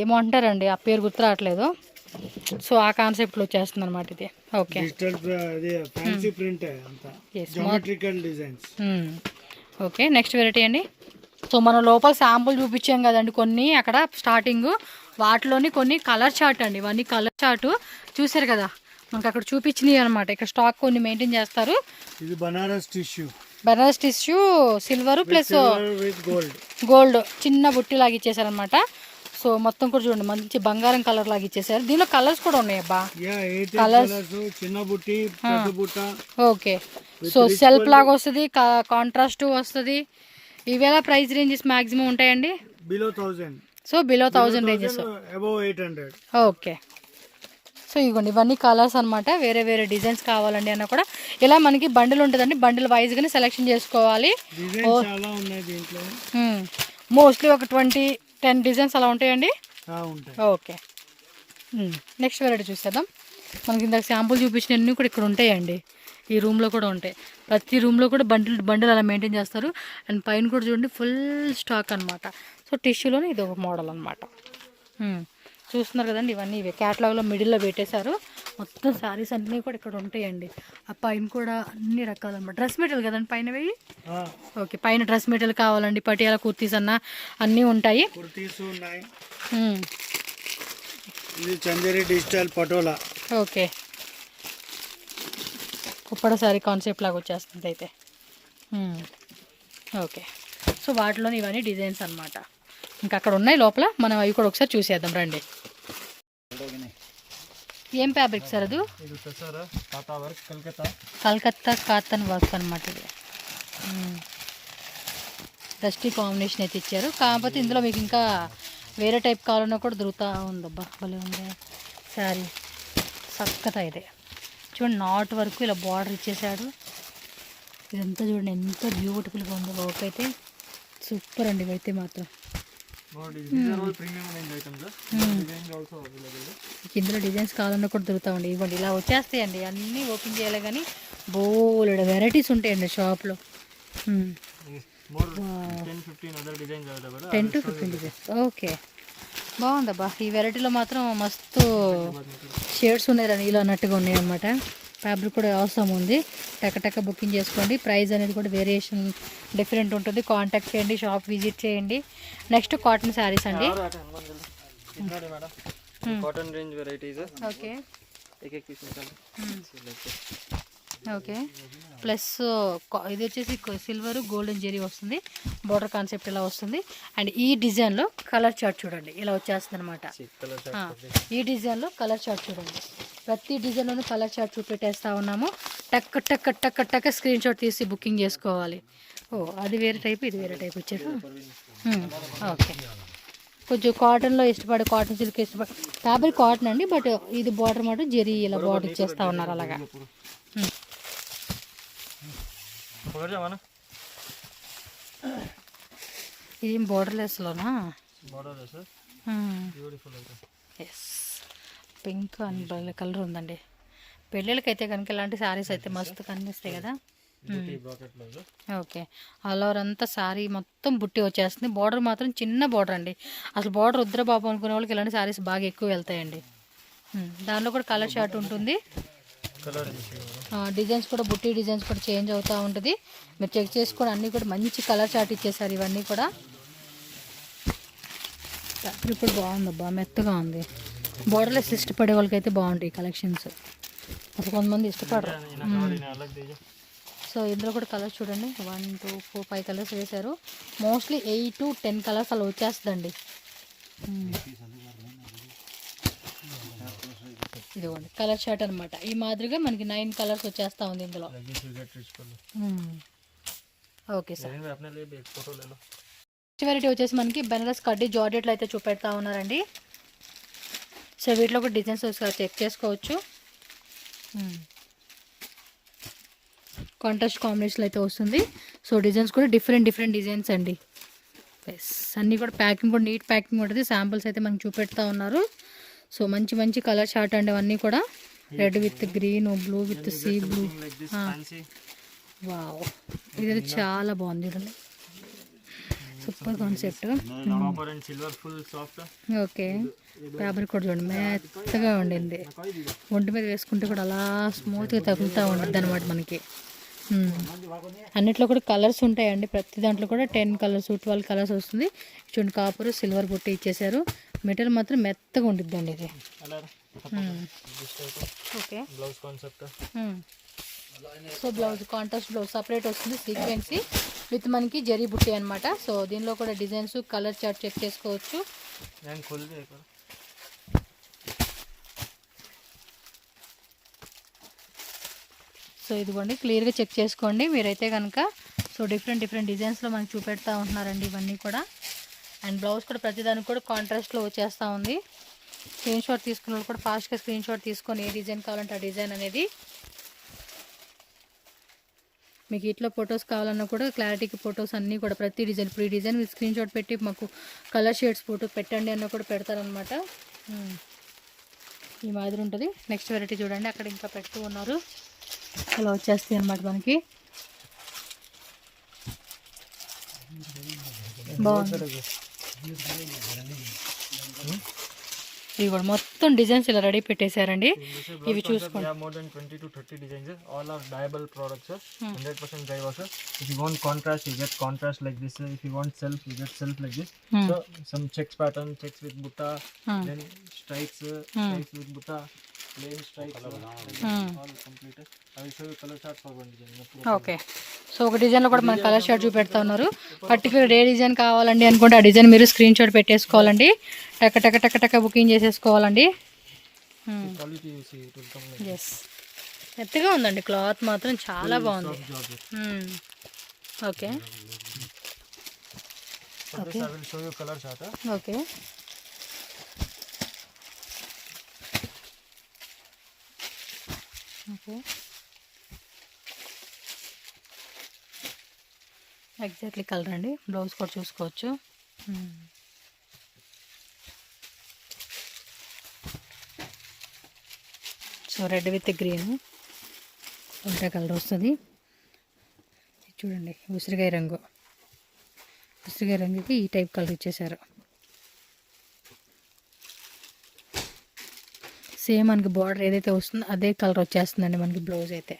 ఏమో అంటారండి, ఆ పేరు గుర్తు రావట్లేదు. సో ఆ కాన్సెప్ట్లో వచ్చేస్తుంది అనమాట ఇది. ఓకే, ఓకే నెక్స్ట్ వెరైటీ అండి. సో మనం లోపల శాంపుల్ చూపించాం కదండి కొన్ని అక్కడ స్టార్టింగ్, వాటిలోని కొన్ని కలర్ చార్ట్ అండి. ఇవన్నీ కలర్ చార్ట్ చూసారు కదా, మనకు అక్కడ చూపించినాయి అనమాట. ఇక్కడ స్టాక్ కొన్ని మెయింటైన్ చేస్తారు. ఇది Banaras tissue silver plus gold చిన్న బుట్టి లాగా ఇచ్చేసారనమాట. సో మొత్తం కూడా చూడండి మంచి బంగారం కలర్ లాగా ఇచ్చేసారు. దీనిలో కలర్స్ కూడా ఉన్నాయి అబ్బా, కలర్స్. ఓకే, సో సెల్ఫ్ లాగా వస్తుంది, కాంట్రాస్ట్ వస్తుంది. ఇవేళ ప్రైస్ రేంజెస్ మాక్సిమం ఉంటాయండి? Below 1000. So below 1000 ranges. Above 800. Okay. So ఇవ్వండి, ఇవన్నీ కలర్స్ అనమాట. వేరే వేరే డిజైన్స్ కావాలండి అన్న కూడా ఇలా మనకి బండిల్ ఉంటుందండి. బండిల్ వైజ్గానే సెలెక్షన్ చేసుకోవాలి. చాలా ఉన్నాయి దీంట్లో. మోస్ట్లీ ఒక 10 డిజైన్స్ అలా ఉంటాయండి. ఓకే. నెక్స్ట్ వెరైటీ చూసేద్దాం. మనకి ఇందాక శాంపుల్ చూపించినవన్నీ కూడా ఇక్కడ ఉంటాయండి. ఈ రూమ్లో కూడా ఉంటాయి. ప్రతి రూమ్లో కూడా బండిల్ అలా మెయింటైన్ చేస్తారు. అండ్ పైన కూడా చూడండి ఫుల్ స్టాక్ అనమాట. సో టిష్యూలోనే ఇది ఒక మోడల్ అనమాట. చూస్తున్నారు కదండి, ఇవన్నీ ఇవే క్యాటలాగ్లో మిడిల్లో పెట్టేశారు. మొత్తం శారీస్ అన్నీ కూడా ఇక్కడ ఉంటాయండి. ఆ పైన కూడా అన్ని రకాలన్నమాట. డ్రెస్ మెటీరియల్ కదండి పైన వేయి. ఓకే, పైన డ్రెస్ మెటీరియల్ కావాలండి. పటియాల కుర్తీస్ అన్నీ ఉంటాయి. కుర్తీస్ ఉన్నాయి. ఇది Chanderi digital Patola. Okay, Kuppada sari concept లాగా వచ్చేస్తుంది అయితే. ఓకే, సో వాటిలోని ఇవన్నీ డిజైన్స్ అన్నమాట. ఇంకా అక్కడ ఉన్నాయి లోపల, మనం అవి కూడా ఒకసారి చూసేద్దాం రండి. ఏం ఫ్యాబ్రిక్ సార్ అది? కలకత్తా కాటన్ వర్క్ అనమాట. ఇది డస్టీ కాంబినేషన్ అయితే ఇచ్చారు. కాకపోతే ఇందులో మీకు ఇంకా వేరే టైప్ కావాలన్నా కూడా దొరుకుతూ ఉందబ్బా, భలే ఉంది శారీ. చక్కగా ఇదే చూడండి, నాట్ వరకు ఇలా బార్డర్ ఇచ్చేసాడు. ఇదంతా చూడండి ఎంత బ్యూటిఫుల్గా ఉందో. వర్క్ అయితే సూపర్ అండి. ఇవైతే మాత్రం ఇందులో డిజైన్స్ కావాలన్నా కూడా దొరుకుతామండి. ఇవ్వండి, ఇలా వచ్చేస్తాయండి. అన్నీ ఓపెన్ చేయాలి కానీ బోలెడు వెరైటీస్ ఉంటాయండి షాప్లో. 10 to 15 డిజైన్స్. ఓకే, బాగుందబ్బా. ఈ వెరైటీలో మాత్రం మస్తు షేడ్స్ ఉన్నాయి, ఇలా అన్నట్టుగా ఉన్నాయి అనమాట. ఫ్యాబ్రిక్ కూడా అవసరం ఉంది. టక్క బుకింగ్ చేసుకోండి. ప్రైస్ అనేది కూడా వేరియేషన్ డిఫరెంట్ ఉంటుంది. కాంటాక్ట్ చేయండి, షాప్ విజిట్ చేయండి. నెక్స్ట్ కాటన్ శారీస్ అండి. Cotton range varieties. Okay okay, plus ఇది వచ్చేసి సిల్వర్ గోల్డెన్ జెరీ వస్తుంది. బోర్డర్ కాన్సెప్ట్ ఇలా వస్తుంది. అండ్ ఈ డిజైన్లో కలర్ చార్ట్ చూడండి, ఇలా వచ్చేస్తుంది అనమాట. ఈ డిజైన్లో కలర్ చార్ట్ చూడండి. ప్రతి డిజైన్లోనూ కలర్ చార్ట్ చూపెట్టేస్తా ఉన్నాము. టక్ స్క్రీన్ షాట్ తీసి బుకింగ్ చేసుకోవాలి. అది వేరే టైప్, ఇది వేరే టైప్ వచ్చారు. ఓకే, కొంచెం కాటన్లో ఇష్టపడే, కాటన్ సిల్క్ ఇష్టపడే ఫ్యాబ్రిక్ కాటన్ అండి. బట్ ఇది బార్డర్ మాట జెరీ ఇలా బార్డర్ ఇచ్చేస్తా ఉన్నారు అలాగా. ఏం బోర్డర్లెస్లోనా? ఎస్, పింక్ అని కలర్ ఉందండి. పెళ్ళిళ్ళకైతే కనుక ఇలాంటి శారీస్ అయితే మస్తు కనిపిస్తాయి కదా. ఓకే, ఆల్ ఓవర్ అంతా శారీ మొత్తం బుట్టి వచ్చేస్తుంది. బార్డర్ మాత్రం చిన్న బార్డర్ అండి. అసలు బార్డర్ వద్దురా బాబు అనుకునే వాళ్ళకి ఇలాంటి శారీస్ బాగా ఎక్కువ వెళ్తాయండి. దానిలో కూడా కలర్ షార్ట్ ఉంటుంది. డిజైన్స్ కూడా బుట్టి డిజైన్స్ కూడా చేంజ్ అవుతూ ఉంటుంది. మీరు చెక్ చేసుకొని అన్నీ కూడా మంచి కలర్ చార్ట్ ఇచ్చేసారు. ఇవన్నీ కూడా ఫ్యాబ్రిక్ కూడా బాగుందబ్బా, మెత్తగా ఉంది. బోర్డర్లెస్ ఇష్టపడే వాళ్ళకైతే బాగుంటాయి కలెక్షన్స్. అసలు కొంతమంది ఇష్టపడరు. సో ఇందులో కూడా కలర్స్ చూడండి, 1 2 4 5 కలర్స్ వేశారు. మోస్ట్లీ 8 to 10 కలర్స్ అలా వచ్చేస్తుందండి. ఇదిగోండి కలర్ షార్ట్ అనమాట. ఈ మాదిరిగా మనకి 9 కలర్స్ వచ్చేస్తా ఉంది ఇందులో. ఓకే సార్, వెరైటీ వచ్చేసి మనకి బెనారస్ కడ్డీ జార్జెట్లు అయితే చూపెడతా ఉన్నారండి. సో వీటిలో కూడా డిజైన్స్ ఒకసారి చెక్ చేసుకోవచ్చు. కాంట్రాస్ట్ కాంబినేషన్ అయితే వస్తుంది. సో డిజైన్స్ కూడా డిఫరెంట్ డిజైన్స్ అండి. ఎస్, అన్నీ కూడా ప్యాకింగ్ కూడా నీట్ ప్యాకింగ్ ఉంటుంది. శాంపుల్స్ అయితే మనకి చూపెడతా ఉన్నారు. సో మంచి కలర్ చార్ట్ అండి. అవన్నీ కూడా red with green, blue with sea blue. Wow, ఇది చాలా బాగుంది చూడండి, సూపర్ కాన్సెప్ట్. ఓకే, ఫ్యాబ్రిక్ కూడా చూడండి మెత్తగా ఉండింది. ఒంటి మీద వేసుకుంటే కూడా అలా స్మూత్గా తగులుతూ ఉంటుంది అనమాట మనకి. అన్నిట్లో కూడా కలర్స్ ఉంటాయండి. ప్రతి దాంట్లో కూడా 10 కలర్స్ 12 కలర్స్ వస్తుంది. చూడండి, కాపర్ సిల్వర్ బుట్టి ఇచ్చేసారు. మెటీరియల్ మాత్రం మెత్తగా ఉండిద్దండి ఇది. Okay, so blouse contrast blouse separate వస్తుంది, సీక్వెన్సీ విత్ మనకి జరీ బుట్టి అనమాట. సో దీనిలో కూడా డిజైన్స్ కలర్ చార్ట్ చెక్ చేసుకోవచ్చు. సో ఇదిగోండి, క్లియర్గా చెక్ చేసుకోండి మీరైతే కనుక. సో డిఫరెంట్ డిఫరెంట్ డిజైన్స్లో మనకి చూపెడతా ఉంటున్నారండి ఇవన్నీ కూడా. అండ్ బ్లౌజ్ కూడా ప్రతిదానికి కూడా కాంట్రాస్ట్లో వచ్చేస్తూ ఉంది. స్క్రీన్ షాట్ తీసుకున్న వాళ్ళు కూడా ఫాస్ట్గా స్క్రీన్ షాట్ తీసుకొని ఏ డిజైన్ కావాలంటే ఆ డిజైన్ అనేది. మీకు ఇట్లా ఫొటోస్ కావాలన్నా కూడా క్లారిటీకి ఫొటోస్ అన్నీ కూడా ప్రతి డిజైన్ ఇప్పుడు ఈ డిజైన్ మీరు స్క్రీన్ షాట్ పెట్టి మాకు కలర్ షేడ్స్ ఫోటో పెట్టండి అన్న కూడా పెడతారనమాట. ఈ మాదిరి ఉంటుంది. నెక్స్ట్ వెరైటీ చూడండి, అక్కడ ఇంకా పెడుతూ ఉన్నారు. అలా వచ్చేస్తాయి అనమాట మనకి. బాగుంది. ఇవి కూడా మొత్తం డిజైన్స్ ఇలా రెడీ పెట్టేశారండి. ఇవి చూసుకోండి. more than 20 to 30 designs. All are dyeable products, 100% dye wash. If you want contrast, you get contrast like this. If you want self, you get self like this. So some checks pattern, checks with butta, then stripes, stripes with butta, plain stripes, all completed. I will show you color chart for one design. Okay. So ఒక డిజైన్లో కూడా మన colour short చూపెడతా ఉన్నారు. Particular ఏ design కావాలండి అనుకుంటే ఆ design మీరు స్క్రీన్ షాట్ పెట్టేసుకోవాలండి. టక టక టక టక బుకింగ్ చేసేసుకోవాలండి. ఎస్, మెత్తగా ఉందండి క్లాత్ మాత్రం చాలా బాగుంది. Okay okay okay. Okay, exactly colour అండి. బ్లౌజ్ కూడా చూసుకోవచ్చు. సో రెడ్ విత్ గ్రీన్ ఉల్టా కలర్ వస్తుంది. చూడండి, ఉసిరికాయ రంగు, ఉసిరికాయ రంగుకి ఈ టైప్ కలర్ ఇచ్చేసారు. సేమ్ మనకి బార్డర్ ఏదైతే వస్తుందో అదే కలర్ వచ్చేస్తుందండి మనకి బ్లౌజ్ అయితే.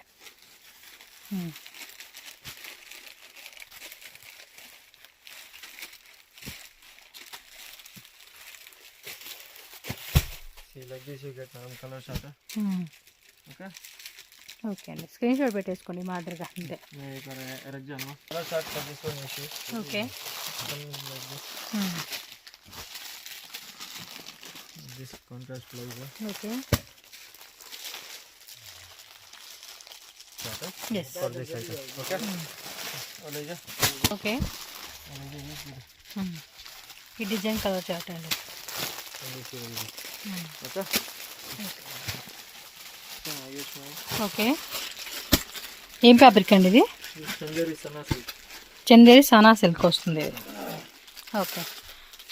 Like this you get color chart. Okay. Okay అండి, స్క్రీన్ షాట్ పెట్టేసుకోండి మాదిరిగా అంతే. Color chart for this one you see. Okay. Like this. This contrast blouse. Okay. Yes. For this item. Okay. Okay. ఈ design colour chart అండి. Okay. ఏం fabric అండి ఇది? Chanderi Sana silk వస్తుంది. ఓకే.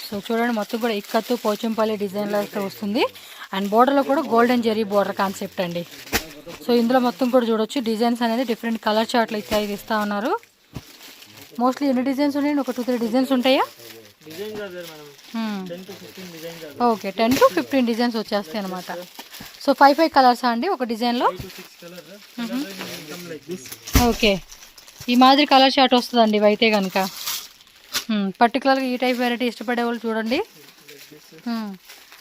సో చూడండి, మొత్తం కూడా ఇక్కత్తు పోచంపల్లి డిజైన్లో అయితే వస్తుంది. అండ్ బోర్డర్లో కూడా గోల్డెన్ జెరీ బోర్డర్ కాన్సెప్ట్ అండి. సో ఇందులో మొత్తం కూడా చూడొచ్చు డిజైన్స్ అనేది డిఫరెంట్ కలర్ చార్ట్లు అయితే ఇస్తూ ఉన్నారు. మోస్ట్లీ ఎన్ని డిజైన్స్ ఉన్నాయండి? ఒక 2-3 డిజైన్స్ ఉంటాయా? ఓకే, 10 to 15 డిజైన్స్ వచ్చేస్తాయి అనమాట. సో 5 కలర్స్ అండి ఒక డిజైన్లో? ఓకే, ఈ మాదిరి కలర్ చార్ట్ వస్తుందండి ఇవి అయితే కనుక. పర్టికులర్గా ఈ టైప్ వెరైటీ ఇష్టపడే వాళ్ళు చూడండి.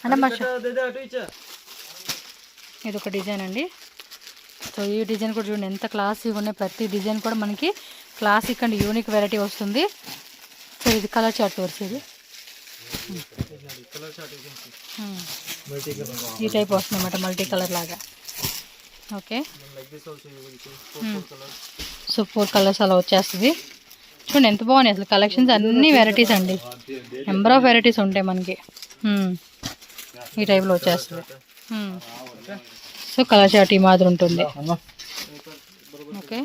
అంటే మా ఇది ఒక డిజైన్ అండి. సో ఈ డిజైన్ కూడా చూడండి ఎంత క్లాసిక్ ఉన్నాయి. ప్రతి డిజైన్ కూడా మనకి క్లాసిక్ అండ్ యూనిక్ వెరైటీ వస్తుంది. సో ఇది కలర్ చార్ట్ వచ్చేది ఈ టైప్ వస్తుంది అన్నమాట, మల్టీ కలర్ లాగా. ఓకే. సో 4 కలర్స్ అలా వచ్చేస్తుంది. చూడండి ఎంత బాగున్నాయి అసలు కలెక్షన్స్, అన్ని వెరైటీస్ అండి. నెంబర్ ఆఫ్ వెరైటీస్ ఉంటాయి మనకి. ఈ టైప్లో వచ్చేస్తుంది. సో కలర్ చార్ట్ ఈ మాదిరి ఉంటుంది. Okay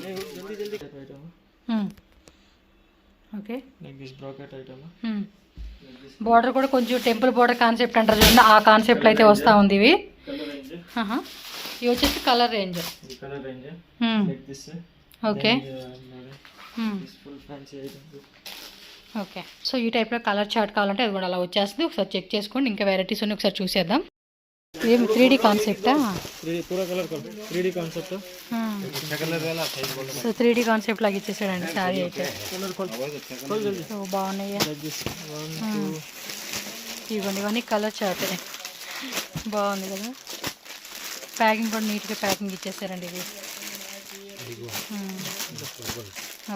okay. బార్డర్ కూడా కొంచెం టెంపుల్ బార్డర్ కాన్సెప్ట్ అంటారు చూడండి, ఆ కాన్సెప్ట్లో అయితే వస్తూ ఉంది. ఇవి ఇవి వచ్చేసి colour range. Okay okay. So ఈ టైప్లో కలర్ చార్ట్ కావాలంటే అది కూడా అలా వచ్చేస్తుంది. ఒకసారి చెక్ చేసుకోండి. ఇంకా వెరైటీస్ ఉన్నాయి, ఒకసారి చూసేద్దాం. ఏమి 3D కాన్సెప్టా? 3D concept. So 3D concept లాగా ఇచ్చేసాడండి శారీ అయితే. సో బాగున్నాయి. ఇవ్వండి, ఇవన్నీ కలర్ చార్ట్ బాగుంది కదా. ప్యాకింగ్ కూడా నీట్గా ప్యాకింగ్ ఇచ్చేసారండి ఇది.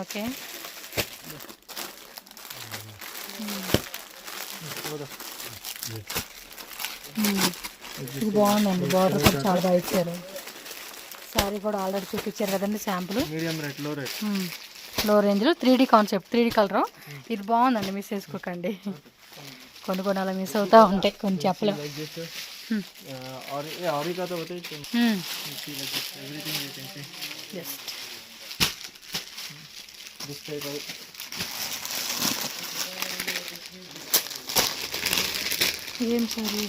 ఓకే. ఇది బాగుందండి, బార్డర్ కూడా చాలా బాగా ఇచ్చారు. శారీ కూడా ఆల్రెడీ చూపించారు కదండి శాంపుల్. మీడియం రేట్, లో రేట్. లో రేంజ్లో 3D కాన్సెప్ట్ 3D కలర్. ఇది బాగుందండి, మిస్ చేసుకోకండి. కొన్ని కొన్ని అలా మిస్ అవుతూ ఉంటాయి, కొన్ని చెప్పలేం. Like this. Aurika to बताइए. See like this. Everything you can see. Just This type of. ఏం సారీ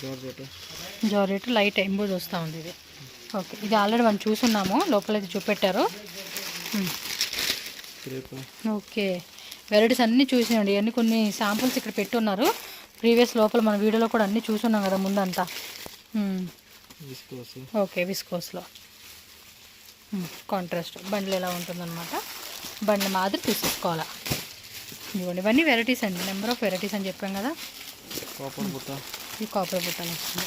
Georgette. జారెట్ లైట్ ఎంబోజ్ వస్తూ ఉంది ఇది. ఓకే, ఇది ఆల్రెడీ మనం చూసున్నాము, లోపలైతే చూపెట్టారు. Crepe. ఓకే, వెరైటీస్ అన్నీ చూసినాండి. అన్ని కొన్ని శాంపుల్స్ ఇక్కడ పెట్టున్నారు. ప్రీవియస్ లోపల మన వీడియోలో కూడా అన్నీ చూసున్నాం కదా ముందంతా. Viscose. ఓకే, విస్కోస్లో కాంట్రాస్ట్ బండ్లు ఎలా ఉంటుందన్నమాట. బండ్ల మాదిరి తీసుకోవాలా. ఇవ్వండి, ఇవన్నీ వెరైటీస్ అండి, నెంబర్ ఆఫ్ వెరైటీస్ అని చెప్పాం కదా. Copper butta. ఈ కాపర్ బుట్టలు వస్తుంది.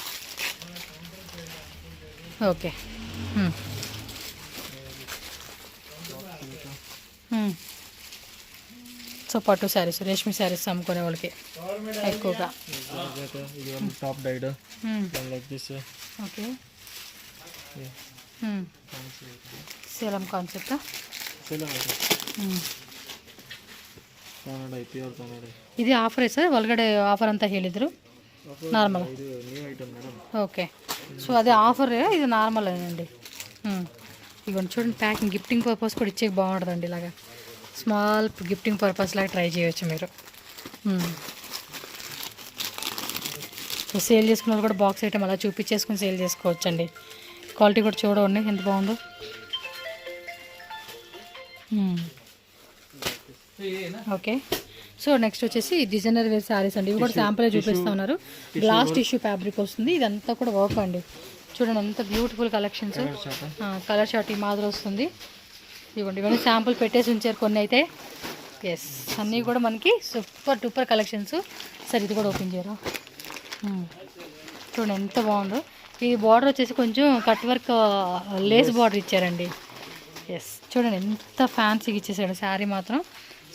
ఓకే, సో పట్టు శారీస్, రేష్మి శారీస్ అమ్ముకునే వాళ్ళకి ఎక్కువగా. Top dyed. Like this. Okay, Salem concept. Canada, pure Canada. ಇದು ಆಫರ್ ಸರ್, ಒಳಗಡೆ ಆಫರ್ ಅಂತ ಹೇಳಿದರು. ನಾರ್ಮಲ್. ಇದು new item madam. Okay, so అదే ఆఫర్, ఇది నార్మల్ అండి. ఇవన్నీ చూడండి, ప్యాకింగ్ గిఫ్టింగ్ పర్పస్ కూడా ఇచ్చే బాగుంటుందండి. ఇలాగా స్మాల్ గిఫ్టింగ్ పర్పస్ లాగా ట్రై చేయవచ్చు మీరు. సేల్ చేసుకున్న వాళ్ళు కూడా బాక్స్ ఐటమ్ అలా చూపించేసుకుని సేల్ చేసుకోవచ్చు అండి. క్వాలిటీ కూడా చూడండి ఎంత బాగుందో. ఓకే, సో నెక్స్ట్ వచ్చేసి డిజైనర్ వేర్ శారీస్ అండి. ఇవి కూడా శాంపుల్ చూపిస్తూ ఉన్నారు. గ్లాస్ టిష్యూ ఫ్యాబ్రిక్ వస్తుంది. ఇదంతా కూడా వర్క్ అండి. చూడండి ఎంత బ్యూటిఫుల్ కలెక్షన్స్. కలర్ షార్ట్ ఈ మాదిరి వస్తుంది. ఇవ్వండి, ఇవన్నీ శాంపుల్ పెట్టేసి ఉంచారు కొన్ని అయితే. ఎస్, అన్నీ కూడా మనకి సూపర్ డూపర్ కలెక్షన్స్. సరే, ఇది కూడా ఓపెన్ చేయరా. చూడండి ఎంత బాగుందో. ఈ బార్డర్ వచ్చేసి కొంచెం కట్ వర్క్ లేస్ బార్డర్ ఇచ్చారండి. ఎస్, చూడండి ఎంత ఫ్యాన్సీగా ఇచ్చేసాడు శారీ మాత్రం.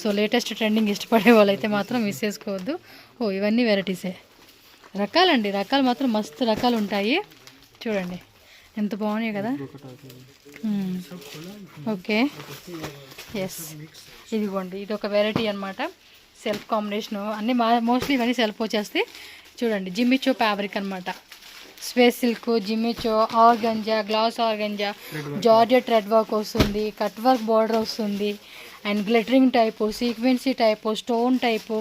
సో లేటెస్ట్ ట్రెండింగ్ ఇష్టపడే వాళ్ళైతే మాత్రం మిస్ చేసుకోవద్దు. ఇవన్నీ వెరైటీసే. రకాలండి, రకాలు మాత్రం మస్తు రకాలు ఉంటాయి. చూడండి ఎంత బాగున్నాయి కదా. ఓకే, ఎస్, ఇదిగోండి, ఇది ఒక వెరైటీ అనమాట. సెల్ఫ్ కాంబినేషను అన్నీ మోస్ట్లీ ఇవన్నీ సెల్ఫ్ వచ్చేస్తాయి. చూడండి, జిమ్మిచో ఫ్యాబ్రిక్ అనమాట. Space silk, Jimmy Choo, organza, glass organza, georgette red work వస్తుంది, కట్ వర్క్ బార్డర్ వస్తుంది, and glittering type, sequins type, stone type,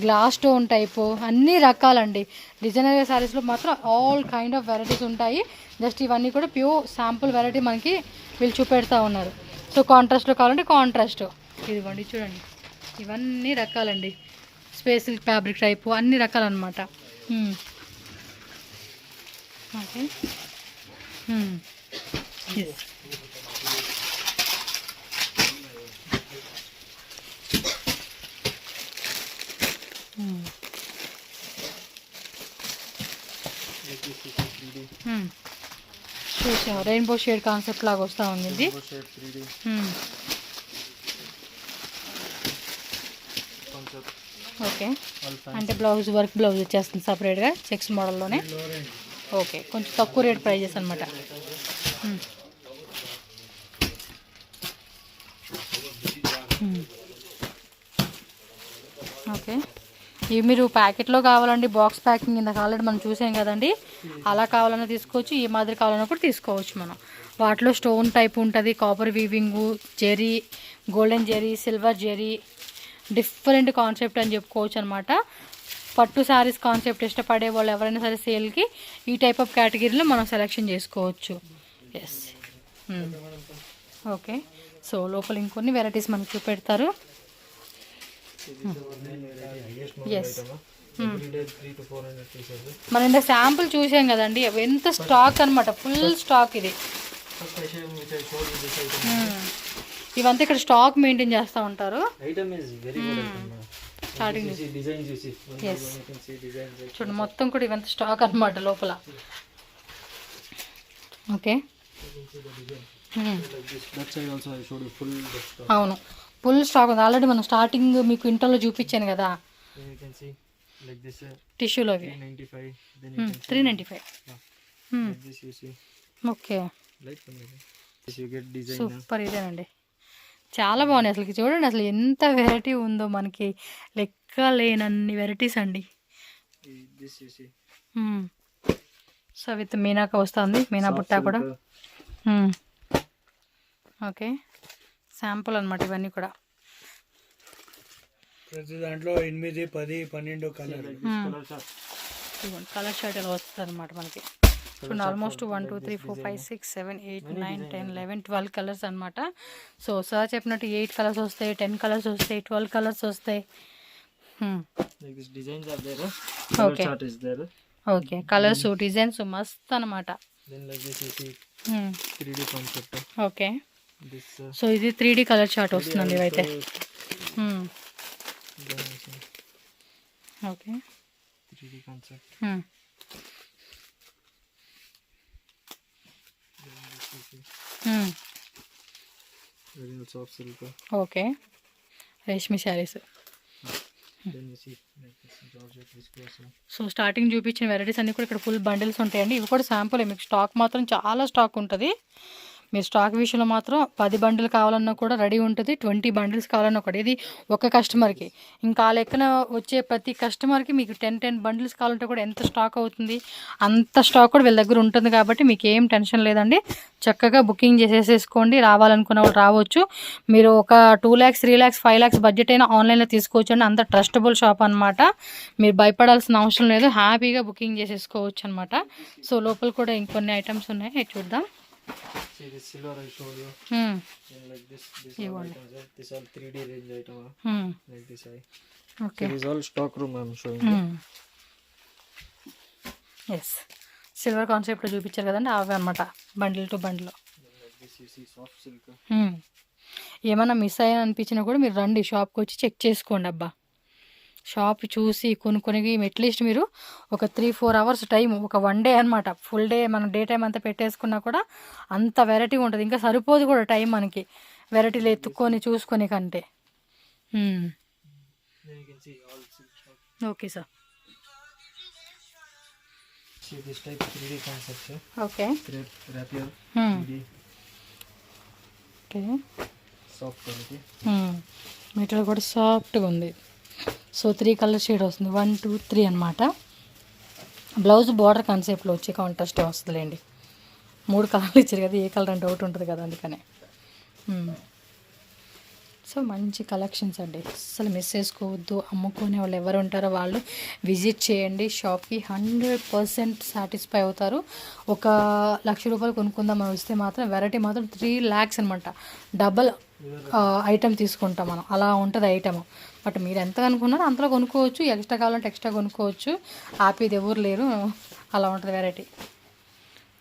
glass stone type, అన్ని రకాలండి. డిజైనర్ శారీస్లో మాత్రం ఆల్ కైండ్ ఆఫ్ వెరైటీస్ ఉంటాయి. జస్ట్ ఇవన్నీ కూడా ప్యూర్ శాంపుల్ వెరైటీ మనకి వీళ్ళు చూపెడతా ఉన్నారు. సో కాంట్రాస్ట్లో కావాలంటే కాంట్రాస్ట్. ఇదిగోండి చూడండి, ఇవన్నీ రకాలండి. స్పేస్ సిల్క్ ఫ్యాబ్రిక్ టైపు అన్ని రకాలన్నమాట. ఓకే, చూసా రెయిన్బో షేడ్ కాన్సెప్ట్ లాగా వస్తూ ఉంది ఇది. ఓకే, అంటే బ్లౌజ్ వర్క్ బ్లౌజ్ వచ్చేస్తుంది సపరేట్గా చెక్స్ మోడల్లోనే. ఓకే, కొంచెం తక్కువ రేట్ ప్రైజెస్ అనమాట. ఓకే, ఇవి మీరు ప్యాకెట్లో కావాలండి, బాక్స్ ప్యాకింగ్ ఇందాక ఆల్రెడీ మనం చూసాం కదండి. అలా కావాలన్నా తీసుకోవచ్చు, ఈ మాదిరి కావాలన్నా కూడా తీసుకోవచ్చు మనం. వాటిలో స్టోన్ టైప్ ఉంటుంది, copper weaving, zari, golden zari, silver zari, different concept అని చెప్పుకోవచ్చు అనమాట. పట్టు శారీస్ కాన్సెప్ట్ ఇష్టపడే వాళ్ళు ఎవరైనా సరే సేల్కి ఈ టైప్ ఆఫ్ కేటగిరీలో మనం సెలెక్షన్ చేసుకోవచ్చు. ఎస్, ఓకే, సో లోపల ఇంకొన్ని వెరైటీస్ మనకు చూపెడతారు. ఎస్, మనం ఇంత శాంపుల్ చూసాం కదండి, ఎంత స్టాక్ అనమాట, ఫుల్ స్టాక్ ఇది. ఇవంతా ఇక్కడ స్టాక్ మెయింటైన్ చేస్తూ ఉంటారు. స్టార్టింగ్ ఎస్, చూడండి మొత్తం కూడా ఇవంతా స్టాక్ అనమాట లోపల. ఓకే, అవును ఫుల్ స్టాక్ ఉంది. ఆల్రెడీ మనం స్టార్టింగ్ మీకు ఇంటర్లో చూపించాను కదా టిష్యూలో అవి 395. ఓకే, సూపర్ ఇదేనండి. చాలా బాగున్నాయి అసలు. చూడండి అసలు ఎంత వెరైటీ ఉందో, మనకి లెక్క లేనన్ని వెరైటీస్ అండి. This you see. So with మీనాక వస్తుంది, మీనా బుట్ట కూడా. ఓకే, శాంపుల్ అనమాట ఇవన్నీ కూడా. ప్రతి దాంట్లో 8, 10, 12 కలర్. కలర్ షర్ట్ ఇలా వస్తుంది అనమాట మనకి. చూడండి ఆల్మోస్ట్ 1 2 3 4 5 6 7 8 9 10 11 12 కలర్స్ అనమాట. సో సార్ చెప్పినట్టు 8 కలర్స్ వస్తాయి, 10 కలర్స్ వస్తాయి, 12 కలర్స్ వస్తాయి. Like this designs are there. Color chart is there. Okay, colours designs మస్త్ అనమాట. Then like this you see 3D concept. Okay, This so ఇది 3D కలర్ చార్ట్ వస్తుందండి ఇవైతే. then you see okay, 3D concept. Original soft silk. Okay, రేష్మి sarees. Then you see like this Georgette viscose. So starting చూపించిన varieties అన్నీ కూడా ఇక్కడ full bundles ఉంటాయండి. ఇవి కూడా శాంపుల్, మీకు స్టాక్ మాత్రం చాలా స్టాక్ ఉంటుంది. మీరు స్టాక్ విషయంలో మాత్రం 10 బండిల్ కావాలన్నా కూడా రెడీ ఉంటుంది, 20 బండిల్స్ కావాలన్నా కూడా. ఇది ఒక కస్టమర్కి. ఇంకా ఆ లెక్కన వచ్చే ప్రతి కస్టమర్కి మీకు 10 బండిల్స్ కావాలంటే కూడా ఎంత స్టాక్ అవుతుంది, అంత స్టాక్ కూడా వీళ్ళ దగ్గర ఉంటుంది. కాబట్టి మీకు ఏం టెన్షన్ లేదండి, చక్కగా బుకింగ్ చేసేసుకోండి. రావాలనుకున్న వాళ్ళు రావచ్చు. మీరు ఒక 2 lakhs 3 lakhs 5 lakhs బడ్జెట్ అయినా ఆన్లైన్లో తీసుకోవచ్చు అండి. అంత ట్రస్టబుల్ షాప్ అనమాట. మీరు భయపడాల్సిన అవసరం లేదు, హ్యాపీగా బుకింగ్ చేసేసుకోవచ్చు అనమాట. సో లోపల కూడా ఇంకొన్ని ఐటమ్స్ ఉన్నాయి, అవి చూద్దాం. See this silver I showed you. And like this all items are. This all 3D range item. Like this Okay. So this all stock room I am showing you. Yes, silver కాన్సెప్ట్లో చూపించారు కదండి, అవి అనమాట bundle to bundle. Like this you see soft silk. ఏమైనా miss అయ్యా అనిపించినా కూడా మీరు రండి, షాప్కి వచ్చి చెక్ చేసుకోండి. అబ్బా, షాప్ చూసి కొనుక్కొని అట్లీస్ట్ మీరు ఒక 3-4 hours టైం, ఒక 1 day అనమాట. ఫుల్ డే మనం డే టైం అంతా పెట్టేసుకున్నా కూడా అంత వెరైటీ ఉంటుంది. ఇంకా సరిపోదు కూడా టైం మనకి వెరైటీలు ఎత్తుక్కొని చూసుకొని కంటే. Then you can see all silk stock. Okay sir. See this type 3D concept. Okay, Rapier 3D okay, soft quality. Material కూడా సాఫ్ట్గా ఉంది. సో 3 కలర్ షేడ్ వస్తుంది, 1 2 3 అనమాట. బ్లౌజ్ బార్డర్ కాన్సెప్ట్లో వచ్చి కాంట్రాస్ట్ వస్తుందిలేండి. 3 కలర్లు ఇచ్చారు కదా, ఏ కలర్ అంటే డౌట్ ఉంటుంది కదా, అందుకనే. సో మంచి కలెక్షన్స్ అండి, అసలు మిస్ చేసుకోవద్దు. అమ్ముకునే వాళ్ళు ఎవరు ఉంటారో వాళ్ళు విజిట్ చేయండి షాప్కి, 100% సాటిస్ఫై అవుతారు. ఒక 1,00,000 రూపాయలు కొనుక్కుందాం మనం వస్తే మాత్రం వెరైటీ మాత్రం 3 lakhs అనమాట. డబల్ ఐటమ్ తీసుకుంటాం మనం, అలా ఉంటుంది ఐటమ్. బట్ మీరు ఎంత అనుకున్నారో అంతలో కొనుక్కోవచ్చు, ఎక్స్ట్రా కావాలంటే ఎక్స్ట్రా కొనుక్కోవచ్చు. ఆపేది ఎవరు లేరు, అలా ఉంటుంది వెరైటీ.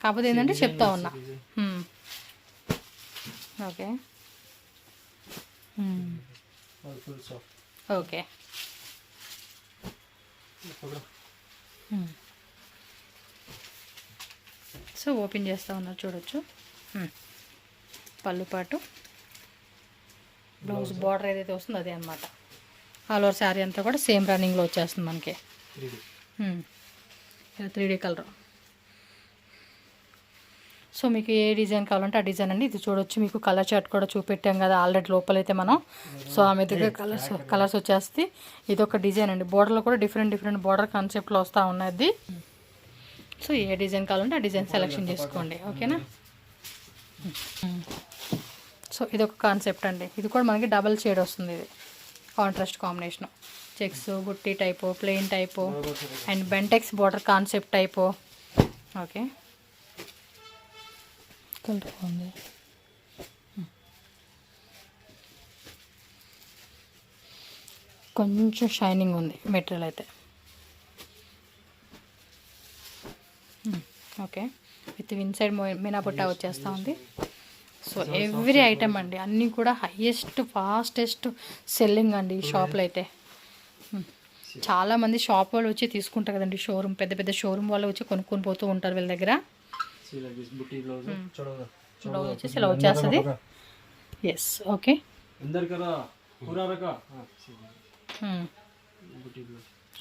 కాకపోతే ఏంటంటే చెప్తా ఉన్నా. Okay, All full soft. Okay. So open చేస్తూ ఉన్నారు చూడొచ్చు. పళ్ళు పాటు బ్లౌజ్ బార్డర్ ఏదైతే వస్తుందో అదే అనమాట. ఆల్ ఓవర్ శారీ అంతా కూడా సేమ్ రన్నింగ్లో వచ్చేస్తుంది మనకి. 3D colour. సో మీకు ఏ డిజైన్ కావాలంటే ఆ డిజైన్ అండి. ఇది చూడొచ్చు, మీకు కలర్ చార్ట్ కూడా చూపెట్టాం కదా ఆల్రెడీ లోపలైతే మనం. సో ఆ మీదగా కలర్స్ వచ్చేస్తే ఇది ఒక డిజైన్ అండి. బోర్డర్లో కూడా డిఫరెంట్ బోర్డర్ కాన్సెప్ట్లో వస్తూ ఉన్నది. సో ఏ డిజైన్ కావాలంటే ఆ డిజైన్ సెలెక్షన్ చేసుకోండి, ఓకేనా. సో ఇది ఒక కాన్సెప్ట్ అండి, ఇది కూడా మనకి డబల్ షేడ్ వస్తుంది. ఇది కాంట్రాస్ట్ కాంబినేషన్, చెక్స్ బుట్టి type, plain type and Bentex border concept type. Okay, colour ఉంది. కొంచెం షైనింగ్ ఉంది మెటీరియల్ అయితే. ఓకే, విత్ ఇన్సైడ్ మీనా బుట్ట వచ్చేస్తూ ఉంది. సో ఎవ్రీ ఐటమ్ అండి, అన్నీ కూడా హైయెస్ట్ ఫాస్టెస్ట్ సెల్లింగ్ అండి ఈ షాప్లో అయితే. చాలామంది షాప్ వాళ్ళు వచ్చి తీసుకుంటారు కదండి, షోరూమ్ పెద్ద షోరూమ్ వాళ్ళు వచ్చి కొనుక్కొని పోతూ ఉంటారు వీళ్ళ దగ్గర. బ్లౌజ్ వచ్చేసి ఇలా వచ్చేస్తుంది. Yes, okay.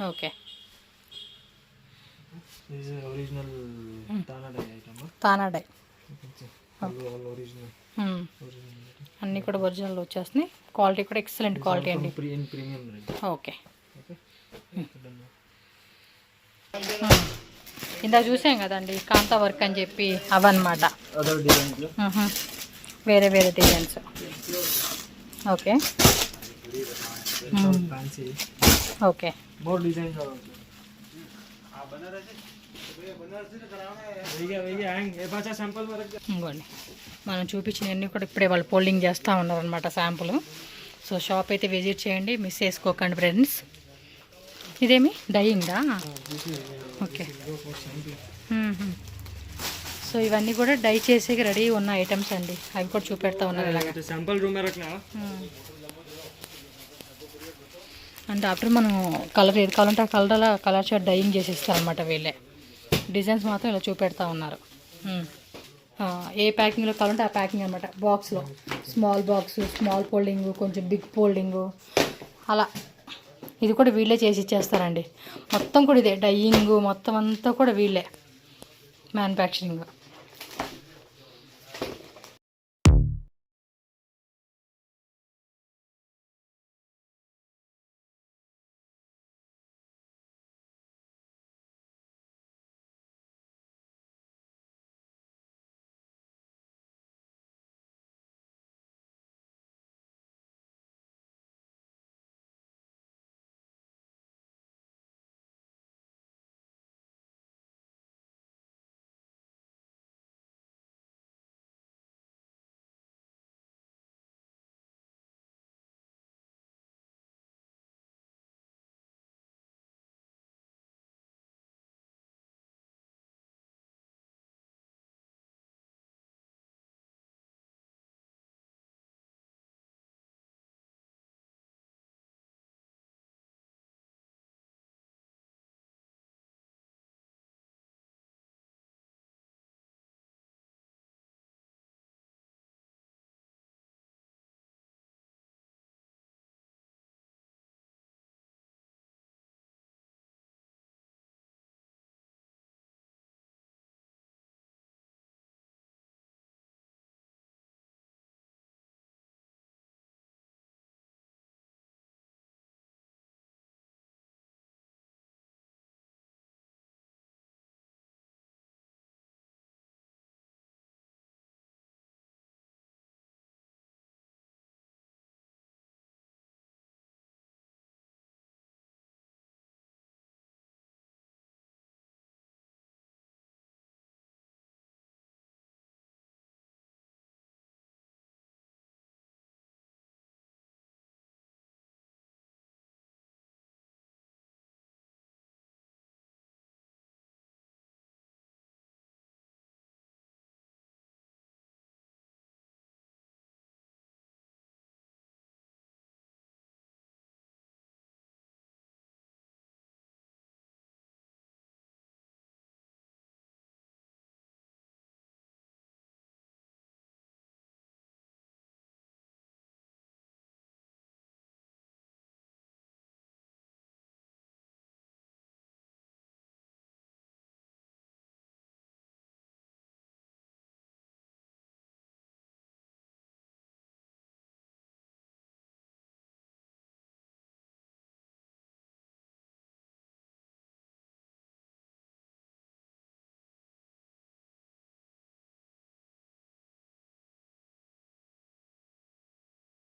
ఓకే, తానా డై అన్నీ అన్నీ కూడా ఒరిజినల్ వచ్చేస్తున్నాయి. క్వాలిటీ కూడా ఎక్సలెంట్ క్వాలిటీ అండి. Premium range. ఓకే. ఇందాక చూసాం కదండి కాంతా వర్క్ అని చెప్పి అవన్నమాట. అదర్ డిజైన్స్, వేరే వేరే designs. Okay fancy. Okay. More designs are ఇంకోండి మనం చూపించినవన్నీ కూడా ఇప్పుడే వాళ్ళు ఫోల్డింగ్ చేస్తూ ఉన్నారనమాట శాంపుల్. సో షాప్ అయితే విజిట్ చేయండి, మిస్ చేసుకోకండి ఫ్రెండ్స్. ఇదేమి డైయింగ్దా? ఓకే. సో ఇవన్నీ కూడా డై చేసేకి రెడీ ఉన్న ఐటమ్స్ అండి. అవి కూడా చూపెడతా ఉన్నారు ఇలాగ. శాంపుల్ రూమ్ రखना. అంటే ఆఫ్టర్ మనం కలర్ ఏది కావాలంటే ఆ కలర్ షర్ట్ డైయింగ్ చేసి ఇస్తారనమాట వీళ్ళే. డిజైన్స్ మాత్రం ఇలా చూపెడతా ఉన్నారు. ఏ ప్యాకింగ్లో కావాలంటే ఆ ప్యాకింగ్ అనమాట. బాక్స్లో స్మాల్ బాక్స్, స్మాల్ ఫోల్డింగు, కొంచెం బిగ్ ఫోల్డింగు అలా. ఇది కూడా వీళ్ళే చేసి ఇచ్చేస్తారండి. మొత్తం కూడా ఇదే డైయింగ్ మొత్తం అంతా కూడా వీళ్ళే మ్యానుఫ్యాక్చరింగ్.